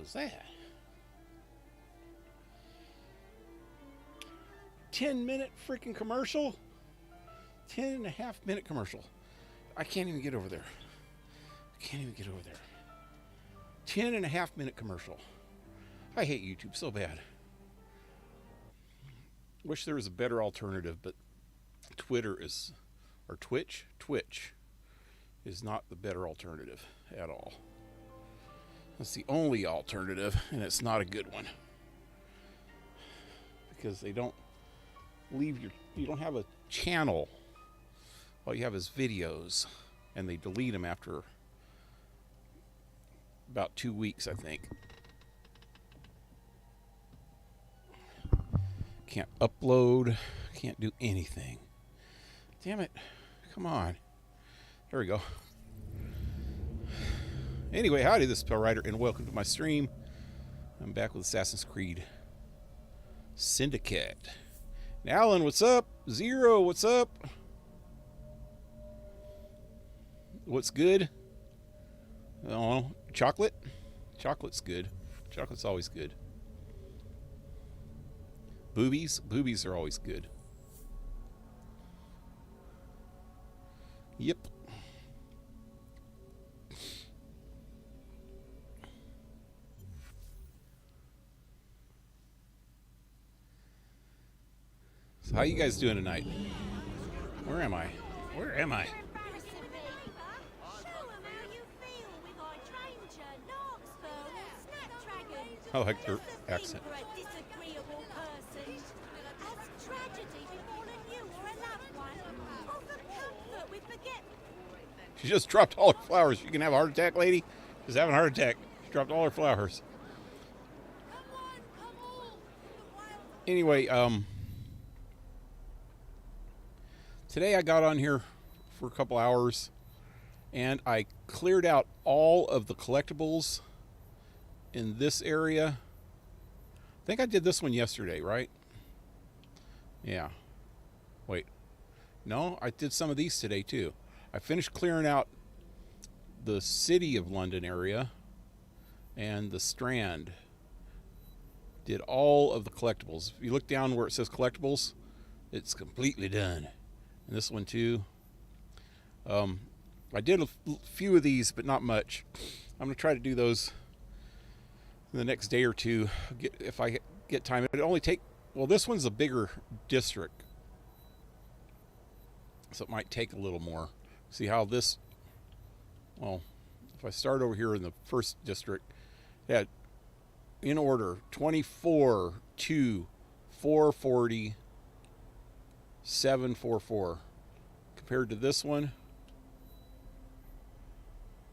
was that? 10-minute freaking commercial? 10.5-minute commercial. I can't even get over there. 10.5-minute commercial. I hate YouTube so bad. Wish there was a better alternative, but Twitter is, or Twitch is not the better alternative at all. That's the only alternative, and it's not a good one. Because they don't leave you don't have a channel. All you have is videos, and they delete them after about 2 weeks, I think. Can't upload, can't do anything. Damn it. Come on. There we go. Anyway, howdy, this is PaleRider, and welcome to my stream. I'm back with Assassin's Creed Syndicate. And Alan, what's up? Zero, what's up? What's good? Oh, chocolate? Chocolate's good. Chocolate's always good. Boobies? Boobies are always good. Yep. So how you guys doing tonight? Where am I? Where am I? I like their accent. She just dropped all her flowers. You can have a heart attack, lady. She's having a heart attack. She dropped all her flowers. Anyway, today I got on here for a couple hours, and I cleared out all of the collectibles in this area. I think I did this one yesterday, right? Yeah. Wait. No, I did some of these today too. I finished clearing out the City of London area and the Strand. Did all of the collectibles. If you look down where it says collectibles, it's completely done. And this one too. I did a few of these, but not much. I'm going to try to do those in the next day or two, if I get time. It only take, well, this one's a bigger district, so it might take a little more. See how this, well, if I start over here in the first district, yeah, in order, 24, 2, 440, 744. Compared to this one,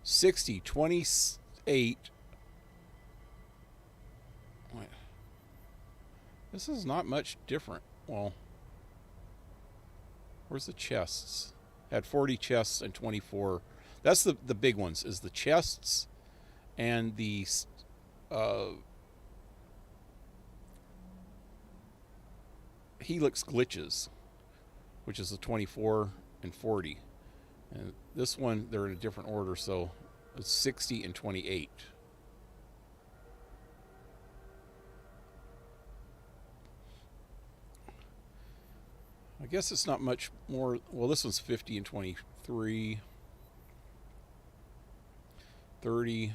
60, 28. Wait. This is not much different. Well, where's the chests? Had 40 chests and 24. That's the big ones, is the chests and the helix glitches, which is the 24 and 40. And this one, they're in a different order, so it's 60 and 28. I guess it's not much more. Well, this one's 50 and 23, 30.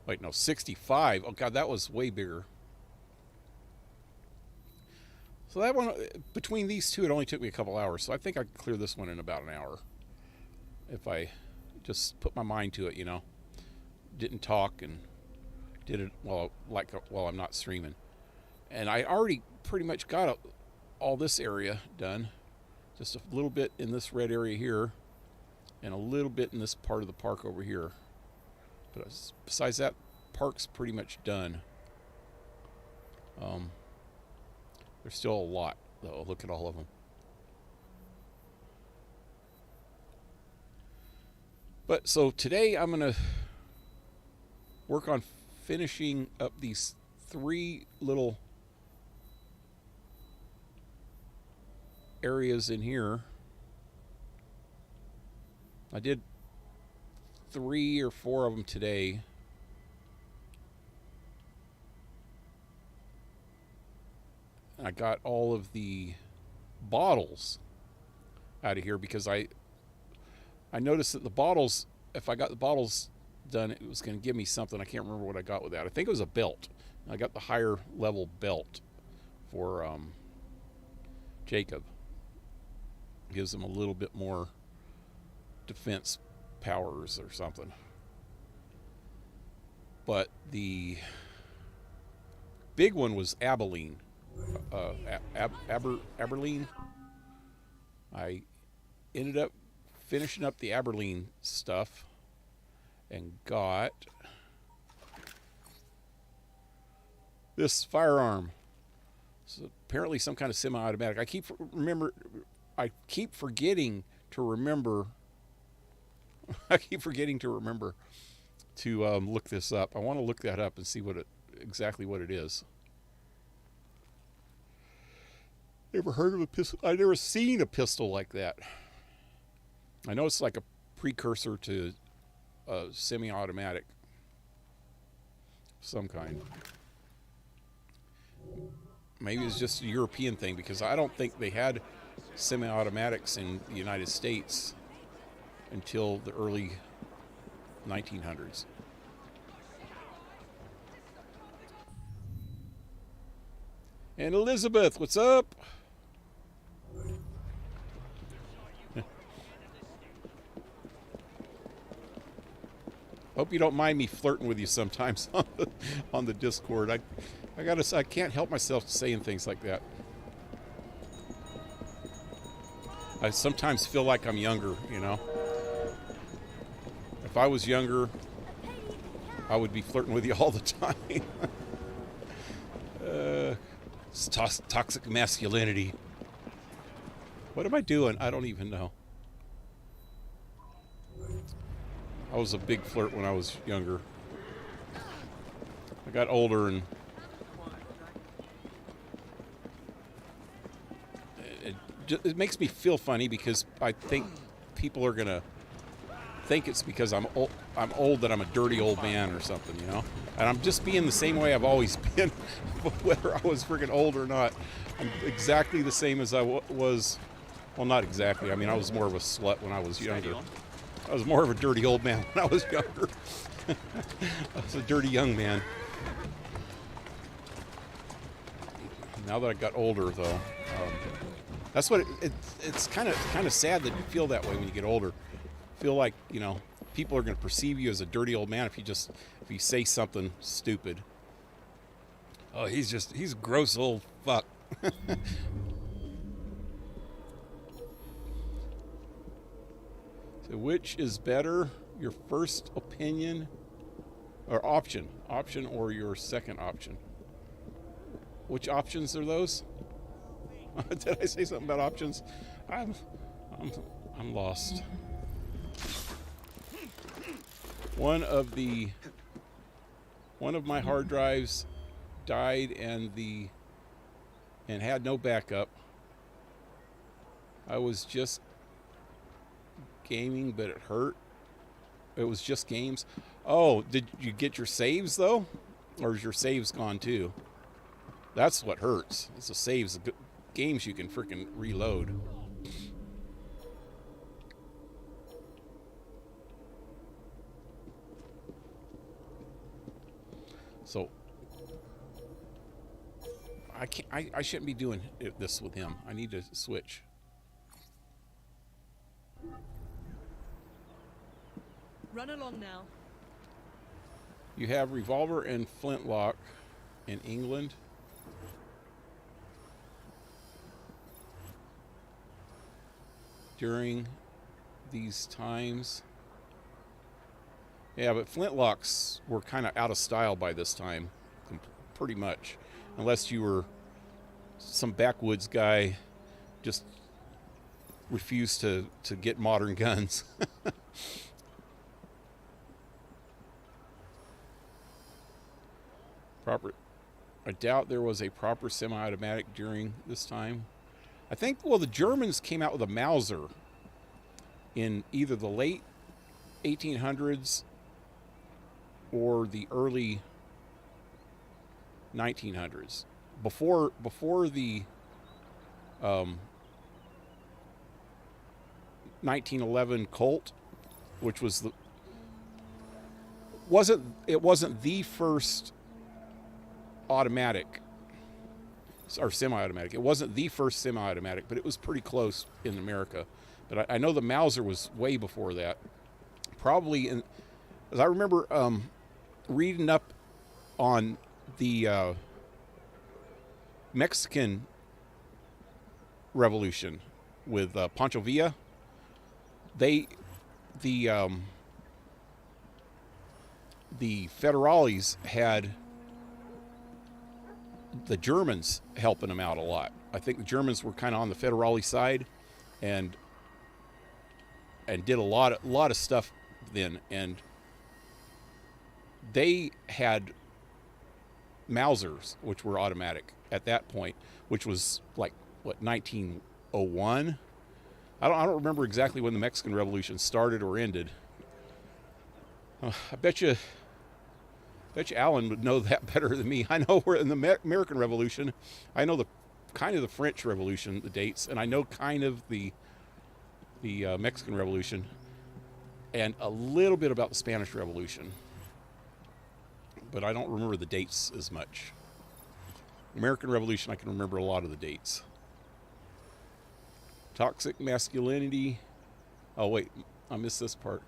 Wait, no, 65. Oh, God, that was way bigger. So that one, between these two, it only took me a couple hours. So I think I could clear this one in about an hour. If I just put my mind to it, you know. Didn't talk and did it while I'm not streaming. And I already pretty much got all this area done. Just a little bit in this red area here, and a little bit in this part of the park over here. But besides that, park's pretty much done. There's still a lot, though. Look at all of them. But so today I'm going to work on finishing up these 3 little areas in here. I did 3 or 4 of them today. I got all of the bottles out of here because I noticed that the bottles, if I got the bottles done, it was going to give me something. I can't remember what I got with that. I think it was a belt. I got the higher level belt for Jacob. Gives him a little bit more defense powers or something. But the big one was Abilene. Abilene. I ended up finishing up the Abilene stuff and got this firearm. It's apparently some kind of semi-automatic. I keep forgetting to remember. I keep forgetting to remember to look this up. I want to look that up and see exactly what it is. Never heard of a pistol. I've never seen a pistol like that. I know it's like a precursor to a semi-automatic of some kind. Maybe it's just a European thing because I don't think they had semi-automatics in the United States until the early 1900s. And Elizabeth, what's up? Hope you don't mind me flirting with you sometimes on the Discord. I can't help myself saying things like that. I sometimes feel like I'm younger, you know. If I was younger, I would be flirting with you all the time. It's toxic masculinity. What am I doing? I don't even know. I was a big flirt when I was younger. I got older and it makes me feel funny because I think people are gonna think it's because I'm old that I'm a dirty old man or something, you know. And I'm just being the same way I've always been, whether I was freaking old or not. I'm exactly the same as I was. Well, not exactly. I mean, I was more of a slut when I was younger. I was more of a dirty old man when I was younger. I was a dirty young man. Now that I got older, though, that's what it's kind of sad that you feel that way when you get older. Feel like, you know, people are going to perceive you as a dirty old man if you say something stupid. Oh, he's a gross old fuck. So which is better, your first opinion or option or your second option? Which options are those? Did I say something about options? I'm lost. One of my hard drives died and had no backup. I was just gaming, but it hurt. It was just games. Oh, did you get your saves though? Or is your saves gone too? That's what hurts. It's the saves. The games you can freaking reload. So I shouldn't be doing this with him. I need to switch. Run along now. You have revolver and flintlock in England. During these times. Yeah, but flintlocks were kind of out of style by this time, pretty much. Unless you were some backwoods guy, just refused to get modern guns. I doubt there was a proper semi-automatic during this time. I think, well, the Germans came out with a Mauser in either the late 1800s or the early 1900s. before the 1911 Colt, which was wasn't the first automatic or semi-automatic. It wasn't the first semi-automatic, but it was pretty close in America. But I know the Mauser was way before that. Probably, as I remember reading up on the Mexican Revolution with Pancho Villa. The Federales had the Germans helping them out a lot. I think the Germans were kind of on the Federale side, and did a lot of stuff then, and they had Mausers, which were automatic at that point, which was like what, 1901. I don't remember exactly when the Mexican Revolution started or ended. I bet you Alan would know that better than me. I know we're in the American Revolution. I know the French Revolution, the dates, and I know kind of the Mexican Revolution, and a little bit about the Spanish Revolution, but I don't remember the dates as much. American Revolution, I can remember a lot of the dates. Toxic masculinity. Oh wait, I missed this part.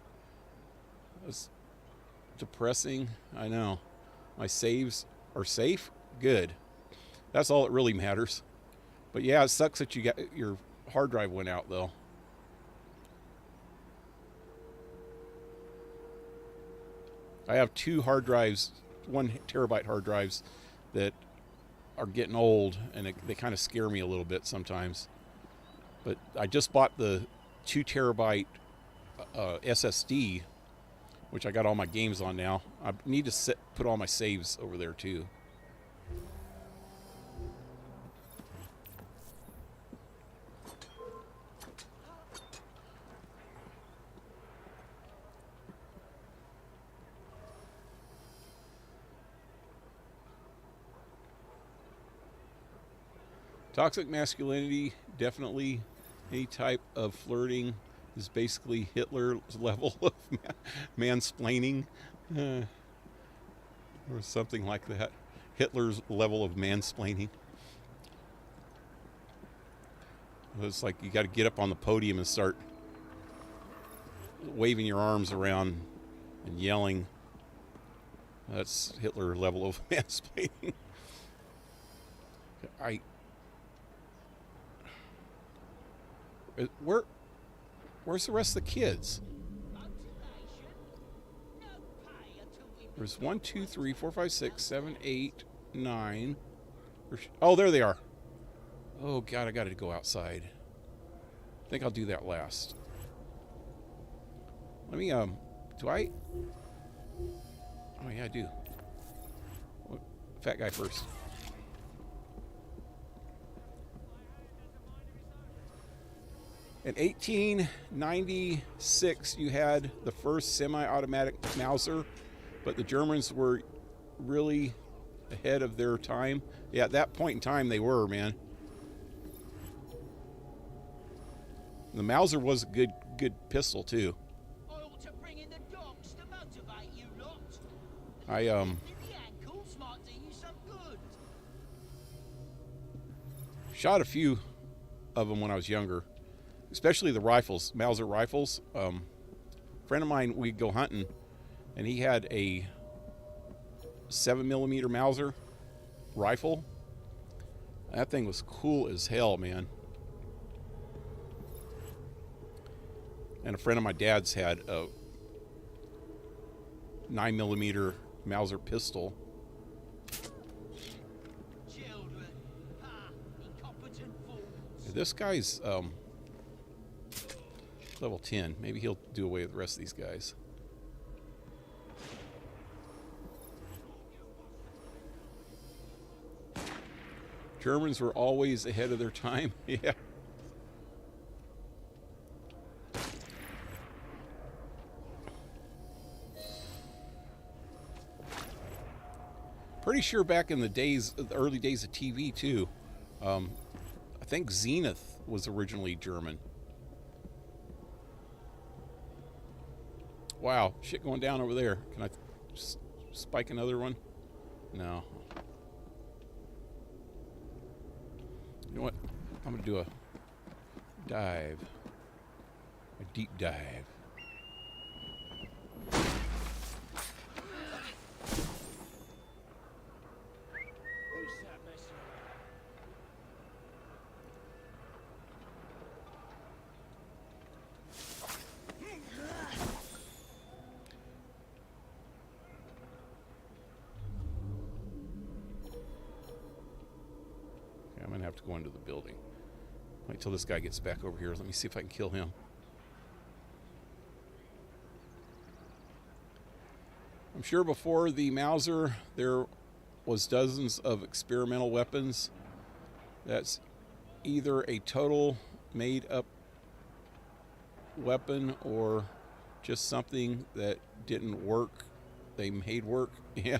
That's depressing. I know. My saves are safe. Good. That's all that really matters. But yeah, it sucks that your hard drive went out though. I have 2 hard drives, 1 terabyte hard drives that are getting old, and they kind of scare me a little bit sometimes. But I just bought the 2 terabyte SSD, which I got all my games on now. I need to put all my saves over there too. Toxic masculinity, definitely any type of flirting is basically Hitler's level of mansplaining, or something like that. Hitler's level of mansplaining. It's like you got to get up on the podium and start waving your arms around and yelling. That's Hitler level of mansplaining. Where's the rest of the kids? There's 1, 2, 3, 4, 5, 6, 7, 8, 9. Oh, there they are. Oh God, I got to go outside. I think I'll do that last. Let me do I? Oh yeah, I do. Fat guy first. In 1896, you had the first semi-automatic Mauser, but the Germans were really ahead of their time. Yeah, at that point in time, they were, man. The Mauser was a good pistol too. I ought to bring in the dogs to motivate you lot. I The ankles might do you some good. shot a few of them when I was younger. Especially the rifles, Mauser rifles. A friend of mine, we'd go hunting, and he had a 7mm Mauser rifle. That thing was cool as hell, man. And a friend of my dad's had a 9mm Mauser pistol. Children, incompetent fools. This guy's level 10. Maybe he'll do away with the rest of these guys. Germans were always ahead of their time. Yeah. Pretty sure back in the days, the early days of TV too. I think Zenith was originally German. Wow, shit going down over there. Can I spike another one? No. You know what? I'm gonna do a dive. A deep dive. I'm gonna have to go into the building. Wait till this guy gets back over here. Let me see if I can kill him. I'm sure before the Mauser there was dozens of experimental weapons. That's either a total made up weapon or just something that didn't work. They made work. Yeah.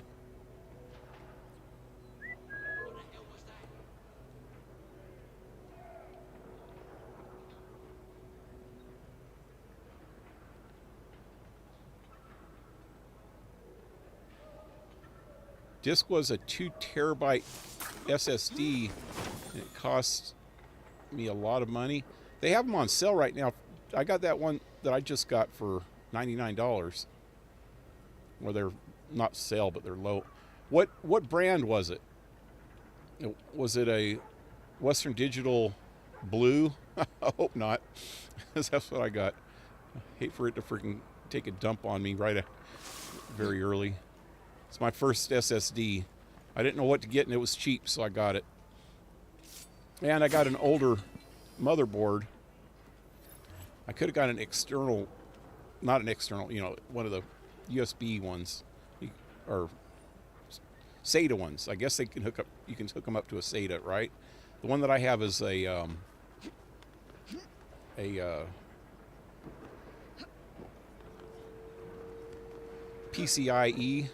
Disk was a 2 terabyte SSD, and it cost me a lot of money. They have them on sale right now. I got that one that I just got for $99. Well, they're not sale, but they're low. What brand was it? Was it a Western Digital Blue? I hope not, because that's what I got. I hate for it to freaking take a dump on me very early. It's my first SSD. I didn't know what to get, and it was cheap, so I got it. And I got an older motherboard. I could have got an external, not an external, one of the USB ones, or SATA ones. I guess you can hook them up to a SATA, right? The one that I have is a PCIe.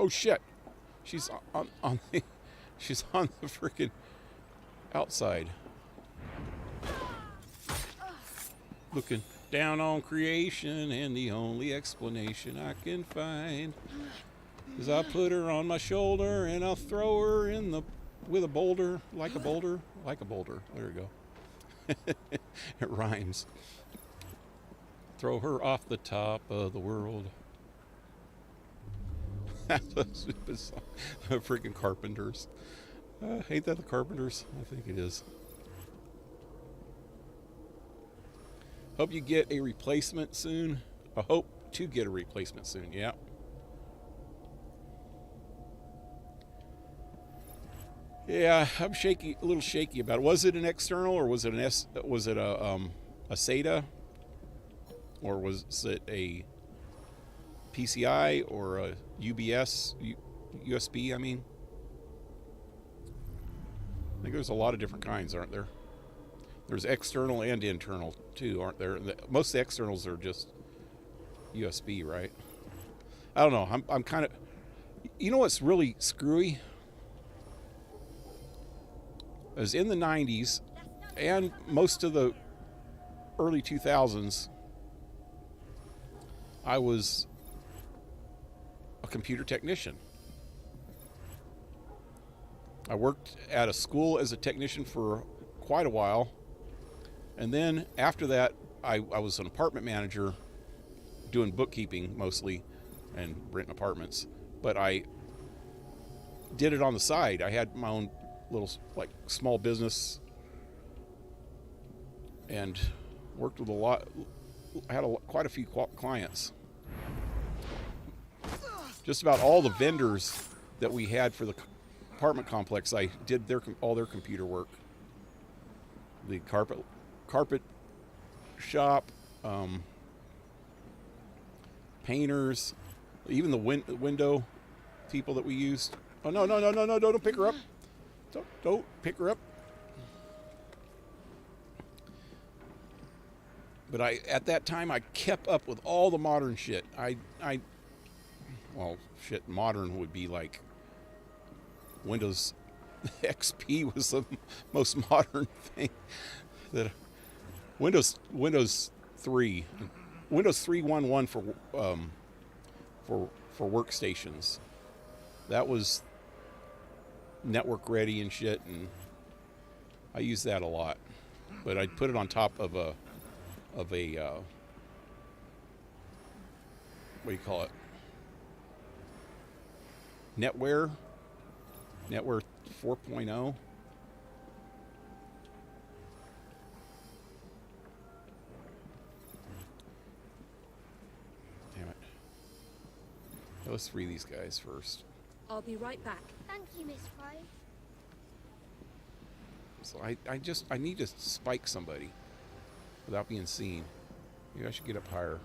Oh shit! She's on the she's on the freaking outside, looking down on creation, and the only explanation I can find is I put her on my shoulder and I'll throw her with a boulder, like a boulder. There we go. It rhymes. Throw her off the top of the world. That's a stupid song. Freaking Carpenters. Ain't that the Carpenters? I think it is. Hope you get a replacement soon. I hope to get a replacement soon. Yeah. Yeah, I'm a little shaky about it. Was it an external, or was it a SATA, or was it a PCI or a USB? I mean, I think there's a lot of different kinds, aren't there? There's external and internal too, aren't there? Most of the externals are just USB, right? I don't know. I'm kind of, what's really screwy is in the 90s and most of the early 2000s, I was a computer technician. I worked at a school as a technician for quite a while, and then after that I was an apartment manager doing bookkeeping mostly and renting apartments, but I did it on the side. I had my own little small business and worked with I had quite a few clients. Just about all the vendors that we had for the apartment complex, I did all their computer work. The carpet shop, painters, even the window people that we used. Oh no! Don't pick her up! Don't pick her up! But at that time I kept up with all the modern shit. Well, shit, modern would be like Windows XP was the most modern thing. That Windows 3, Windows 3.1.1 for workstations. That was network ready and shit, and I use that a lot. But I'd put it on top of a what do you call it? NetWare 4.0. Damn it. Let's free these guys first. I'll be right back. Thank you, Miss Fry. So I need to spike somebody without being seen. Maybe I should get up higher.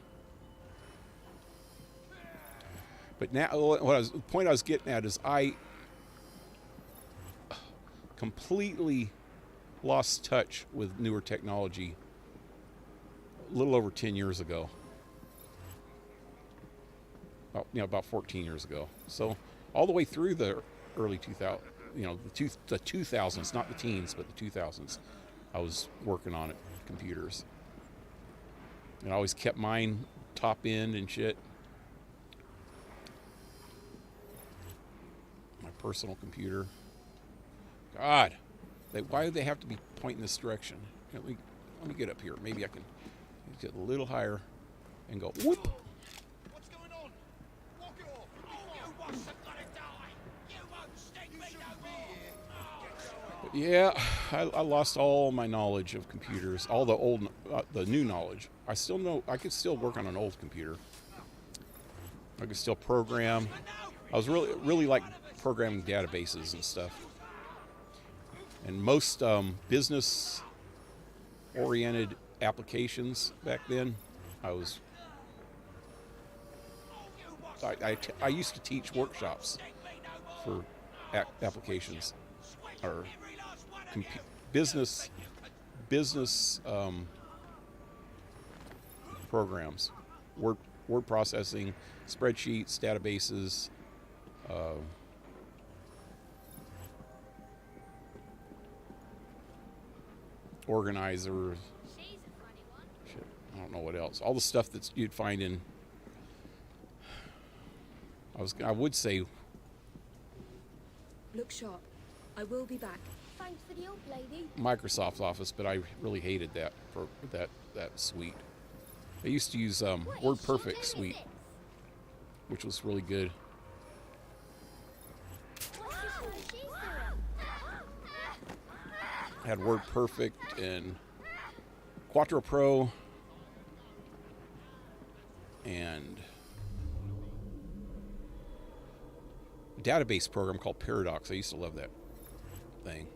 But now, the point I was getting at is I completely lost touch with newer technology a little over 10 years ago. About 14 years ago. So all the way through the early 2000s, the 2000s, not the teens, but the 2000s, I was working on it, computers. And I always kept mine top end and shit. My personal computer. God, why do they have to be pointing this direction? Let me get up here. Maybe I can get a little higher and go whoop. What's going on? Walk it off. You wasn't gonna die. You won't sting me no more. But yeah, I lost all my knowledge of computers, all the new knowledge. I still know. I could still work on an old computer. I could still program. I was really like programming databases and stuff. And most business-oriented applications back then, I used to teach workshops for applications or business programs, word processing, spreadsheets, databases. Organizer, shit, I don't know what else. All the stuff that you'd find in, I would say, Look sharp. I will be back. Thanks for the help, lady. Microsoft Office, but I really hated that for that suite. I used to use WordPerfect suite, which was really good. What's this one she's doing? Had WordPerfect and Quattro Pro and a database program called Paradox. I used to love that thing.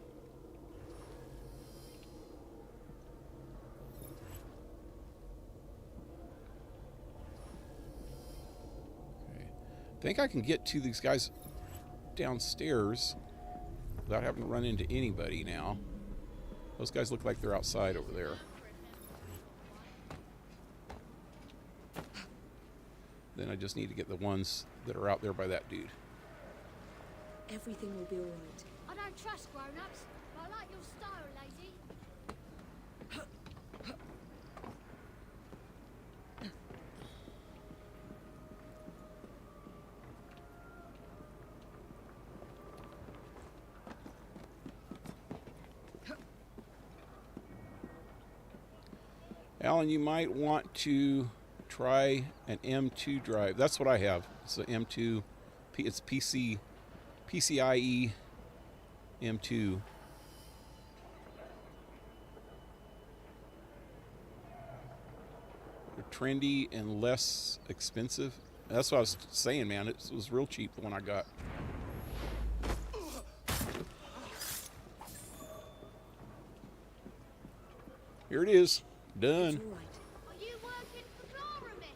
Okay. I think I can get to these guys downstairs without having to run into anybody now. Those guys look like they're outside over there. Then I just need to get the ones that are out there by that dude. Everything will be all right. I don't trust grown-ups, but I like your style, lady. Alan, you might want to try an M2 drive. That's what I have. It's an M2. It's PCIe M2. They're trendy and less expensive. That's what I was saying, man. It was real cheap, the one I got. Here it is. Done. It's all right. Are you working for Clara, miss?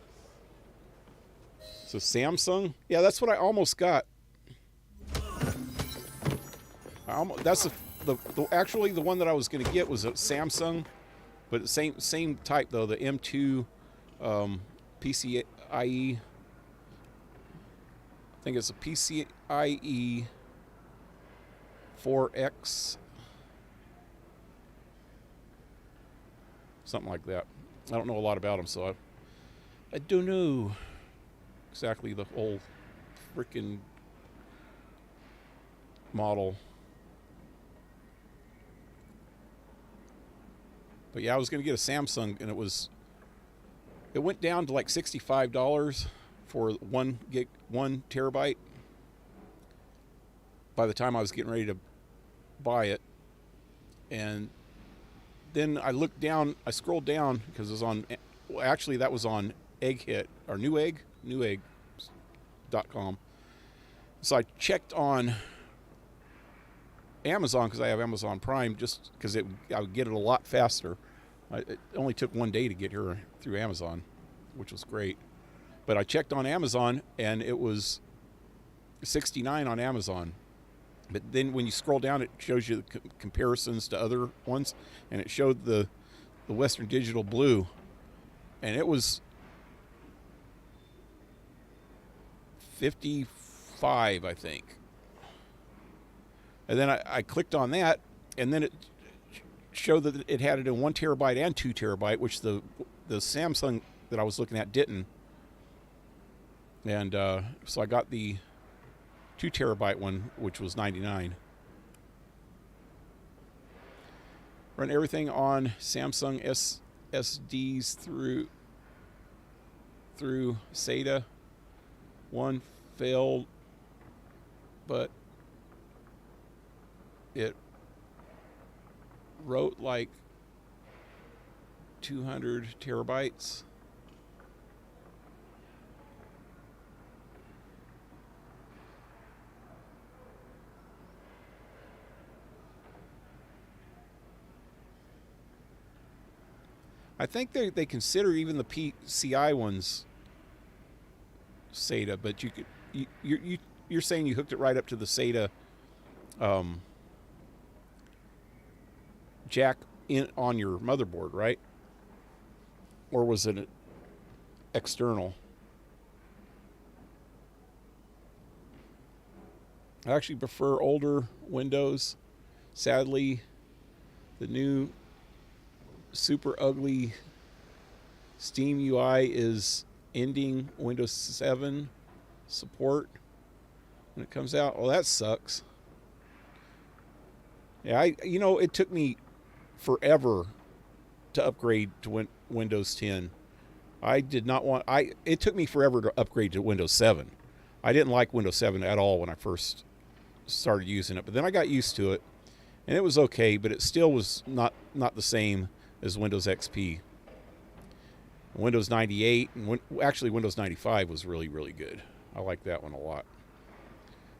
So Samsung? Yeah, that's what I almost got. That's actually the one that I was going to get was a Samsung But same type though. The M2 PCIe. I think it's a PCIe 4X, something like that. I don't know a lot about them, so I don't know exactly the whole freaking model. But yeah, I was going to get a Samsung, and it went down to like $65 for 1 terabyte by the time I was getting ready to buy it. And then I looked down, I scrolled down because it was on, well, actually that was on Egghead or newegg.com. So I checked on Amazon because I have Amazon Prime, just because I would get it a lot faster. It only took 1 day to get here through Amazon, which was great. But I checked on Amazon and it was $69 on Amazon. But then when you scroll down, it shows you the comparisons to other ones, and it showed the Western Digital Blue, and it was $55, I think. And then I clicked on that, and then it showed that it had it in 1 terabyte and 2 terabyte, which the Samsung that I was looking at didn't. And so I got the 2 terabyte one, which was $99. Run everything on Samsung SSDs through SATA. One failed, but it wrote like 200 terabytes. I think they consider even the PCI ones SATA, but you're saying you hooked it right up to the SATA jack on your motherboard, right? Or was it external? I actually prefer older Windows. Sadly, the new super ugly Steam UI is ending Windows 7 support when it comes out. Well, that sucks. Yeah, it took me forever to upgrade to Windows 10. It took me forever to upgrade to Windows 7. I didn't like Windows 7 at all when I first started using it, but then I got used to it, and it was okay, but it still was not the same as Windows XP. Windows 98, and actually Windows 95 was really, really good. I liked that one a lot.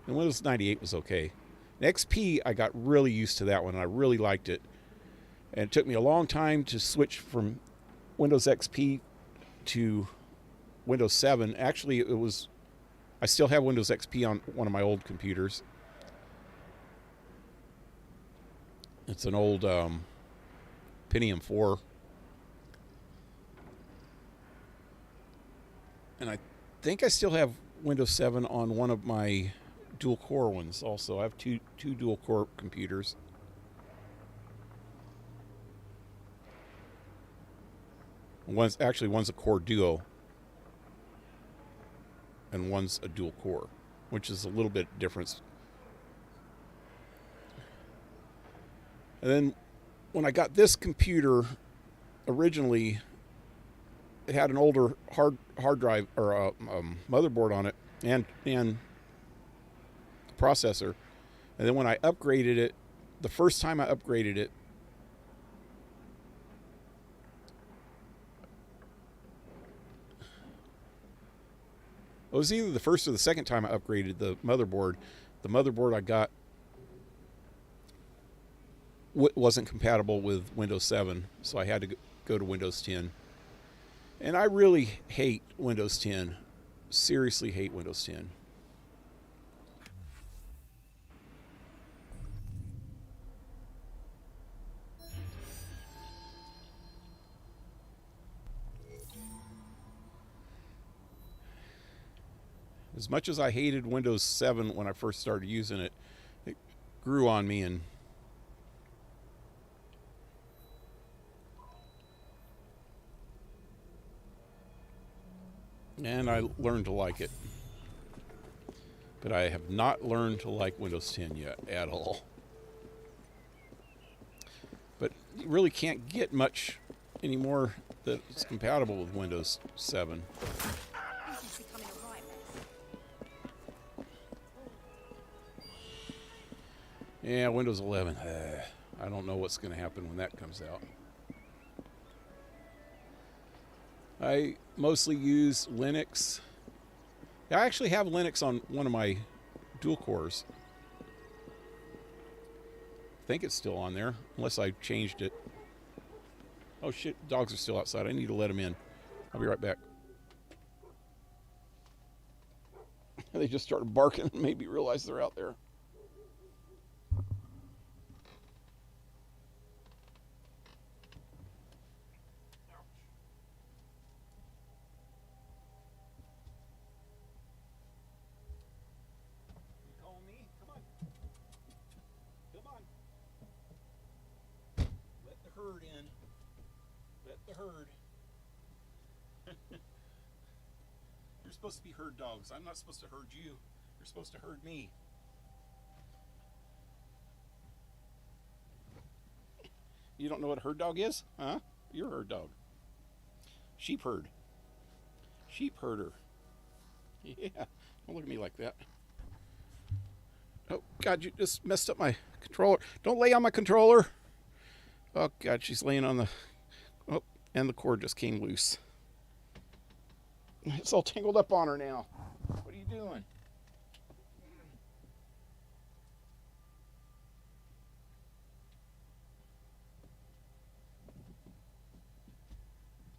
And Windows 98 was okay. And XP, I got really used to that one, and I really liked it. And it took me a long time to switch from Windows XP to Windows 7. Actually, I still have Windows XP on one of my old computers. It's an old Pentium 4. And I think I still have Windows 7 on one of my dual core ones also. I have two dual core computers. One's a Core Duo, and one's a dual core, which is a little bit different. And then when I got this computer, originally it had an older hard drive or motherboard on it and processor. And then when I upgraded it, the first time I upgraded it, it was either the first or the second time I upgraded the motherboard. The motherboard I got wasn't compatible with Windows 7, so I had to go to Windows 10. And I really hate Windows 10. Seriously hate Windows 10. As much as I hated Windows 7 when I first started using it, it grew on me, and I learned to like it. But I have not learned to like Windows 10 yet at all. But you really can't get much anymore that's compatible with Windows 7. This is becoming a right mess. Yeah, Windows 11. I don't know what's going to happen when that comes out. I mostly use Linux. I actually have Linux on one of my dual cores. I think it's still on there, unless I changed it. Oh shit, dogs are still outside. I need to let them in. I'll be right back. They just started barking and made me realize they're out there. Herd in. Let the herd. You're supposed to be herd dogs. I'm not supposed to herd you. You're supposed to herd me. You don't know what a herd dog is? Huh? You're a herd dog. Sheep herd. Sheep herder. Yeah. Don't look at me like that. Oh, God, you just messed up my controller. Don't lay on my controller. Oh, God, she's laying on the... Oh, and the cord just came loose. It's all tangled up on her now. What are you doing?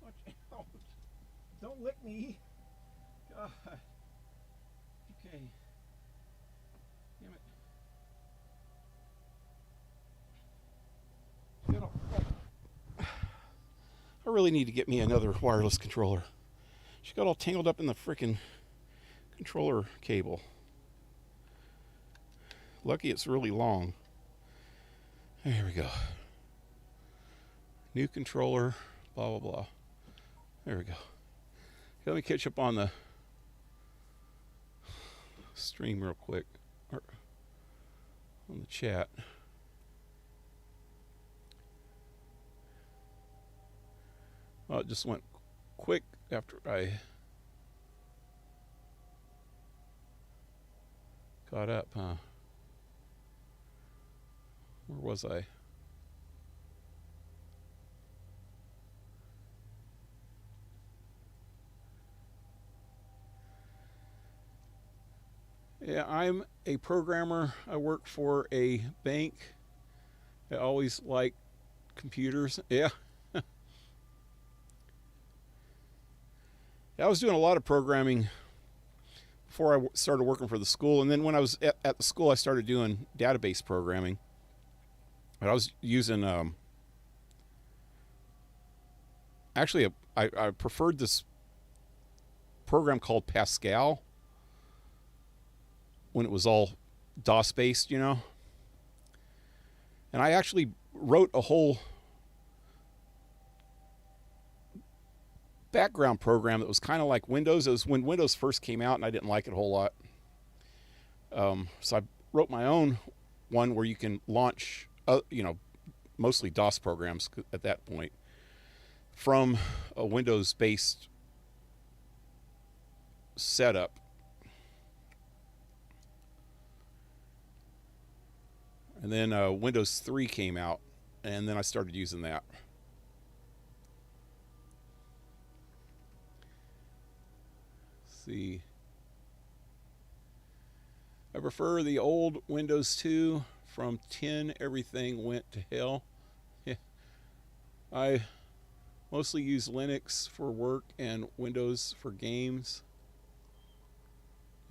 Watch out. Don't lick me. God. Okay. Damn it. I really need to get me another wireless controller. She got all tangled up in the frickin' controller cable. Lucky it's really long. There we go. New controller, blah, blah, blah. There we go. Let me catch up on the stream real quick. Or on the chat. Well, it just went quick after I got up, huh? Where was I? Yeah, I'm a programmer. I work for a bank. I always like computers. Yeah. I was doing a lot of programming before I started working for the school. And then when I was at the school, I started doing database programming. But I was using, actually, I preferred this program called Pascal when it was all DOS-based, you know. And I actually wrote a whole background program that was kind of like Windows. It was when Windows first came out, and I didn't like it a whole lot. So I wrote my own one where you can launch, mostly DOS programs at that point from a Windows-based setup. And then Windows 3 came out, and then I started using that. See, I prefer the old Windows 2. From 10 everything went to hell. Yeah. I mostly use Linux for work and Windows for games.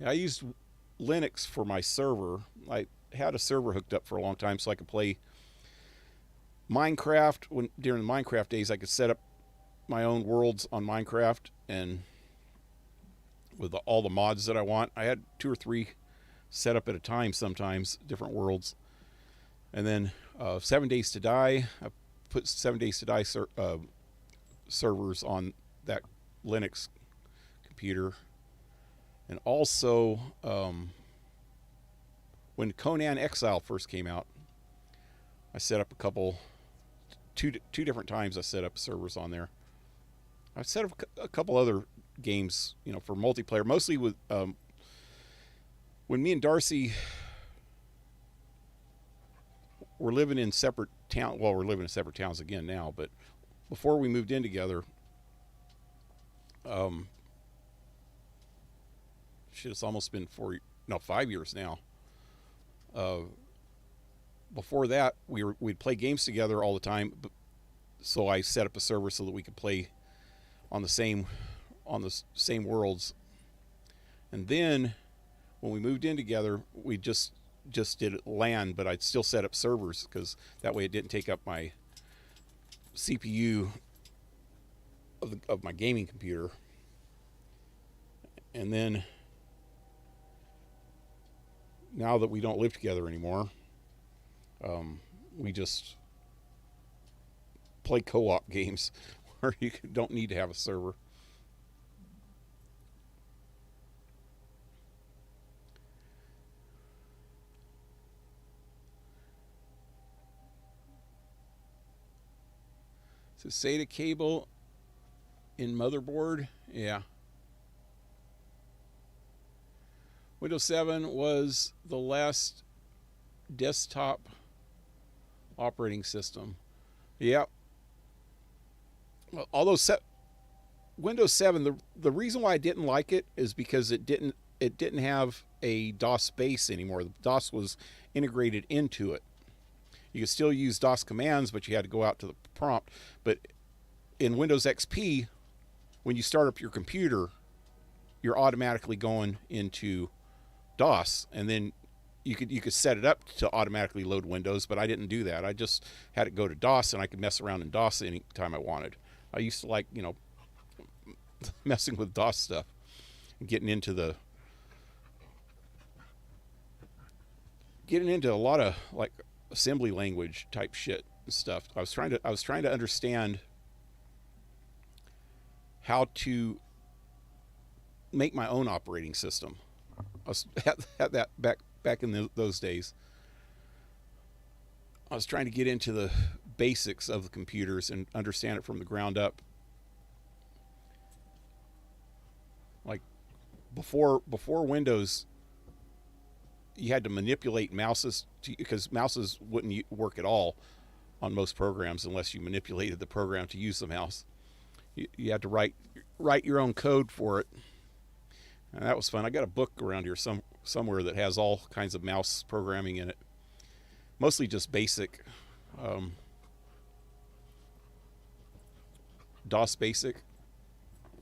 Yeah, I used Linux for my server. I had a server hooked up for a long time so I could play Minecraft. During the Minecraft days, I could set up my own worlds on Minecraft and with all the mods that I want. I had 2 or 3 set up at a time sometimes, different worlds. And then 7 Days to Die, I put 7 Days to Die servers on that Linux computer. And also, when Conan Exile first came out, I set up two different times I set up servers on there. I've set up a couple other games, for multiplayer, mostly with, when me and Darcy were living in separate towns. Well, we're living in separate towns again now, but before we moved in together, it's almost been 5 years now. Before that, we'd play games together all the time, so I set up a server so that we could play on the same worlds. And then when we moved in together, we just did LAN, but I'd still set up servers because that way it didn't take up my CPU of my gaming computer. And then now that we don't live together anymore, we just play co-op games where you don't need to have a server. So SATA cable in motherboard, yeah. Windows 7 was the last desktop operating system. Yep. Although Windows 7, the reason why I didn't like it is because it didn't have a DOS base anymore. The DOS was integrated into it. You could still use DOS commands, but you had to go out to the prompt. But in Windows XP, when you start up your computer, you're automatically going into DOS, and then you could set it up to automatically load Windows, but I didn't do that. I just had it go to DOS, and I could mess around in DOS anytime I wanted. I used to like, messing with DOS stuff and getting into a lot of like assembly language type shit and stuff. I was trying to understand how to make my own operating system. I had that back in those days. I was trying to get into the basics of the computers and understand it from the ground up. Like before Windows, you had to manipulate mouses because mouses wouldn't work at all on most programs unless you manipulated the program to use the mouse. You had to write your own code for it. And that was fun. I got a book around here somewhere that has all kinds of mouse programming in it. Mostly just basic. DOS Basic,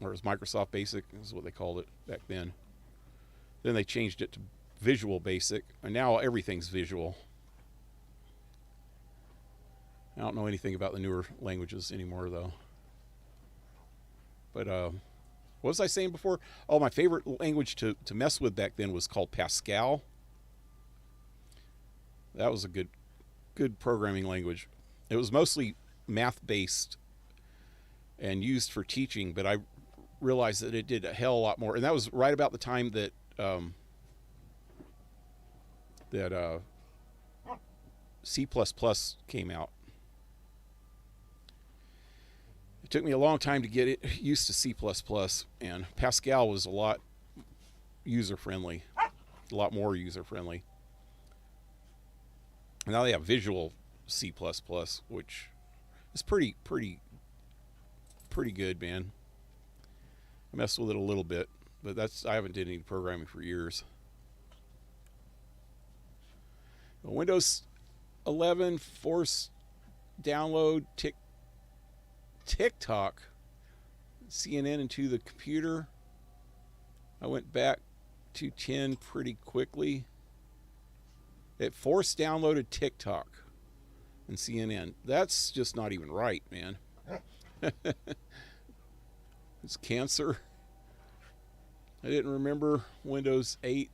or it was Microsoft Basic, is what they called it back then. Then they changed it to Visual Basic, and now everything's visual. I don't know anything about the newer languages anymore, though. But what was I saying before? Oh, my favorite language to mess with back then was called Pascal. That was a good programming language. It was mostly math-based and used for teaching, but I realized that it did a hell of a lot more. And that was right about the time that C++ came out. It took me a long time to get used to C++, and Pascal was a lot user-friendly, a lot more user-friendly. And now they have Visual C++, which is pretty good, man. I messed with it a little bit, but I haven't did any programming for years. Windows 11 forced download TikTok, CNN into the computer. I went back to 10 pretty quickly. It forced downloaded TikTok and CNN. That's just not even right, man. It's cancer. I didn't remember Windows 8.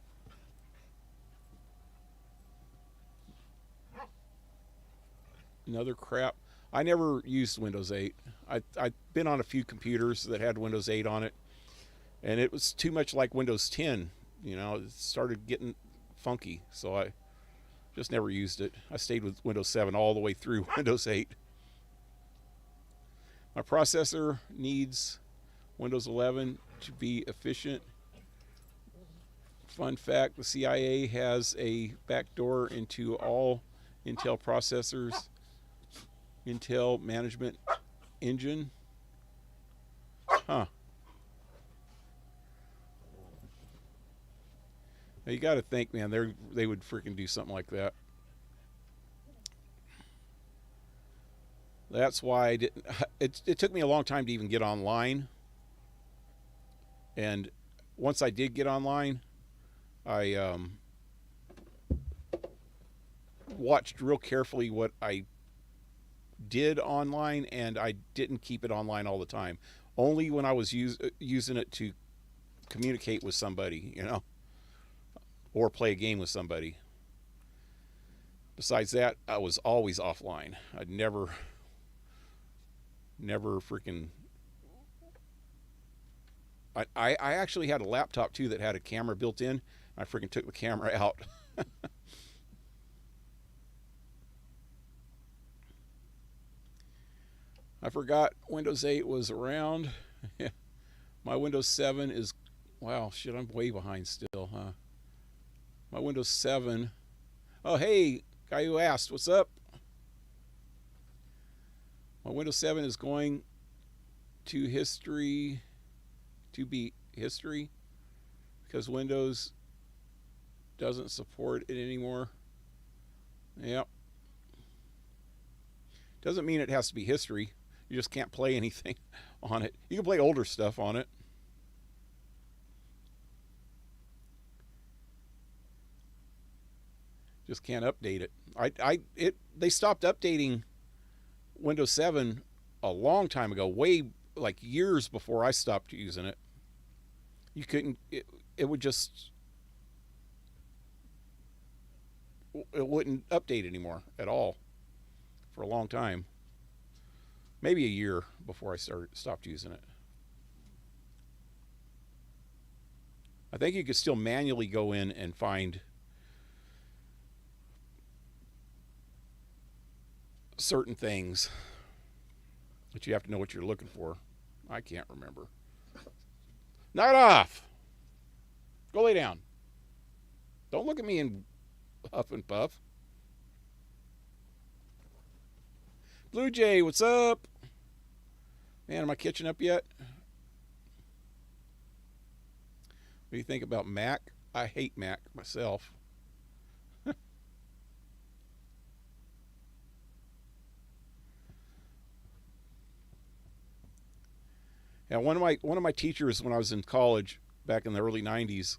Another crap. I never used Windows 8. I've been on a few computers that had Windows 8 on it, and it was too much like Windows 10. You know, it started getting funky, so I just never used it. I stayed with Windows 7 all the way through Windows 8. My processor needs Windows 11 to be efficient. Fun fact, the CIA has a backdoor into all Intel processors. Intel Management Engine. Huh. Now you got to think, man, they would freaking do something like that. That's why I didn't. It took me a long time to even get online. And once I did get online, I watched real carefully what I did online, and I didn't keep it online all the time. Only when I was using it to communicate with somebody, you know, or play a game with somebody. Besides that, I was always offline. I'd never freaking. I actually had a laptop too that had a camera built in. I freaking took the camera out. I forgot Windows 8 was around. My Windows 7 is, wow, shit, I'm way behind still, huh? My Windows 7, oh, hey, guy who asked, what's up? My Windows 7 is going to history, to be history, because Windows doesn't support it anymore. Yep. Doesn't mean it has to be history. You just can't play anything on it. You can play older stuff on it. Just can't update it. They stopped updating Windows 7 a long time ago, way like years before I stopped using it. You couldn't. It would just. It wouldn't update anymore at all for a long time. Maybe a year before I stopped using it. I think you could still manually go in and find certain things, but you have to know what you're looking for. I can't remember. Knock it off! Go lay down. Don't look at me and huff and puff. Blue Jay, what's up? Man, am I catching up yet? What do you think about Mac? I hate Mac myself. Yeah, one of my teachers when I was in college back in the early 90s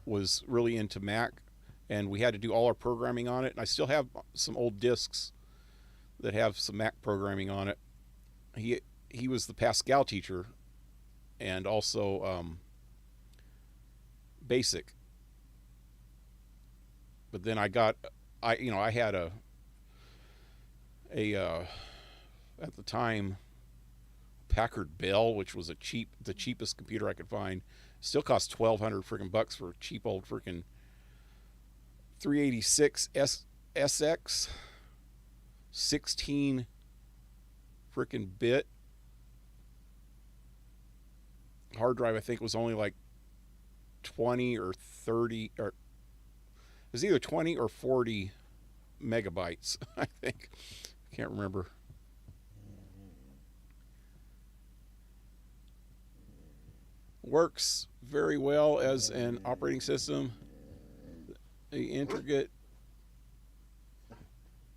was really into Mac, and we had to do all our programming on it. And I still have some old discs that have some Mac programming on it. He was the Pascal teacher, and also Basic. But then I had a at the time Packard Bell, which was the cheapest computer I could find. Still cost $1,200 freaking bucks for a cheap old freaking 386 SX 16 freaking bit hard drive. I think was only like 20 or 30, or it was either 20 or 40 megabytes. I think, can't remember. Works very well as an operating system. It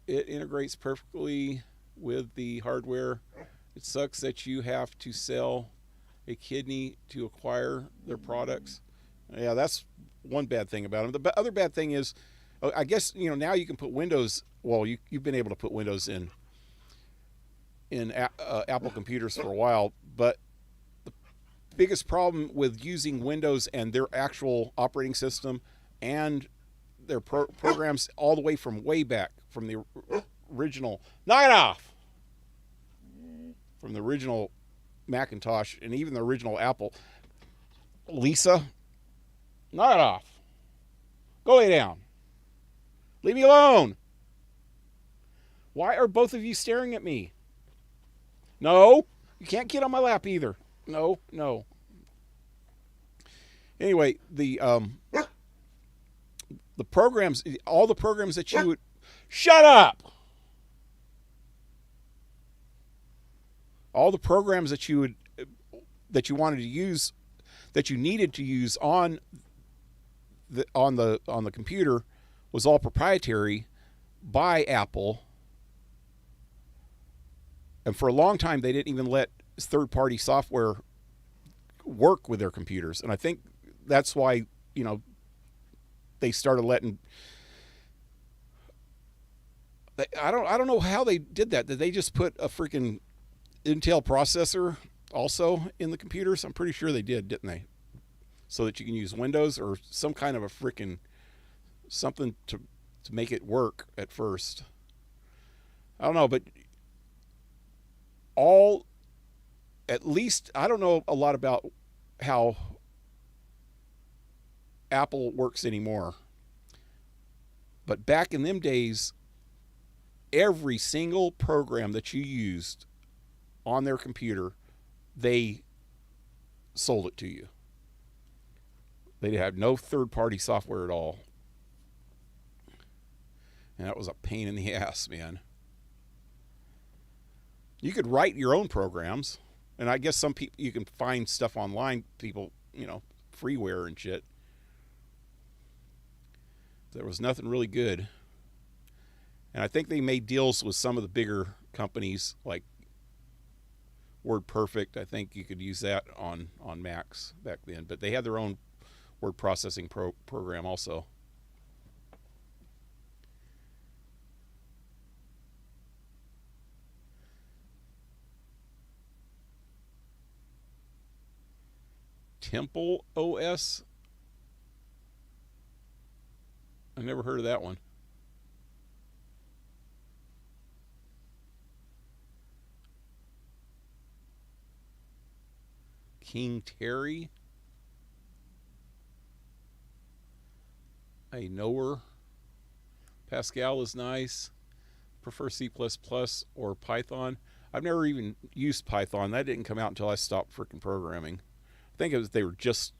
integrates perfectly with the hardware. It sucks that you have to sell a kidney to acquire their products. Yeah, that's one bad thing about them. The other bad thing is, I guess, now you can put Windows. Well, you've been able to put Windows in Apple computers for a while, but biggest problem with using Windows and their actual operating system and their programs all the way from way back, from the original, knock it off, from the original Macintosh and even the original Apple. Lisa, knock it off. Go lay down. Leave me alone. Why are both of you staring at me? No, you can't get on my lap either. No, no. Anyway, the programs, all the programs that you would... Shut up! All the programs that you wanted to use, that you needed to use on the computer, was all proprietary by Apple. And for a long time, they didn't even let third-party software work with their computers. And I think that's why, they started letting... I don't know how they did that. Did they just put a freaking Intel processor also in the computers? I'm pretty sure they did, didn't they? So that you can use Windows or some kind of a freaking something to make it work at first. I don't know, but at least, I don't know a lot about how Apple works anymore. But back in them days, every single program that you used on their computer, they sold it to you. They had no third-party software at all. And that was a pain in the ass, man. You could write your own programs, and I guess some people, you can find stuff online, people, freeware and shit. There was nothing really good. And I think they made deals with some of the bigger companies like WordPerfect. I think you could use that on Macs back then, but they had their own word processing program also. Temple OS? I never heard of that one. King Terry? I know her. Pascal is nice. Prefer C++ or Python. I've never even used Python. That didn't come out until I stopped freaking programming. I think they were just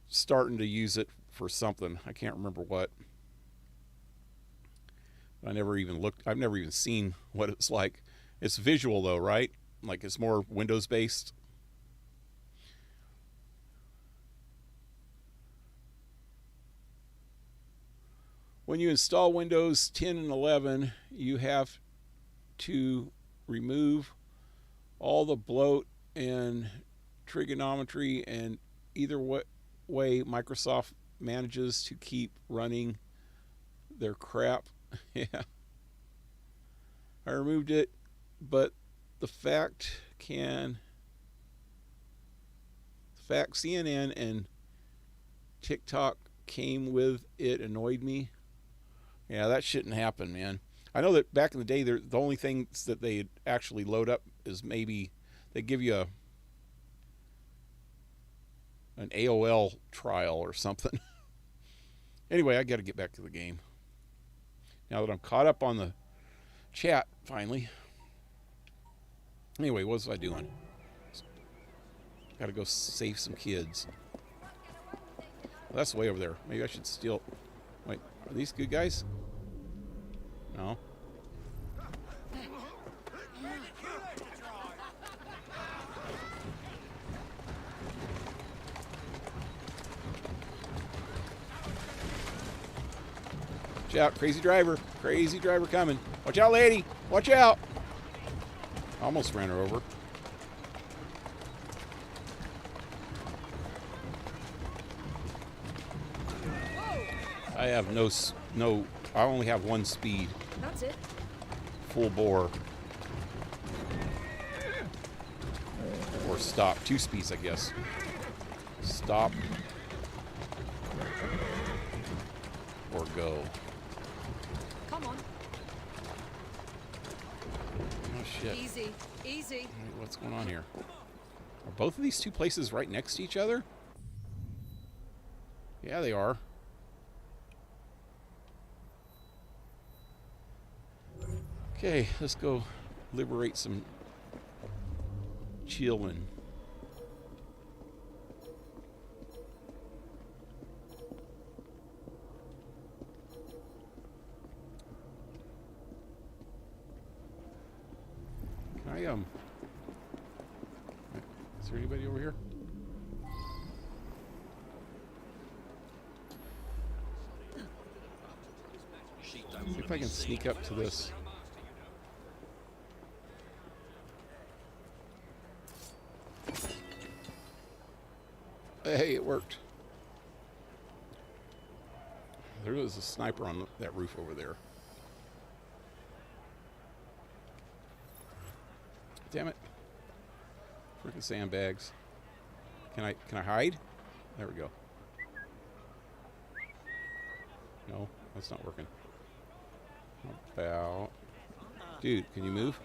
starting to use it for something. I can't remember what. I never even looked. I've never even seen what it's like. It's visual though, right? Like it's more Windows based. When you install Windows 10 and 11, you have to remove all the bloat and trigonometry, and either way Microsoft manages to keep running their crap. Yeah, I removed it, but the fact CNN and TikTok came with it annoyed me. Yeah, that shouldn't happen, man. I know that back in the day, the only things that they actually load up is maybe they give you an AOL trial or something. Anyway, I got to get back to the game. Now that I'm caught up on the chat, finally. Anyway, what was I doing? Got to go save some kids. Well, that's way over there. Maybe I should steal... Wait, are these good guys? No. Watch out, crazy driver. Crazy driver coming. Watch out, lady. Watch out. Almost ran her over. I have no, I only have one speed. That's it. Full bore. Or stop. 2 speeds, I guess. Stop. Or go. Come on. Oh, shit. Easy. Easy. Wait, what's going on here? Are both of these 2 places right next to each other? Yeah, they are. Okay, let's go liberate some chillin'. Can I, is there anybody over here? See if I can sneak up to this. Hey, it worked. There was a sniper on that roof over there. Damn it. Freaking sandbags. Can I hide? There we go. No, that's not working. How about... Dude, can you move?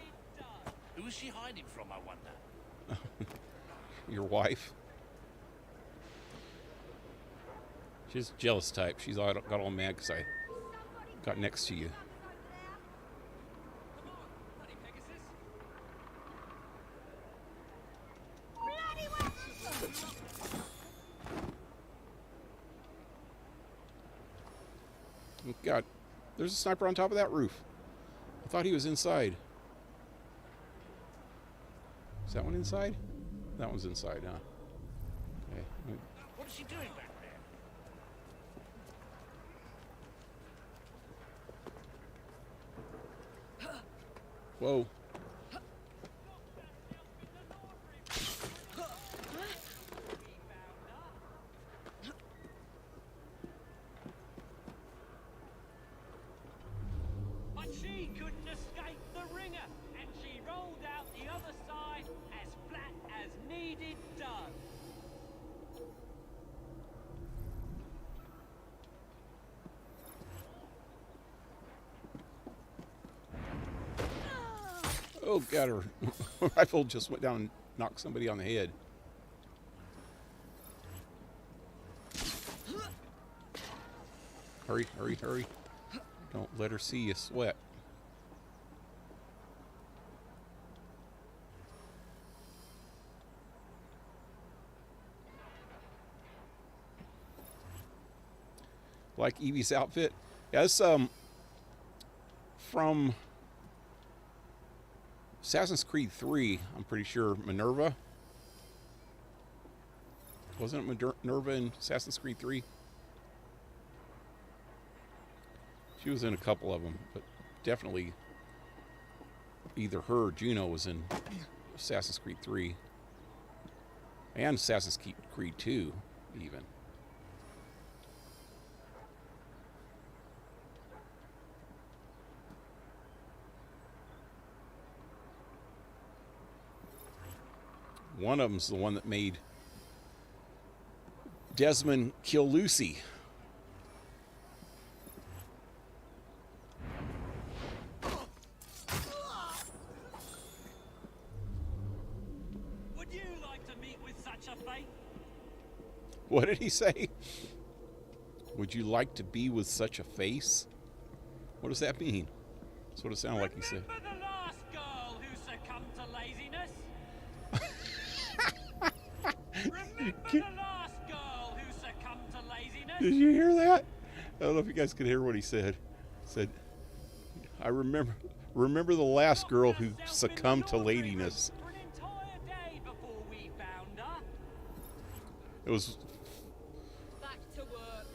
Who is she hiding from, I wonder? Your wife? She's a jealous type. She's got all mad because I got next to you. Oh, God, there's a sniper on top of that roof. I thought he was inside. Is that one inside? That one's inside, huh? Okay. What is she doing back there? Whoa. But she couldn't escape the ringer, and she rolled out the other side as flat as kneaded dough. Oh, God, her rifle just went down and knocked somebody on the head. Hurry, hurry, hurry. Don't let her see you sweat. Like Evie's outfit? Yeah, it's from Assassin's Creed 3, I'm pretty sure. Minerva? Wasn't it Minerva in Assassin's Creed 3? She was in a couple of them, but definitely either her or Juno was in Assassin's Creed 3. And Assassin's Creed 2, even. One of them's the one that made Desmond kill Lucy. Would you like to meet with such a fate? What did he say? Would you like to be with such a face? What does that mean? That's what it sounded like he said. Remember the last girl who succumbed to laziness? Remember the last girl who succumbed to laziness? Did you hear that? I don't know if you guys could hear what he said. He said, I remember the last girl who succumbed to ladiness. For an entire day before we found her. It was Back to work.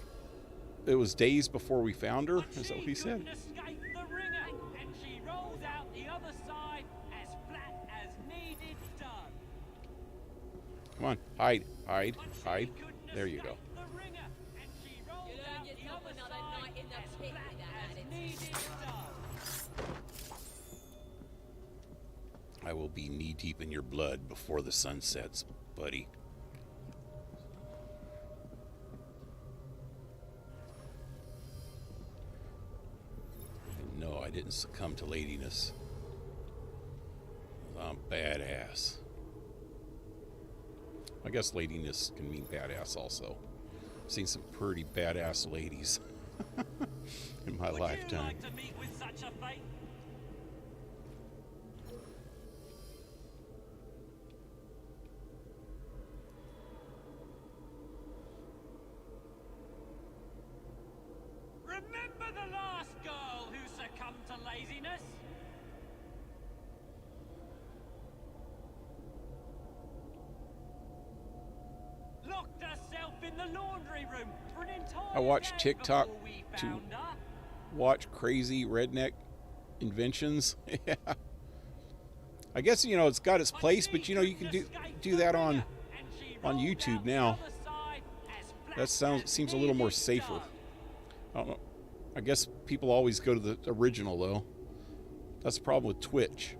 it was days before we found her. But Is that what she he said? couldn't escape the ringer, and she rolled out the other side as flat as kneaded dough. Come on, hide, hide, But she hide. couldn't There you escape go. the ringer, and she rolled You'll earn out the yourself other another side night in the as pit flat with that as attitude. kneaded dough. I will be knee deep in your blood before the sun sets, buddy. And no, I didn't succumb to ladiness. I'm badass. I guess ladiness can mean badass also. I've seen some pretty badass ladies in my Would lifetime. you like to meet with such a fate? Remember the last girl who succumbed to laziness? Locked herself in the laundry room for an entire I watch day TikTok before we to found her. watch crazy redneck inventions. Yeah. I guess, you know, it's got its place, but you know, you can do that on YouTube now. That seems a little more safer. I don't know. I guess people always go to the original though. That's the problem with Twitch.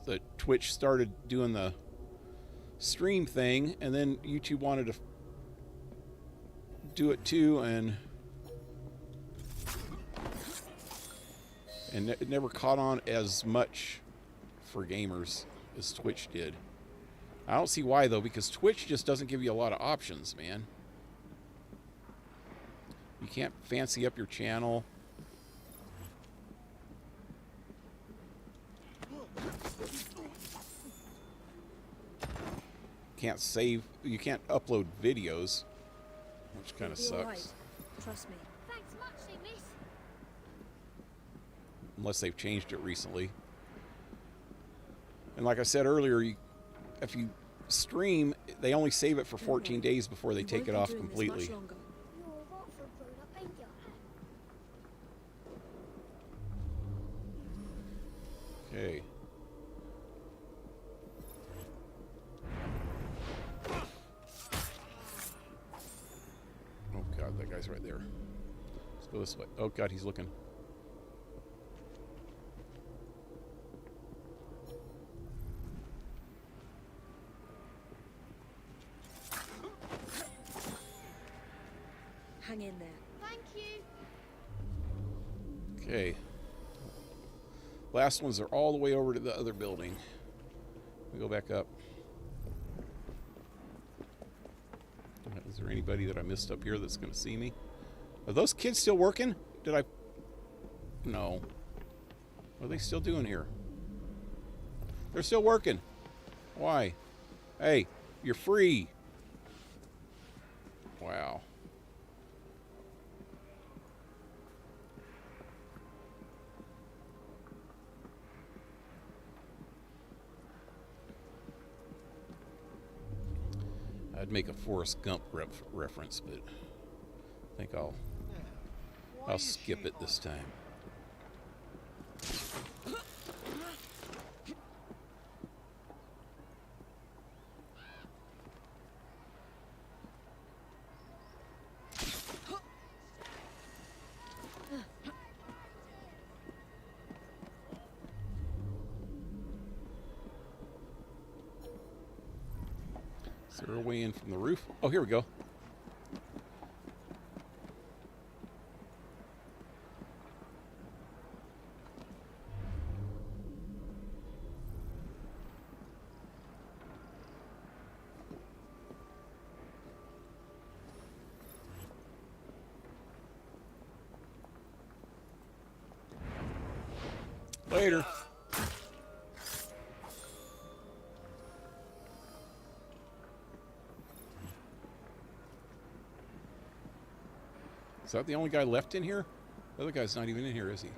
The Twitch started doing the stream thing, and then YouTube wanted to do it too, and it never caught on as much for gamers as Twitch did. I don't see why though, because Twitch just doesn't give you a lot of options, man. You can't fancy up your channel. Can't save, you can't upload videos, which kind of You'll be all right. sucks. Trust me. Thanks muchly, miss. Unless they've changed it recently. And like I said earlier, if you stream, they only save it for 14 days before they You take won't it be off doing this completely. much longer. You're what for a grown-up, ain't you? Okay. Oh god, that guy's right there. Let's go this way. Oh god, he's looking. Hang in there. Thank you. Okay. Last ones are all the way over to the other building. We go back up. Is there anybody that I missed up here that's going to see me? Are those kids still working? Did I... No. What are they still doing here? They're still working. Why? Hey, you're free. Wow. I'd make a Forrest Gump reference, but I think I'll skip it this time. Is there a way in from the roof? Oh, here we go. Later. Is that the only guy left in here? The other guy's not even in here, is he?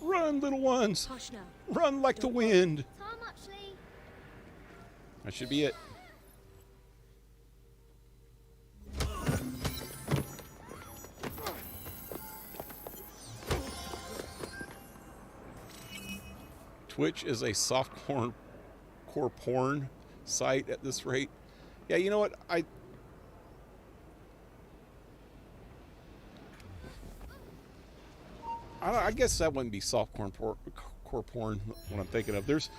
Run, little ones! Hush now. Run like the wind! How much, Lee? That should be it. Twitch is a softcore porn site at this rate. Yeah, you know what? I guess that wouldn't be softcore core porn. What I'm thinking of. There's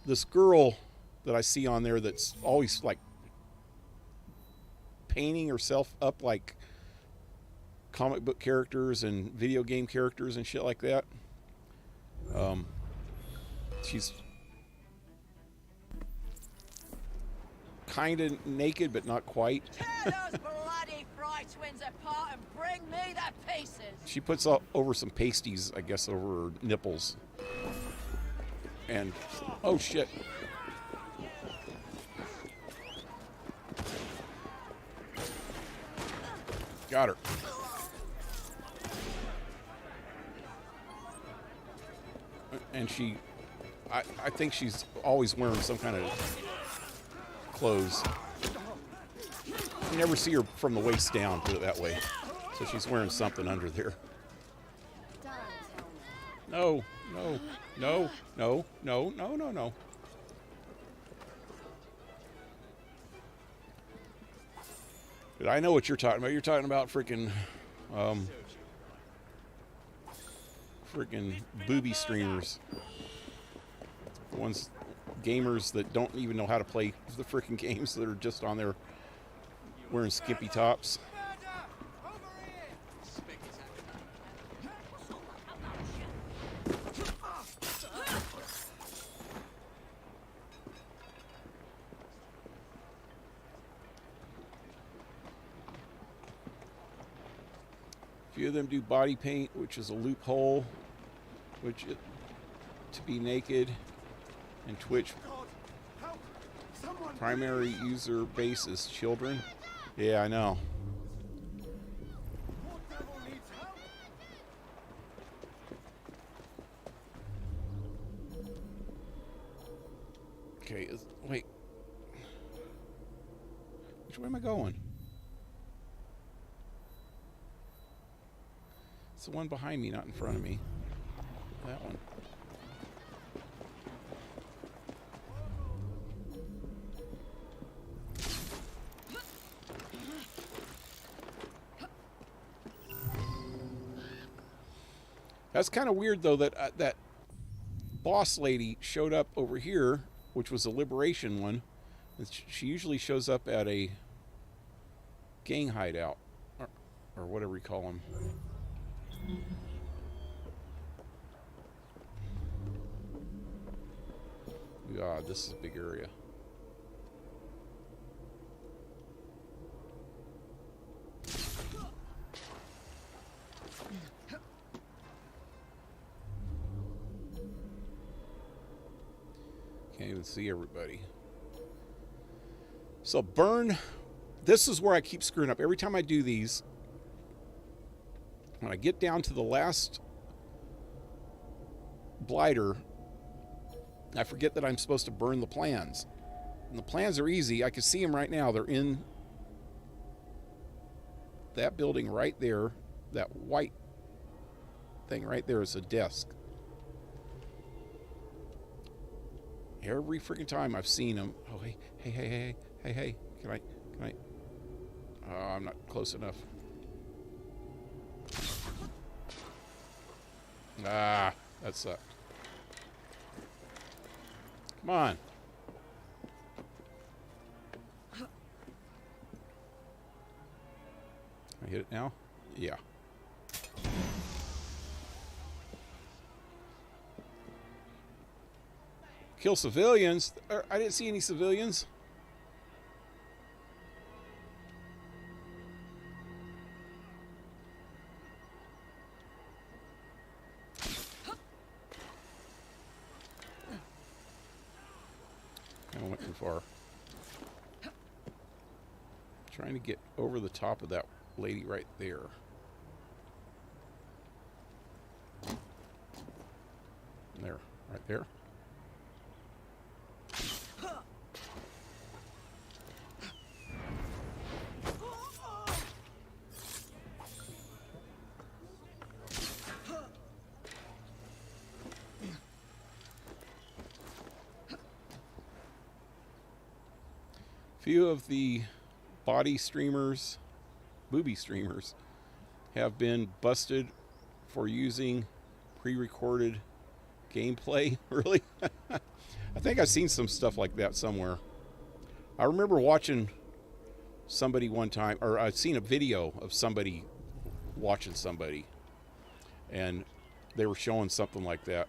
this girl that I see on there that's always like painting herself up like comic book characters and video game characters and shit like that. She's kind of naked, but not quite. Tear those bloody fry twins apart and bring me the pieces. She puts over some pasties, I guess, over her nipples. And, oh shit. Got her. And I think she's always wearing some kind of clothes. You never see her from the waist down, put it that way. So she's wearing something under there. No, no, no, no, no, no, no, no. But I know what you're talking about. You're talking about freaking booby streamers. The ones, gamers that don't even know how to play the freaking games, that are just on there wearing skimpy tops. A few of them do body paint, which is a loophole, to be naked, and Twitch primary user base is children. Yeah, I know. Okay, wait. Which way am I going? It's the one behind me, not in front of me. That one. That's kind of weird, though, that that boss lady showed up over here, which was a liberation one. She usually shows up at a gang hideout, or whatever you call them. God, this is a big area. Can't even see everybody. So burn. This is where I keep screwing up. Every time I do these, when I get down to the last blighter, I forget that I'm supposed to burn the plans. And the plans are easy. I can see them right now. They're in that building right there. That white thing right there is a desk. Every freaking time I've seen them. Oh, hey. Can I? Oh, I'm not close enough. Ah, that sucked. Come on. I hit it now? Yeah. Kill civilians? I didn't see any civilians. I went too far. Trying to get over the top of that lady right there. There, right there. Few of the body streamers, booby streamers, have been busted for using pre-recorded gameplay. Really? I think I've seen some stuff like that somewhere. I remember watching somebody one time, or I've seen a video of somebody watching somebody, and they were showing something like that.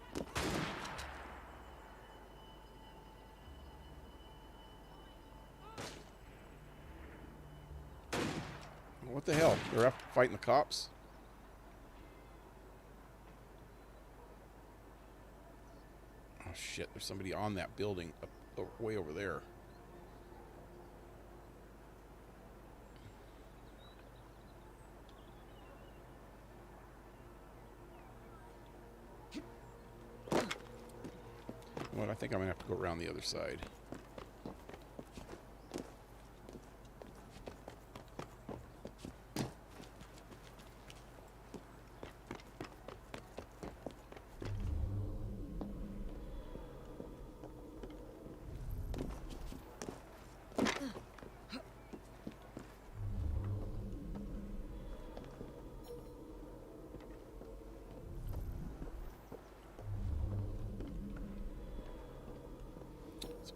What the hell? They're out fighting the cops? Oh shit, there's somebody on that building up way over there. Well, I think I'm gonna have to go around the other side.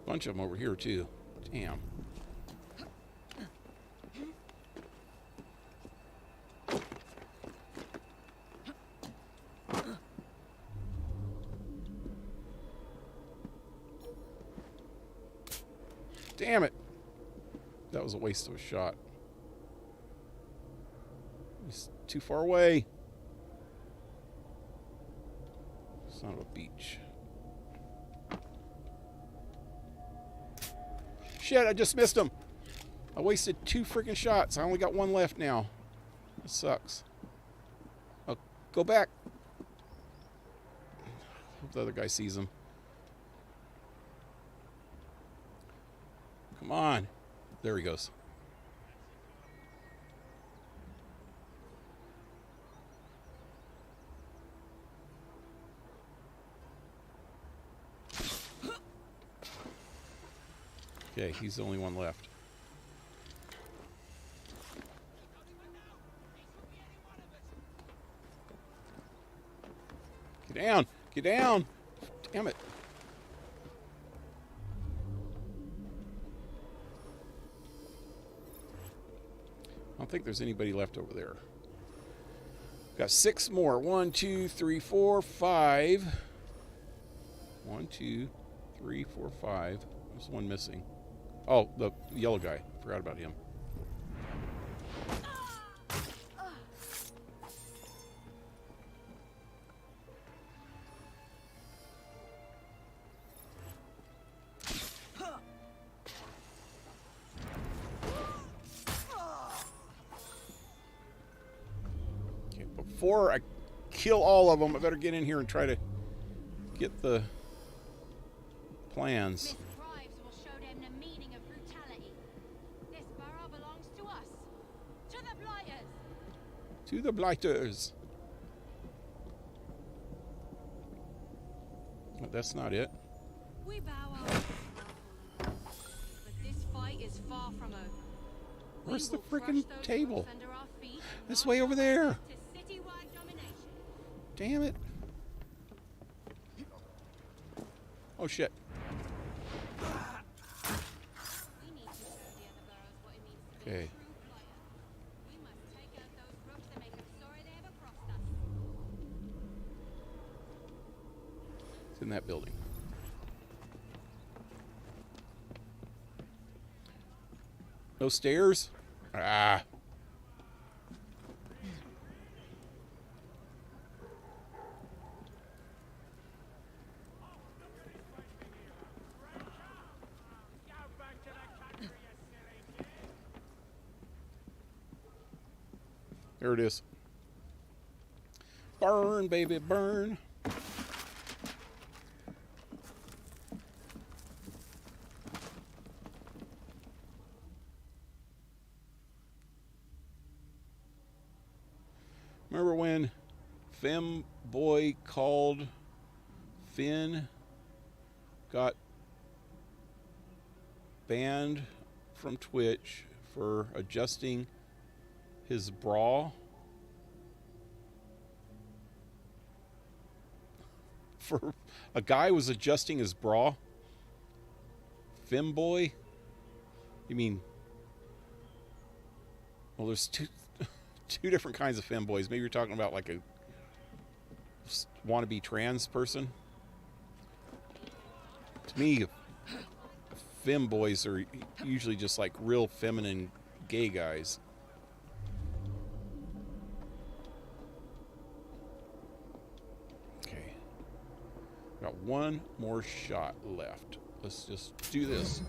Bunch of them over here too. Damn. Damn it. That was a waste of a shot. He's too far away. Son of a beach. Shit, I just missed him. I wasted 2 freaking shots. I only got 1 left now. That sucks. Oh, go back. Hope the other guy sees him. Come on. There he goes. Okay, he's the only one left. Get down! Get down! Damn it. I don't think there's anybody left over there. Got 6 more. 1, 2, 3, 4, 5. 1, 2, 3, 4, 5. There's one missing. Oh, the yellow guy. Forgot about him. Okay, before I kill all of them, I better get in here and try to get the plans. To the blighters. But that's not it. We bow our but this fight is far from over. Where's the freaking table? This way over there. Damn it. Oh shit. Okay. In that building. No stairs? Ah. There it is. Burn, baby, burn. Remember when Femboy called Finn got banned from Twitch for adjusting his bra? for a guy was adjusting his bra. Femboy? You mean? Well, there's two different kinds of femboys. Maybe you're talking about like a wannabe trans person. To me, femboys are usually just like real feminine gay guys. Okay. Got one more shot left. Let's just do this.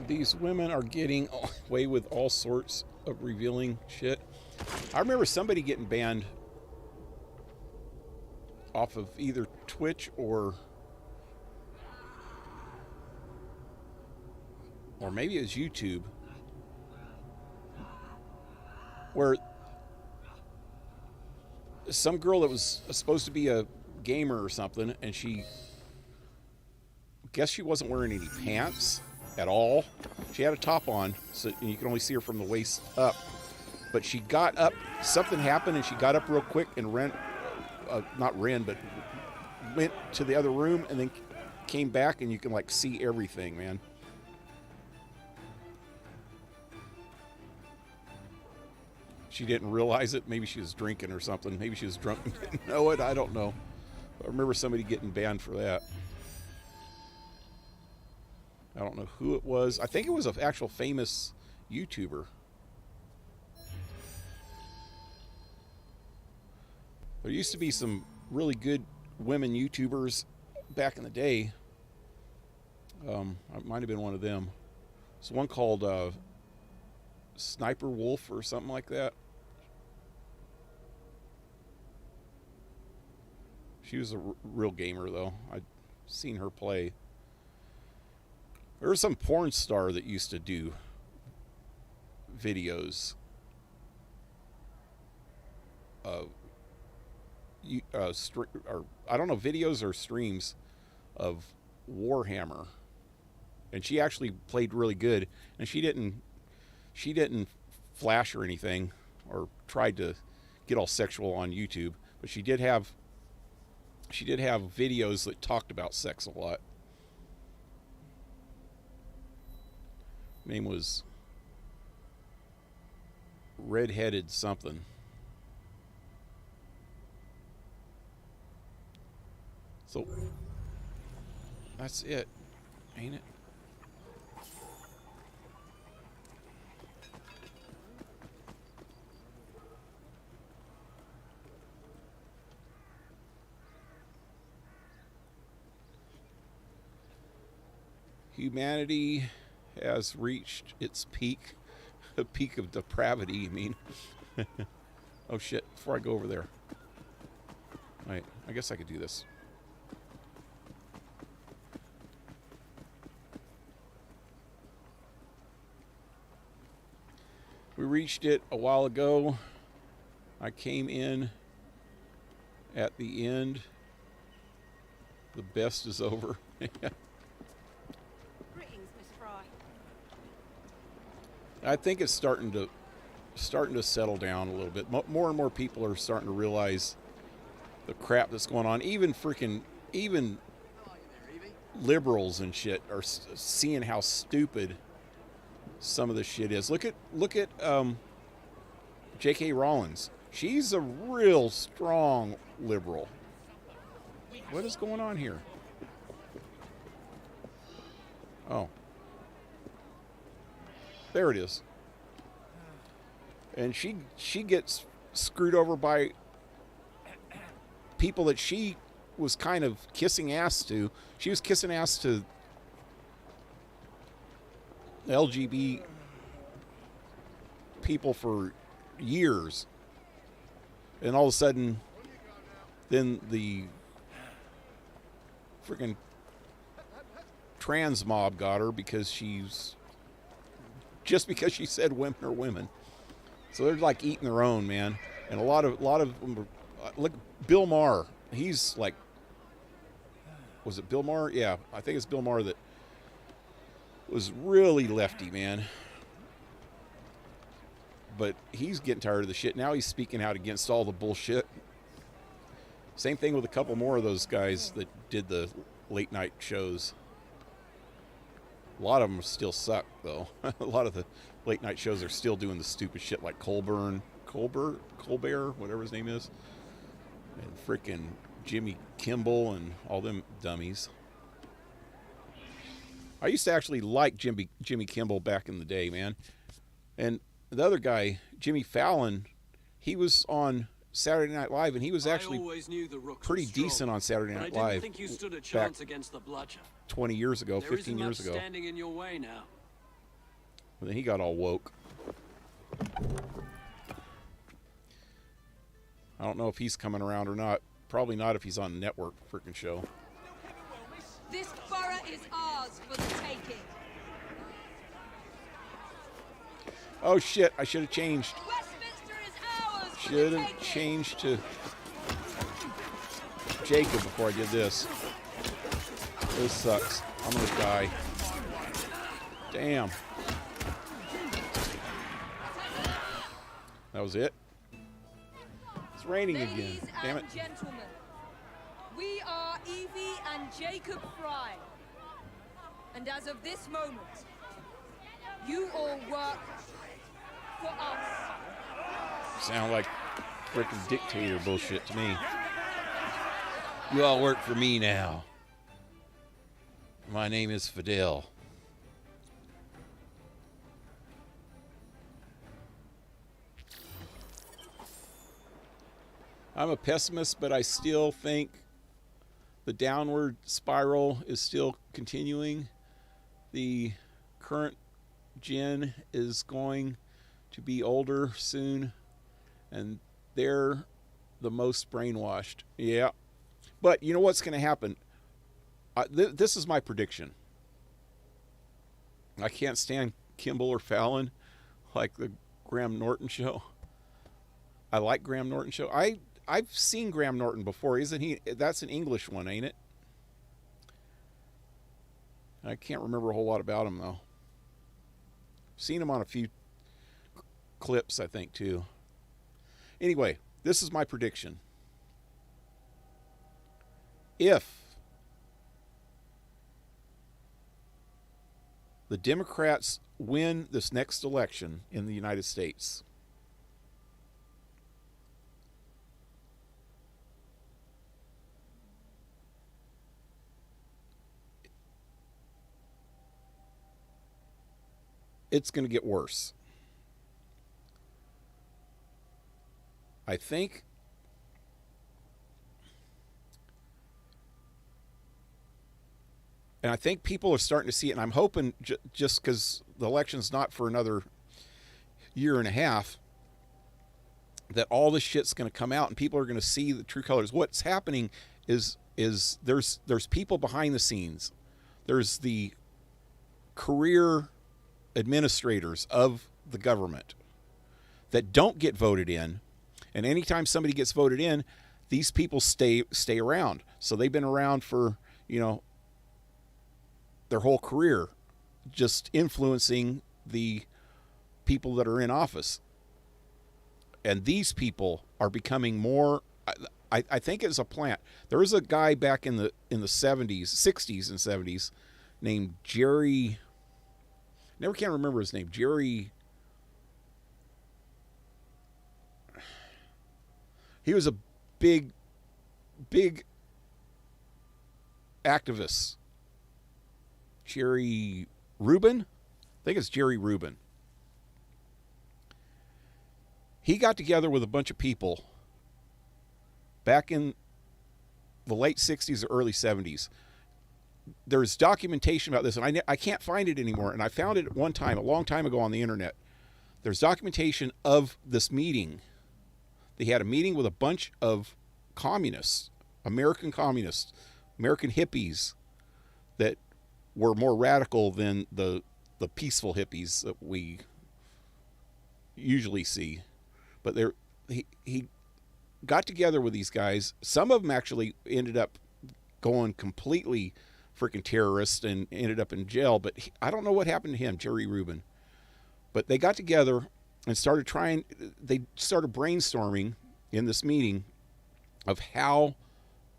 These women are getting away with all sorts of revealing shit. I remember somebody getting banned off of either Twitch or maybe it was YouTube, where some girl that was supposed to be a gamer or something, and she wasn't wearing any pants at all. She had a top on, so you can only see her from the waist up. But she got up, something happened, and she got up real quick and went to the other room, and then came back, and you can like see everything, man. She didn't realize it. Maybe she was drinking or something. Maybe she was drunk and didn't know it. I don't know. I remember somebody getting banned for that. I don't know who it was. I think it was an actual famous YouTuber. There used to be some really good women YouTubers back in the day. It might have been one of them. There's one called Sniper Wolf or something like that. She was a real gamer, though. I'd seen her play. There was some porn star that used to do videos. I don't know, videos or streams of Warhammer. And she actually played really good. And she didn't flash or anything or tried to get all sexual on YouTube, but she did have videos that talked about sex a lot. Name was Redheaded something. So that's it, ain't it? Humanity has reached its peak, a peak of depravity, I mean. Oh shit, before I go over there. Right, I guess I could do this. We reached it a while ago. I came in at the end. The best is over. I think it's starting to settle down a little bit. More and more people are starting to realize the crap that's going on. Even liberals and shit are seeing how stupid some of this shit is. Look at J.K. Rowling. She's a real strong liberal. What is going on here? Oh. There it is. And she gets screwed over by people that she was kind of kissing ass to. She was kissing ass to LGBT people for years. And all of a sudden, then the freaking trans mob got her because she said women are women. So they're like eating their own, man. And a lot of them, look, Bill Maher, he's like was it Bill Maher? Yeah, I think it's Bill Maher that was really lefty, man. But he's getting tired of the shit. Now he's speaking out against all the bullshit. Same thing with a couple more of those guys that did the late night shows. A lot of them still suck, though. A lot of the late night shows are still doing the stupid shit like Colbert, whatever his name is, and freaking Jimmy Kimmel and all them dummies. I used to actually like Jimmy Kimmel back in the day, man. And the other guy, Jimmy Fallon, he was on Saturday Night Live, and he was actually pretty decent on Saturday Night Live. I didn't think you stood a chance against the bludger. 20 years ago, 15 years ago. Standing in your way now. But then he got all woke. I don't know if he's coming around or not. Probably not if he's on a network freaking show. This borough is ours for the taking. Oh shit, I should have changed. Westminster is ours. Should have changed to Jacob before I did this. This sucks. I'm gonna die. Damn. That was it. It's raining again. Ladies Damn it. and gentlemen, we are Evie and Jacob Fry. And as of this moment, you all work for us. Sound like freaking dictator bullshit to me. You all work for me now. My name is Fidel. I'm a pessimist, but I still think the downward spiral is still continuing. The current gen is going to be older soon, and they're the most brainwashed. Yeah. But you know what's going to happen? This is my prediction. I can't stand Kimball or Fallon like the Graham Norton show. I like Graham Norton show. I've seen Graham Norton before. Isn't he? That's an English one, ain't it? I can't remember a whole lot about him, though. Seen him on a few clips, I think, too. Anyway, this is my prediction. If the Democrats win this next election in the United States, it's going to get worse. I think people are starting to see it, and I'm hoping just because the election's not for another year and a half, that all this shit's going to come out and people are going to see the true colors. What's happening is there's people behind the scenes. There's the career administrators of the government that don't get voted in, and anytime somebody gets voted in, these people stay around. So they've been around for, their whole career, just influencing the people that are in office. And these people are becoming more, I think it's a plant. There was a guy back in the 70s, 60s and 70s named Jerry, never can remember his name, Jerry, he was a big activist. Jerry Rubin? I think it's Jerry Rubin. He got together with a bunch of people back in the late 60s or early 70s. There's documentation about this, and I can't find it anymore, and I found it one time, a long time ago on the internet. There's documentation of this meeting. They had a meeting with a bunch of communists, American hippies that were more radical than the peaceful hippies that we usually see. But he got together with these guys. Some of them actually ended up going completely freaking terrorist and ended up in jail. But I don't know what happened to him, Jerry Rubin. But they got together and they started brainstorming in this meeting of how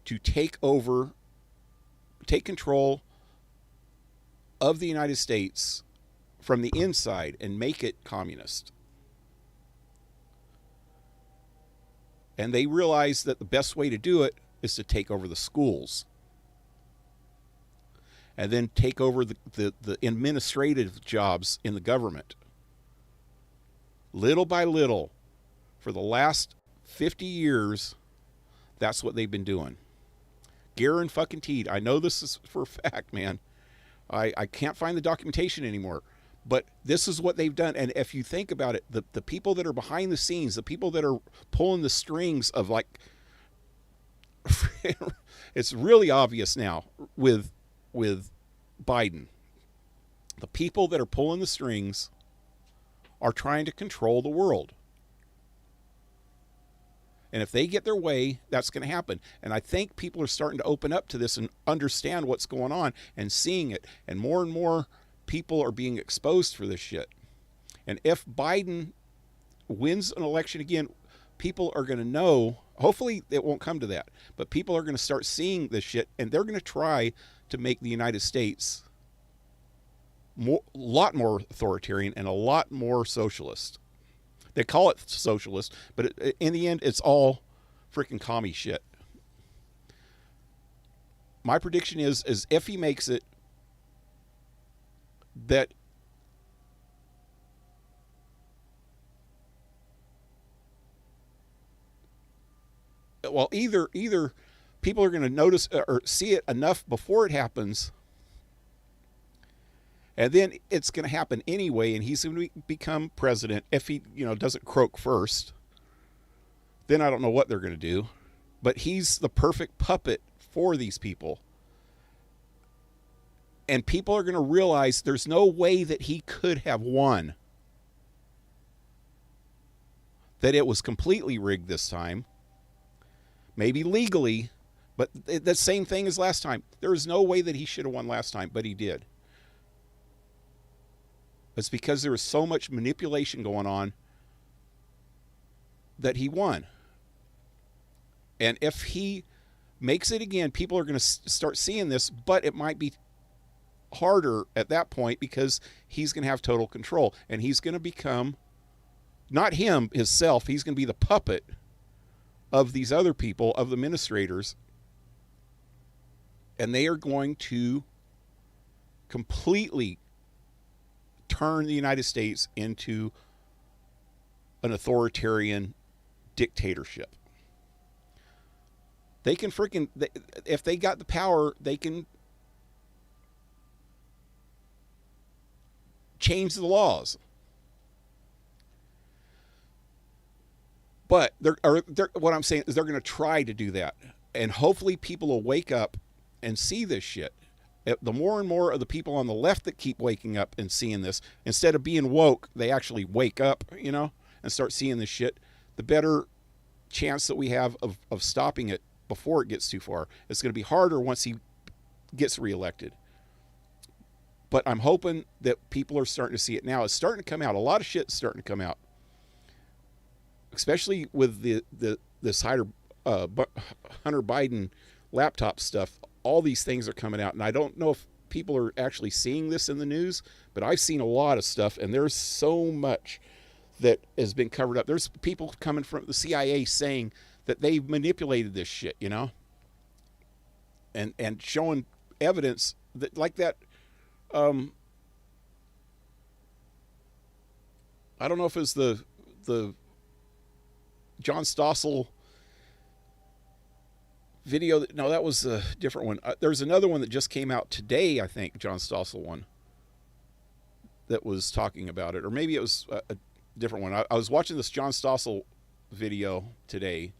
to take control of the United States from the inside and make it communist. And they realized that the best way to do it is to take over the schools. And then take over the administrative jobs in the government. Little by little, for the last 50 years, that's what they've been doing. Guaranteed. I know this is for a fact, man. I can't find the documentation anymore. But this is what they've done. And if you think about it, the people that are behind the scenes, the people that are pulling the strings of like, it's really obvious now with Biden. The people that are pulling the strings are trying to control the world. And if they get their way, that's going to happen. And I think people are starting to open up to this and understand what's going on and seeing it. And more people are being exposed for this shit. And if Biden wins an election again, people are going to know, hopefully it won't come to that, but people are going to start seeing this shit, and they're going to try to make the United States a lot more authoritarian and a lot more socialist. They call it socialist, but in the end, it's all freaking commie shit. My prediction is if he makes it, that well, either people are going to notice or see it enough before it happens, and then it's going to happen anyway, and he's going to become president if he, doesn't croak first. Then I don't know what they're going to do, but he's the perfect puppet for these people. And people are going to realize there's no way that he could have won. That it was completely rigged this time. Maybe legally, but the same thing as last time. There is no way that he should have won last time, but he did. It's because there was so much manipulation going on that he won. And if he makes it again, people are going to start seeing this, but it might be harder at that point because he's going to have total control, and he's going to become not him himself, he's going to be the puppet of these other people, of the administrators, and they are going to completely turn the United States into an authoritarian dictatorship. They can if they got the power, they can change the laws. But what I'm saying is they're going to try to do that. And hopefully people will wake up and see this shit. The more and more of the people on the left that keep waking up and seeing this, instead of being woke, they actually wake up, and start seeing this shit, the better chance that we have of stopping it before it gets too far. It's going to be harder once he gets reelected. But I'm hoping that people are starting to see it now. It's starting to come out. A lot of shit's starting to come out. Especially with this Hunter Biden laptop stuff. All these things are coming out. And I don't know if people are actually seeing this in the news, but I've seen a lot of stuff. And there's so much that has been covered up. There's people coming from the CIA saying that they've manipulated this shit, and showing evidence that like that. I don't know if it's the John Stossel video. No, that was a different one. There's another one that just came out today, I think, John Stossel one, that was talking about it. Or maybe it was a different one. I was watching this John Stossel video today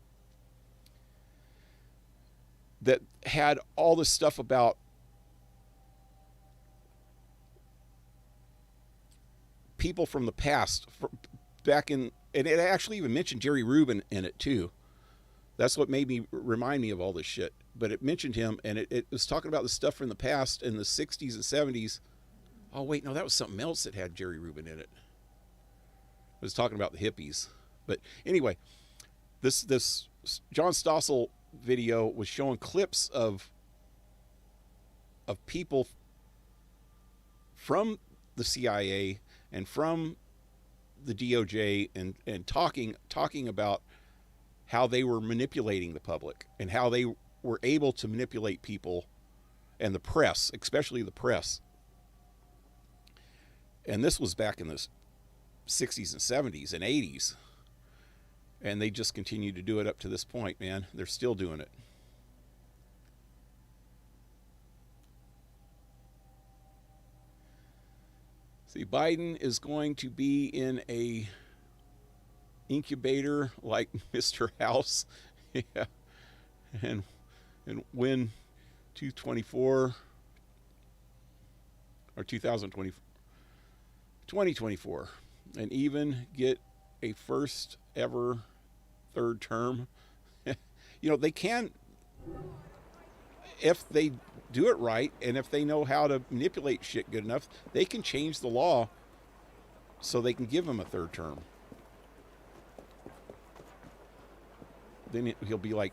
that had all this stuff about people from the past, back in, and it actually even mentioned Jerry Rubin in it too. That's what made me remind me of all this shit. but it mentioned him, and it was talking about the stuff from the past in the 60s and 70s. Oh, wait, no, that was something else that had Jerry Rubin in it. It was talking about the hippies. But anyway, this John Stossel video was showing clips of people from the CIA and from the DOJ and talking about how they were manipulating the public and how they were able to manipulate people and the press, especially the press. And this was back in the 60s and 70s and 80s. And they just continue to do it up to this point, man. They're still doing it. See, Biden is going to be in a incubator like Mr. House. Yeah. And win 2024 or 2024 and even get a first ever third term. You know, they can, if they do it right and if they know how to manipulate shit good enough, they can change the law so they can give him a third term. Then he'll be like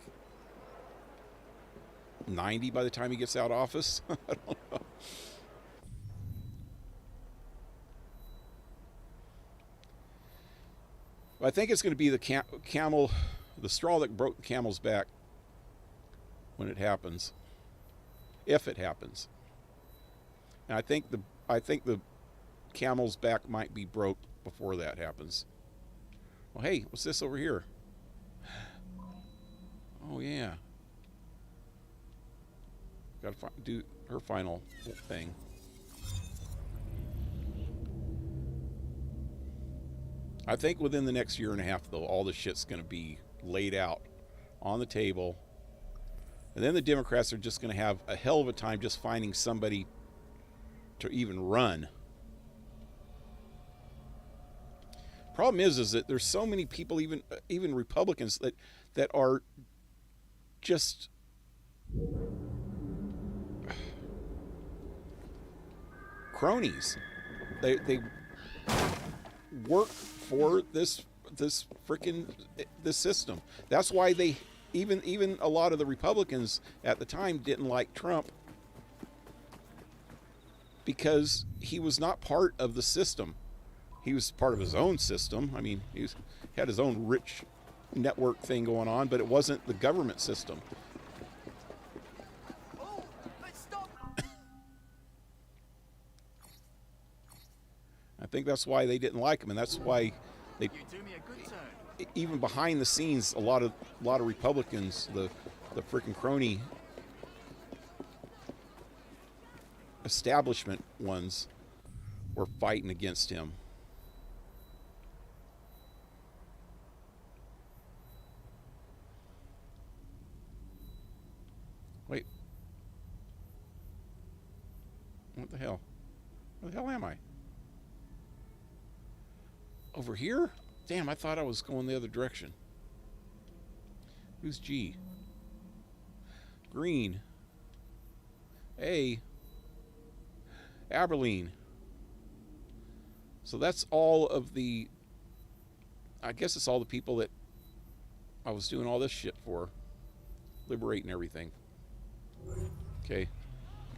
90 by the time he gets out of office. I don't know. I think it's going to be the camel, the straw that broke the camel's back when it happens, if it happens. And I think the camel's back might be broke before that happens. Well, hey, what's this over here? Oh yeah. Got to do her final thing. I think within the next year and a half, though, all this shit's going to be laid out on the table. And then the Democrats are just going to have a hell of a time just finding somebody to even run. Problem is that there's so many people, even Republicans, that are just cronies. They work for this system. That's why they even a lot of the Republicans at the time didn't like Trump, because he was not part of the system. He was part of his own system. I mean, he had his own rich network thing going on, but it wasn't the government system. Oh, but stop! I think that's why they didn't like him, and that's why they, You do me a good turn. even behind the scenes, a lot of Republicans, the freaking crony establishment ones, were fighting against him. Wait. What the hell? Where the hell am I? Over here? Damn, I thought I was going the other direction. Who's G? Green. A. Aberline. So that's all of the, I guess it's all the people that I was doing all this shit for. Liberating everything. Okay.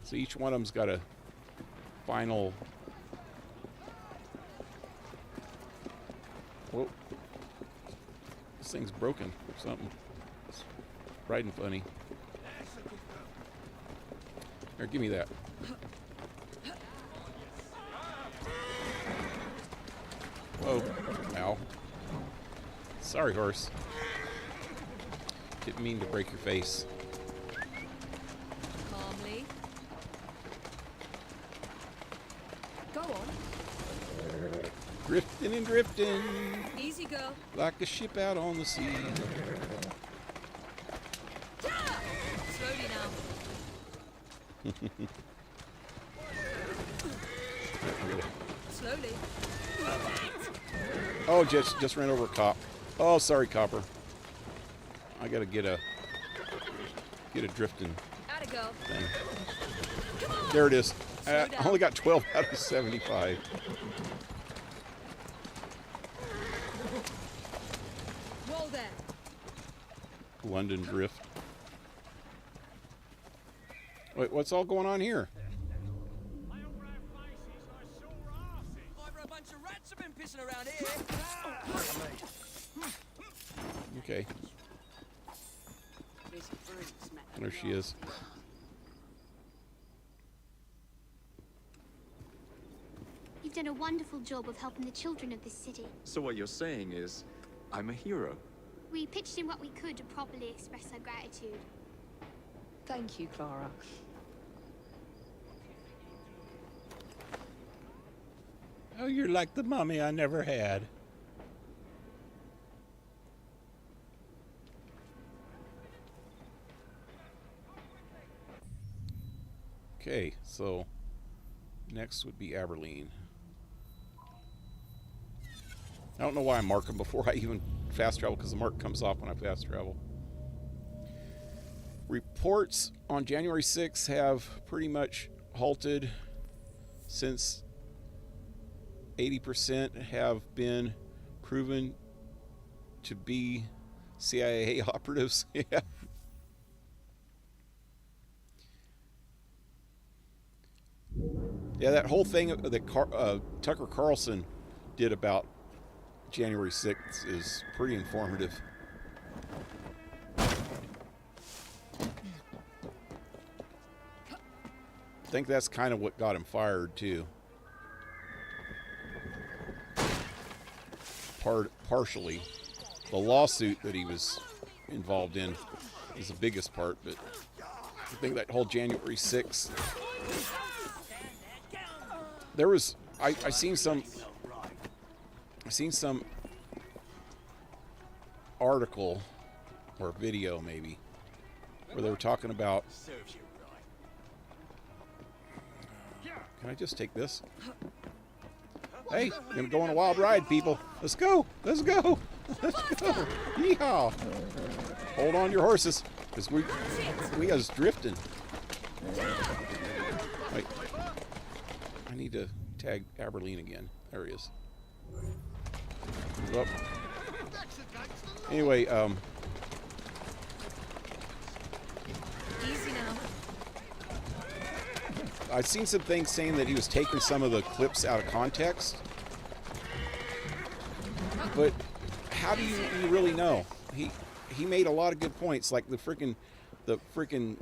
So each one of them's got a final. Whoa. This thing's broken or something. It's riding funny. Here, give me that. Whoa. Ow. Sorry, horse. Didn't mean to break your face. Calmly. Go on. Drifting and drifting Easy, girl. like a ship out on the sea. Slowly now. Slowly. Oh, just ran over a cop. Oh, sorry, copper. I gotta get a get a drifting Gotta go. thing. There it is. I only got 12 out of 75. Whoa there. London drift. Wait, what's all going on here? Either a bunch of rats have been pissing around here. Okay, there she is. You've done a wonderful job of helping the children of this city. So what you're saying is, I'm a hero. We pitched in what we could to properly express our gratitude. Thank you, Clara. Oh, you're like the mommy I never had. Okay, so next would be Abilene. I don't know why I mark them before I even fast travel, because the mark comes off when I fast travel. Reports on January 6th have pretty much halted, since 80% have been proven to be CIA operatives. Yeah. Yeah, that whole thing that Tucker Carlson did about January 6th is pretty informative. I think that's kind of what got him fired, too. Partially. The lawsuit that he was involved in is the biggest part, but I think that whole January 6th... There was... I seen some article or video maybe where they were talking about... Can I just take this? Hey, I'm gonna go on a wild ride, people. Let's go. Let's go. Let's go. Yeehaw. Hold on your horses, because we is drifting. Wait. I need to tag Abilene again. There he is. Well, anyway, Easy now. I've seen some things saying that he was taking some of the clips out of context. But how do you really know? He made a lot of good points, like the freaking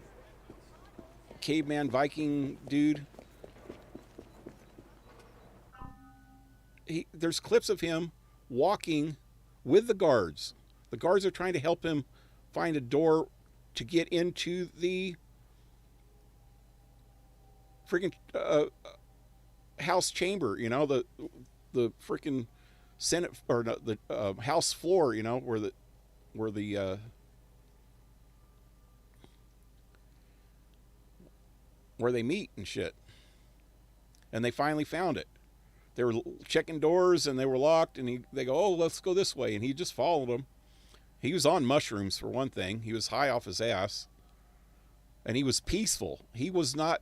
caveman Viking dude. There's clips of him walking with the guards. The guards are trying to help him find a door to get into the freaking House chamber, you know, the freaking Senate, or no, the House floor, you know, where they meet and shit. And they finally found it. They were checking doors and they were locked, and they go, oh, let's go this way. And he just followed them. He was on mushrooms, for one thing. He was high off his ass. And he was peaceful. He was not...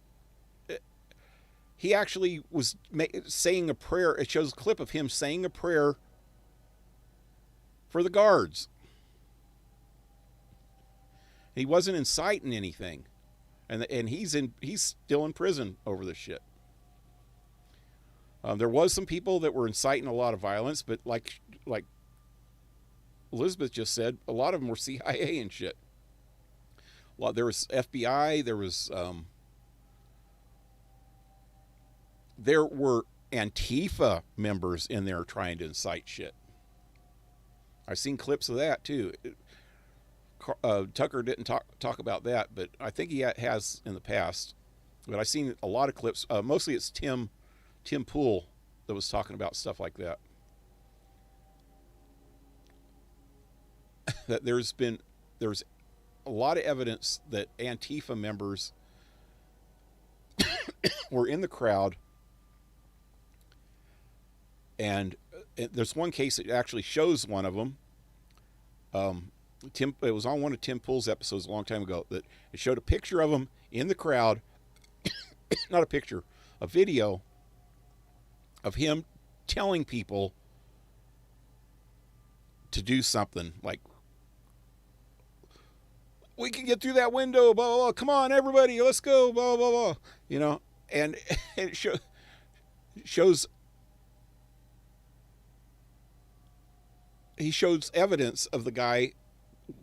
He actually was saying a prayer. It shows a clip of him saying a prayer for the guards. He wasn't inciting anything. And he's still in prison over this shit. There was some people that were inciting a lot of violence, but like Elizabeth just said, a lot of them were CIA and shit. There was FBI, there were Antifa members in there trying to incite shit. I've seen clips of that too. Tucker didn't talk about that, but I think he has in the past. But I've seen a lot of clips. Mostly it's Tim Pool that was talking about stuff like that. That there's a lot of evidence that Antifa members were in the crowd, and there's one case that actually shows one of them Tim, it was on one of Tim Pool's episodes a long time ago that it showed a picture of him in the crowd. Not a picture, a video of him telling people to do something like, we can get through that window, blah, blah, blah. Come on, everybody, let's go, blah, blah, blah. You know, and it shows he shows evidence of the guy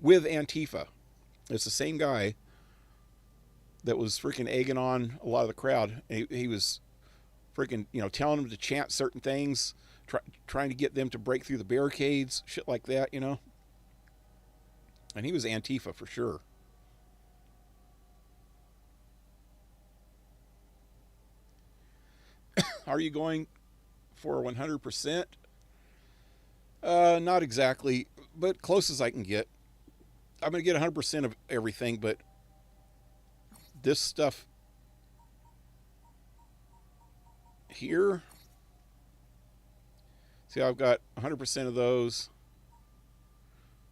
with Antifa. It's the same guy that was freaking egging on a lot of the crowd. He was freaking, you know, telling them to chant certain things, trying to get them to break through the barricades, shit like that, you know. And he was Antifa for sure. Are you going for 100%? Not exactly, but close as I can get. I'm going to get 100% of everything, but this stuff here, see, I've got 100% of those.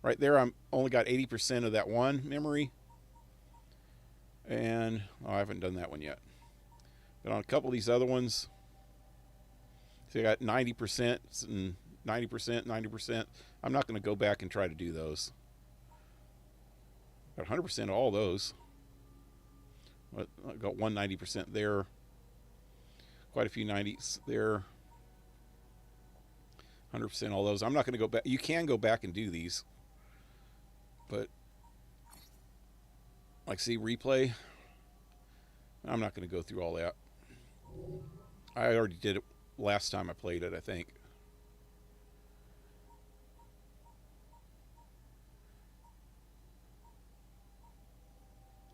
Right there, I'm only got 80% of that one memory. And, I haven't done that one yet. But on a couple of these other ones, see, I got 90% and 90%, 90%. I'm not going to go back and try to do those. Got 100% of all those. I got 190% there. Quite a few 90s there. 100% all those. I'm not going to go back. You can go back and do these. But, like, see, replay. I'm not going to go through all that. I already did it last time I played it, I think.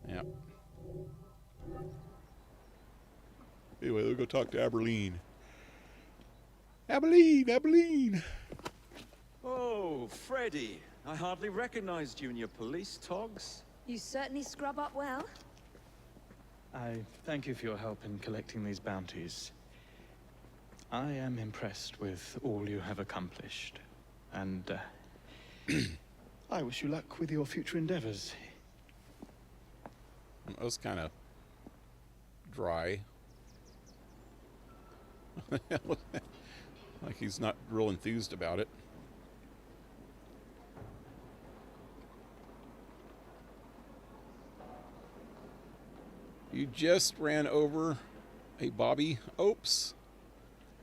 Yeah. Anyway, we'll go talk to Abilene. Abilene! Oh, Freddy. I hardly recognized you in your police togs. You certainly scrub up well. I thank you for your help in collecting these bounties. I am impressed with all you have accomplished, and I wish you luck with your future endeavors. That was kind of dry. Like he's not real enthused about it. You just ran over a Bobby. Oops.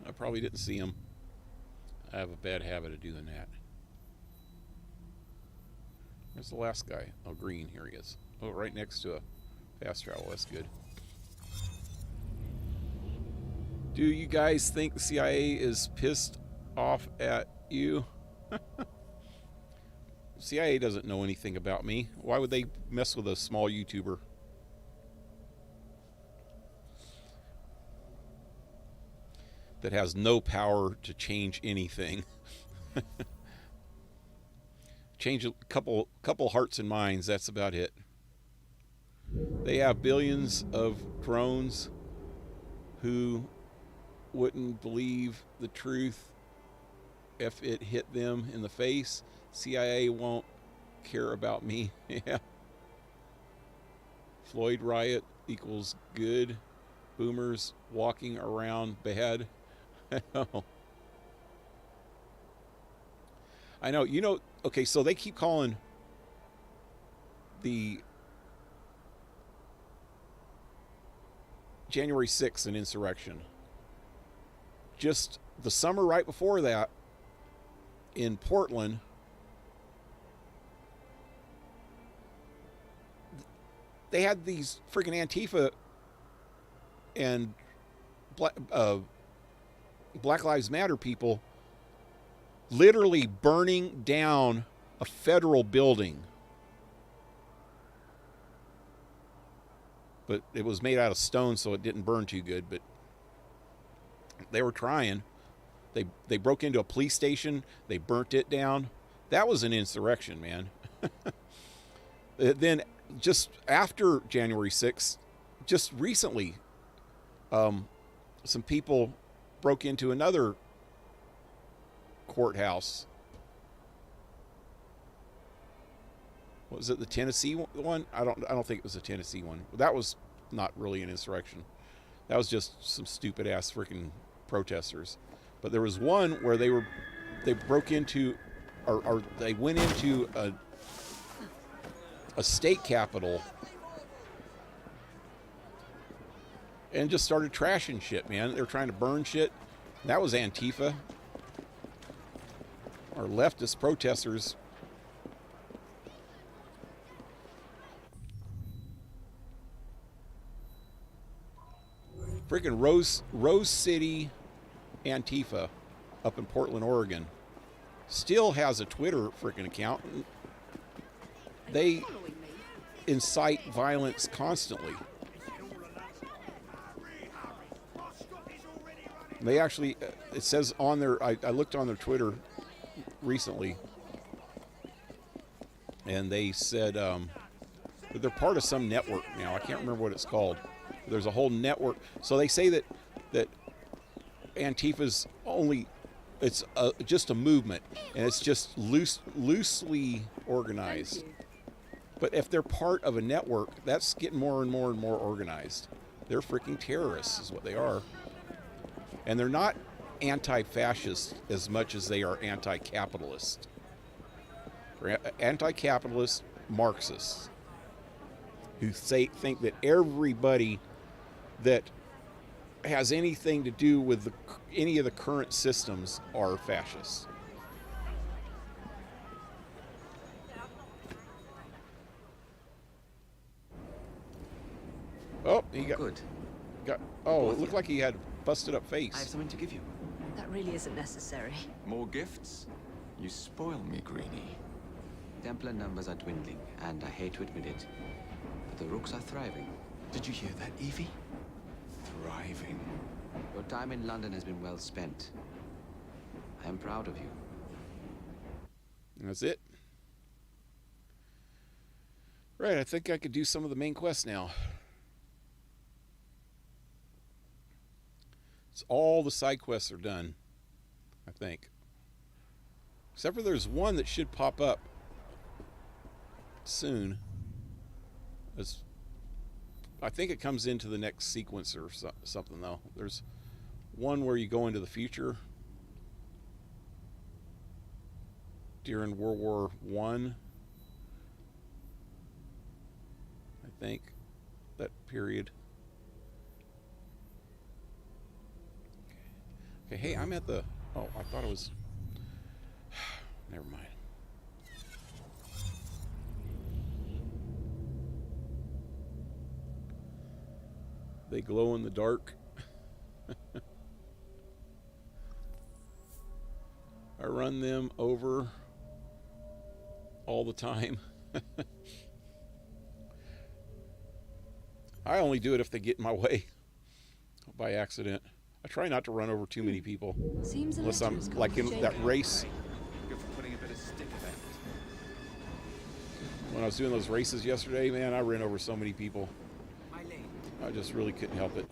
I probably didn't see him. I have a bad habit of doing that. Where's the last guy? Oh, green. Here he is. Oh, right next to a fast travel. That's good. Do you guys think the CIA is pissed off at you? CIA doesn't know anything about me. Why would they mess with a small YouTuber? That has no power to change anything. Change a couple hearts and minds, that's about it. They have billions of drones who wouldn't believe the truth if it hit them in the face. CIA won't care about me. Yeah. Floyd riot equals good. Boomers walking around bad. I know. You know, okay, so they keep calling the January 6th an insurrection. Just the summer right before that in Portland, they had these freaking Antifa and Black Lives Matter people literally burning down a federal building. But it was made out of stone, so it didn't burn too good, but they were trying. They broke into a police station. They burnt it down. That was an insurrection, man. Then just after January 6th, just recently, some people broke into another courthouse Was it the Tennessee one? I don't think it was the Tennessee one. That was not really an insurrection. That was just some stupid ass freaking protesters. But there was one where they broke into, or they went into a state capitol and just started trashing shit, man. They were trying to burn shit. That was Antifa, or leftist protesters. Freaking Rose City Antifa up in Portland, Oregon, still has a Twitter freaking account. They incite violence constantly. They actually, it says on their, I looked on their Twitter recently, and they said that they're part of some network now. I can't remember what it's called. There's a whole network. So they say that Antifa's only, it's just a movement, and it's just loosely organized. But if they're part of a network, that's getting more and more and more organized. They're freaking terrorists is what they are. And they're not anti-fascist as much as they are anti-capitalist. They're anti-capitalist Marxists who think that everybody that has anything to do with any of the current systems are fascists. Oh, he got good. Oh, it looked like he had a busted up face. I have something to give you. That really isn't necessary. More gifts? You spoil me, Greenie. Templar numbers are dwindling, and I hate to admit it, but the Rooks are thriving. Did you hear that, Evie? Thriving. Your time in London has been well spent. I am proud of you. That's it. Right, I think I could do some of the main quests now. It's all the side quests are done, I think. Except for there's one that should pop up soon. I think it comes into the next sequence or something, though. There's one where you go into the future during World War I think, that period. Okay, hey, I'm at the... Oh, I thought it was... Never mind. They glow in the dark. I run them over all the time. I only do it if they get in my way by accident. I try not to run over too many people. Seems unless I'm like in that race. Good for putting a bit of stick about it. When I was doing those races yesterday, man, I ran over so many people. I just really couldn't help it.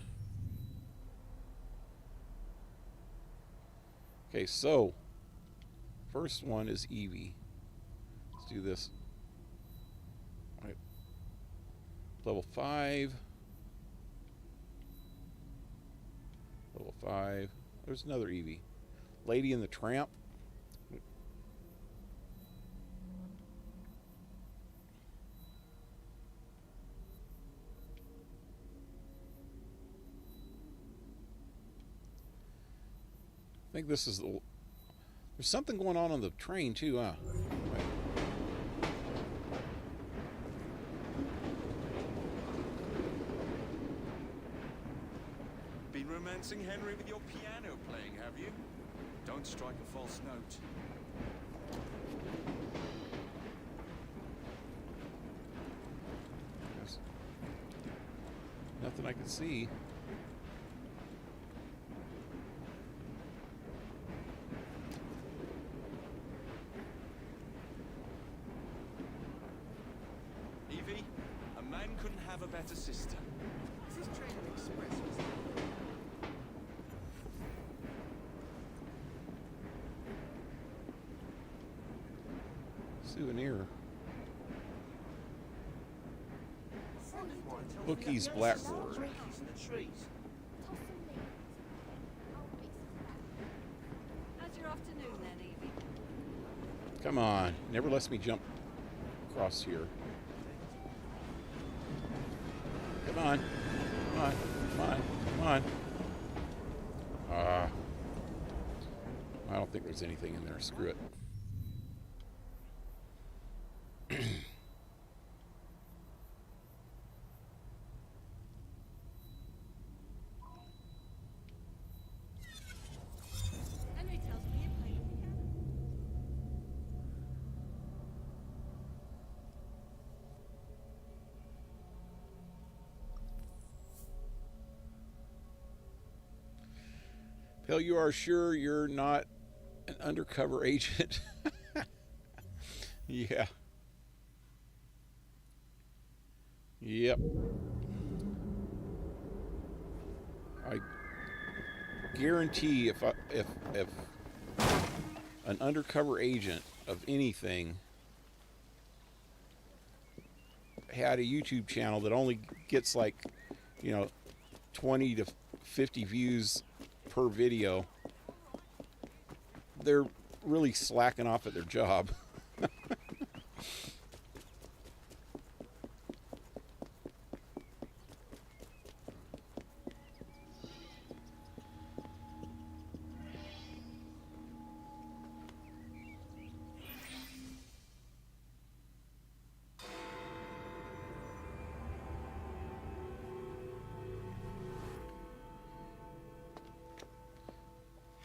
Okay, so first one is Evie. Let's do this. All right. Level 5. Level 5. There's another Evie. Lady and the Tramp. I think this is the... There's something going on the train too, huh? Right. Been romancing Henry with your piano playing, have you? Don't strike a false note. There's nothing I can see. Evie, a man couldn't have a better sister. Is this train an express or something? Souvenir. Bookie's blackboard. How's your afternoon then, Evie? Come on. Never lets me jump across here. Come on. Come on. Come on. Come on. I don't think there's anything in there. Screw it. Henry tells me you play the piano. Pale, you are sure you're not an undercover agent? Yeah. Yep. I guarantee if an undercover agent of anything had a YouTube channel that only gets like, 20 to 50 views per video, they're really slacking off at their job.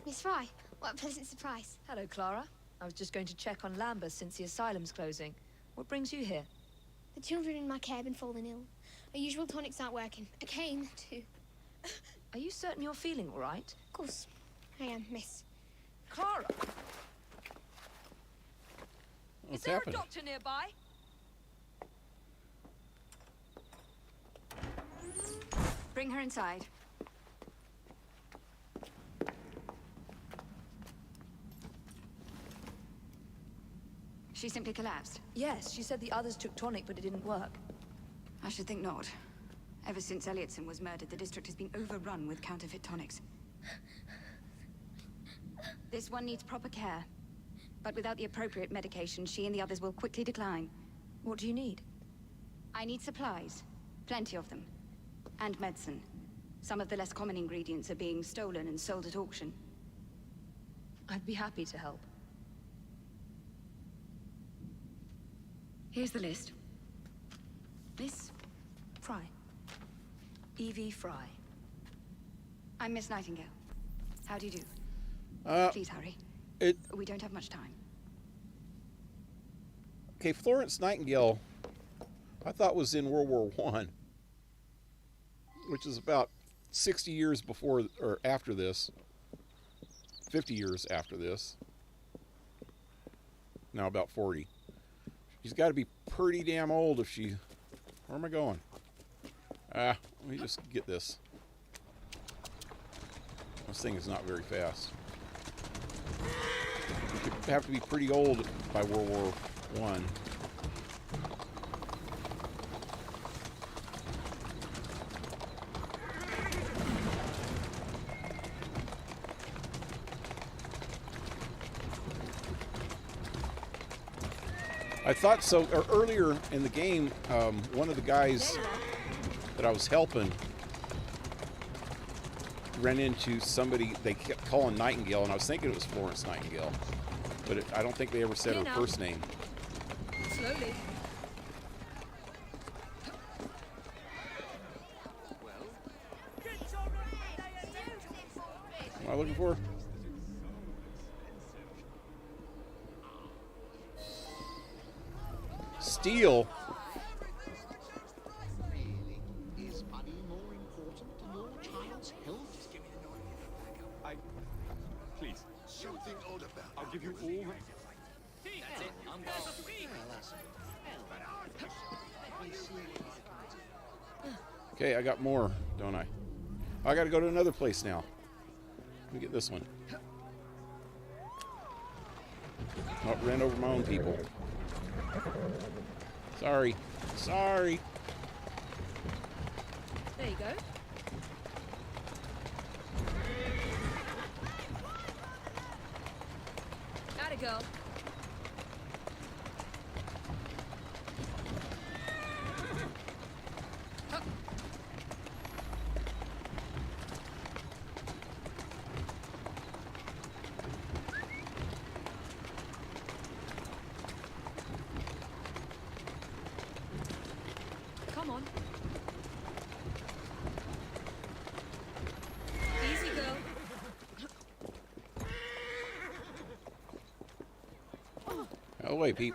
Miss Fry, what a pleasant surprise. Hello, Clara. I was just going to check on Lambeth since the asylum's closing. What brings you here? The children in my care have been falling ill. Our usual tonics aren't working. I came to... Are you certain you're feeling all right? Of course, I am, miss. Clara! What's Is there happening? a doctor nearby? Bring her inside. She simply collapsed. Yes, she said the others took tonic, but it didn't work. I should think not. Ever since Elliotson was murdered, the district has been overrun with counterfeit tonics. This one needs proper care. But without the appropriate medication, she and the others will quickly decline. What do you need? I need supplies. Plenty of them. And medicine. Some of the less common ingredients are being stolen and sold at auction. I'd be happy to help. Here's the list. Miss? Fry. Evie Fry. I'm Miss Nightingale. How do you do? Please hurry. We don't have much time. Okay, Florence Nightingale, I thought was in World War I, which is about 60 years before or after this. 50 years after this. Now about 40. She's got to be pretty damn old if she... Where am I going? Let me just get this. This thing is not very fast. You have to be pretty old by World War I. I thought so. Or earlier in the game, one of the guys that I was helping ran into somebody they kept calling Nightingale, and I was thinking it was Florence Nightingale, but I don't think they ever said her first name. Slowly. What am I looking for? Steel. Is money more important than your child's health? Please. Something odd about I'll give you all... Okay, I got more, don't I? I got to go to another place now. Let me get this one. Oh, ran over my own people. Sorry. Sorry. There you go. Atta girl. Come on. Easy, girl. Oh, wait, Pete.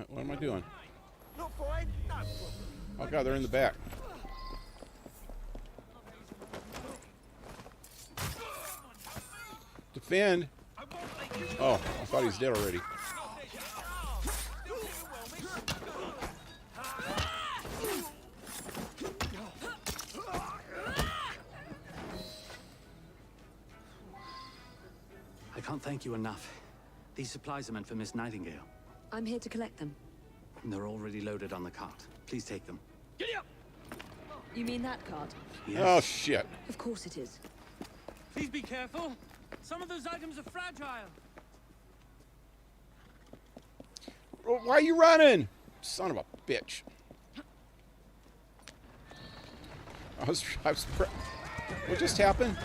What am I doing? Not fine. No problem. Oh, God, they're in the back. Defend. Oh, I thought he was dead already. I can't thank you enough. These supplies are meant for Miss Nightingale. I'm here to collect them. They're already loaded on the cart. Please take them. You mean that card? Yes. Oh, shit. Of course it is. Please be careful. Some of those items are fragile. Why are you running? Son of a bitch. What just happened?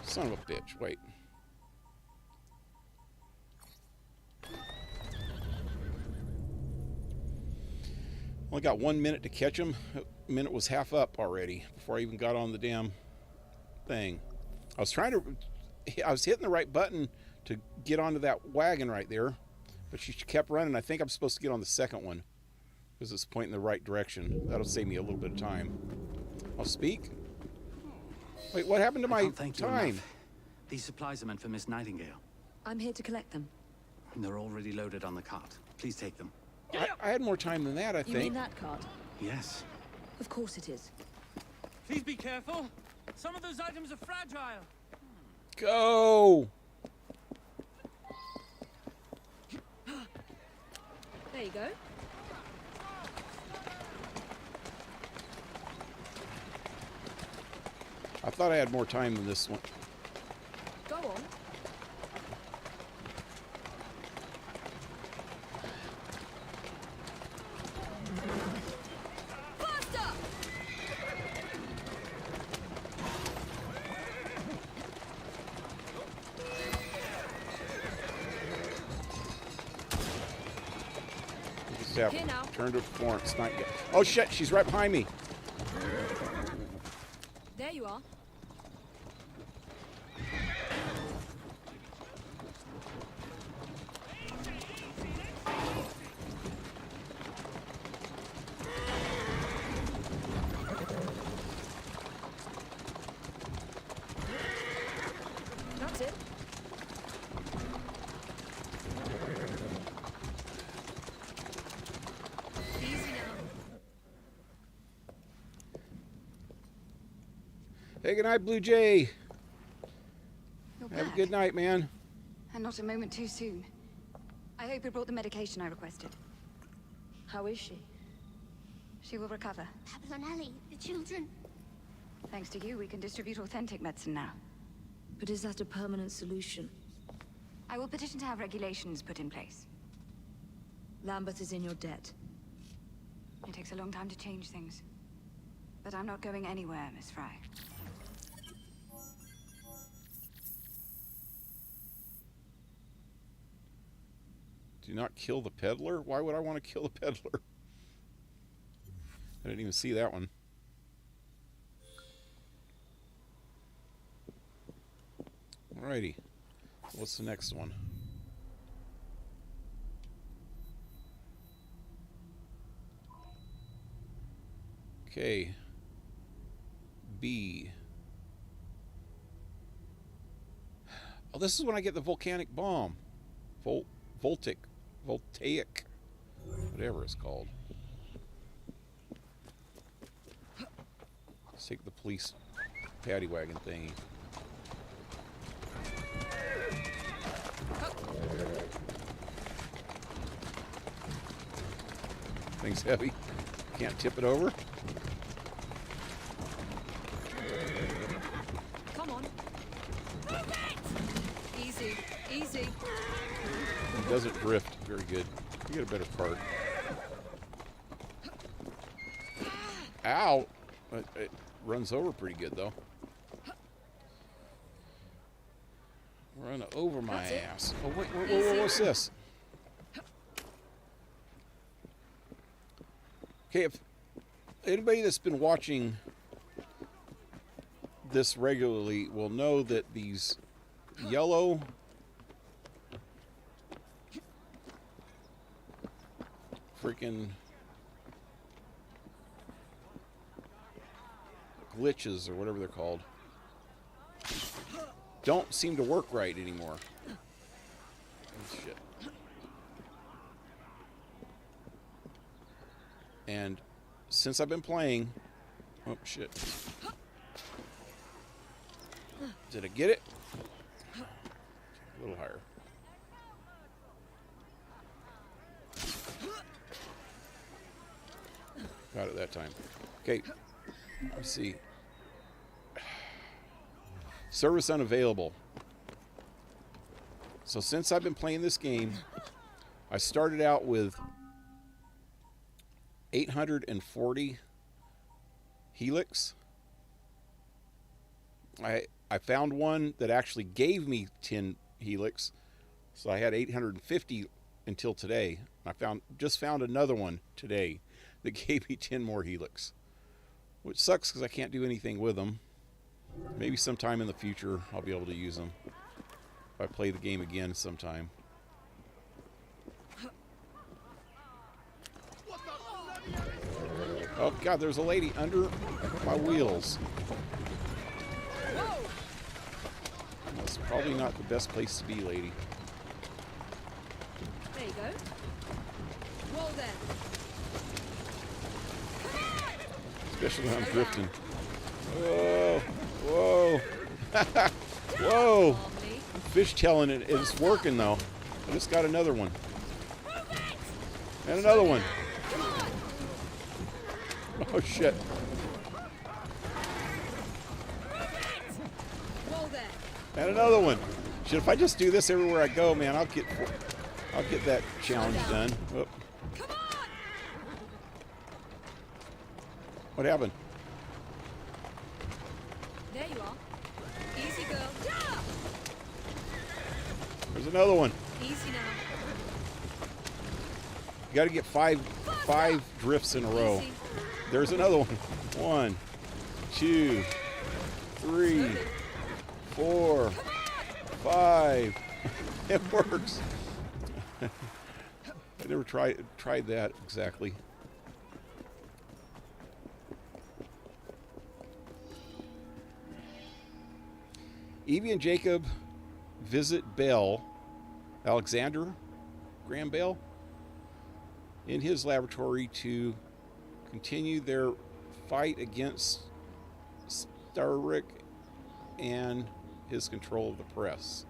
Son of a bitch. Wait. Only got 1 minute to catch him. A minute was half up already before I even got on the damn thing. I was hitting the right button to get onto that wagon right there, but she kept running. I think I'm supposed to get on the second one because it's pointing the right direction. That'll save me a little bit of time. I'll speak. Wait, what happened to my time? These supplies are meant for Miss Nightingale. I'm here to collect them. They're already loaded on the cart. Please take them. I had more time than that, I think. You mean that card? Yes. Of course it is. Please be careful. Some of those items are fragile. Go! There you go. I thought I had more time than this one. Go on. Faster! Just have Here now. turn to Florence Nightingale. Oh shit, she's right behind me. There you are. That's it. Easy now. Hey, good night, Blue Jay. You're Have a back. good night, man. And not a moment too soon. I hope you brought the medication I requested. How is she? She will recover. Pablo and Ellie, the children. Thanks to you, we can distribute authentic medicine now. But is that a permanent solution? I will petition to have regulations put in place. Lambeth is in your debt. It takes a long time to change things. But I'm not going anywhere, Miss Fry. Do not kill the peddler? Why would I want to kill the peddler? I didn't even see that one. Alrighty. What's the next one? Okay. B. Oh, this is when I get the volcanic bomb. Voltaic. Whatever it's called. Let's take the police paddy wagon thingy. Thing's heavy. Can't tip it over. Come on. Easy, easy. It doesn't drift very good. You get a better cart. Ow! It runs over pretty good, though. Run over my ass. Oh, wait, what's this? Okay, if anybody that's been watching this regularly will know that these yellow freaking glitches, or whatever they're called, don't seem to work right anymore. Oh, shit. And since I've been playing... Oh, shit. Did I get it? A little higher. Got it that time. Okay. Let's see. Service unavailable. So since I've been playing this game, I started out with 840 helix. I found one that actually gave me 10 helix, so I had 850 until today. I just found another one today that gave me 10 more helix, which sucks because I can't do anything with them. Maybe sometime in the future I'll be able to use them if I play the game again sometime. Oh God, there's a lady under my wheels. That's probably not the best place to be, lady. There you go. Whoa there. Especially when I'm drifting. Whoa, whoa, whoa! Fishtailing it. It's working though. I just got another one. And another one. Oh shit. And another one. Shit, if I just do this everywhere I go, man, I'll get that challenge done. Oh. What happened? There you are. Easy, girl. There's another one. Easy now. You got to get five drifts in a row. Easy. There's another one. 1, 2, 3, 4, 5. It works. I never tried that exactly. Evie and Jacob visit Bell, Alexander Graham Bell, in his laboratory to continue their fight against Starrick and his control of the press.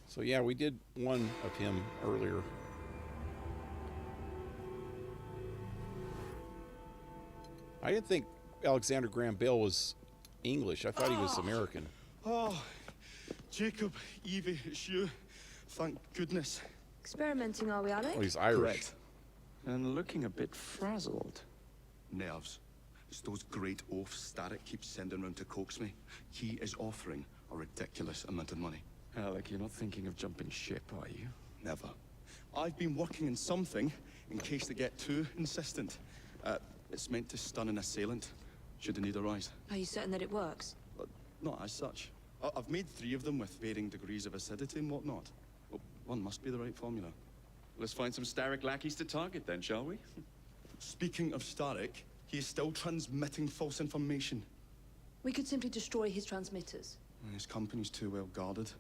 So yeah, we did one of him earlier. I didn't think Alexander Graham Bell was English. I thought he was American. Oh, Jacob, Evie, it's you. Thank goodness. Experimenting, are we, Alec? Oh, he's Irish. Correct. And looking a bit frazzled. Nerves. It's those great oafs Starrick keeps sending round to coax me. He is offering a ridiculous amount of money. Alec, you're not thinking of jumping ship, are you? Never. I've been working on something in case they get too insistent. It's meant to stun an assailant, should the need arise. Are you certain that it works? Not as such. I've made 3 of them with varying degrees of acidity and whatnot. Well, one must be the right formula. Let's find some Starrick lackeys to target then, shall we? Speaking of Starrick, he is still transmitting false information. We could simply destroy his transmitters. His company's too well guarded.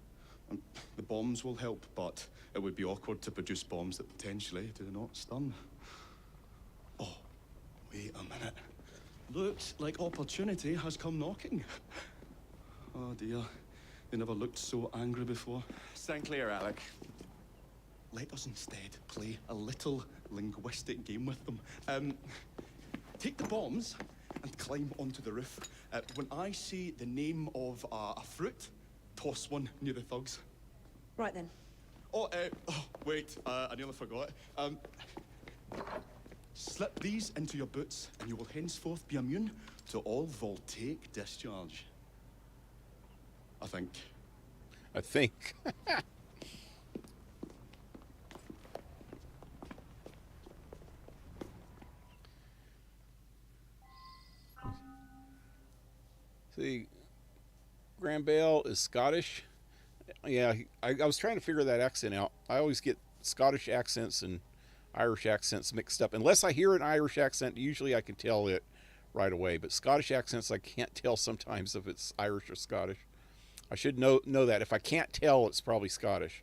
The bombs will help, but it would be awkward to produce bombs that potentially do not stun. Oh, wait a minute. Looks like opportunity has come knocking. Oh dear, they never looked so angry before. Stand clear, Alec. let us instead play a little linguistic game with them. Take the bombs and climb onto the roof. When I say the name of a fruit, toss one near the thugs. Right then. Oh, wait, I nearly forgot. Slip these into your boots, and you will henceforth be immune to all voltaic discharge. I think. I think. See, Graham Bale is Scottish. Yeah, I was trying to figure that accent out. I always get Scottish accents and Irish accents mixed up. Unless I hear an Irish accent, usually I can tell it right away. But Scottish accents, I can't tell sometimes if it's Irish or Scottish. I should know that. If I can't tell, it's probably Scottish.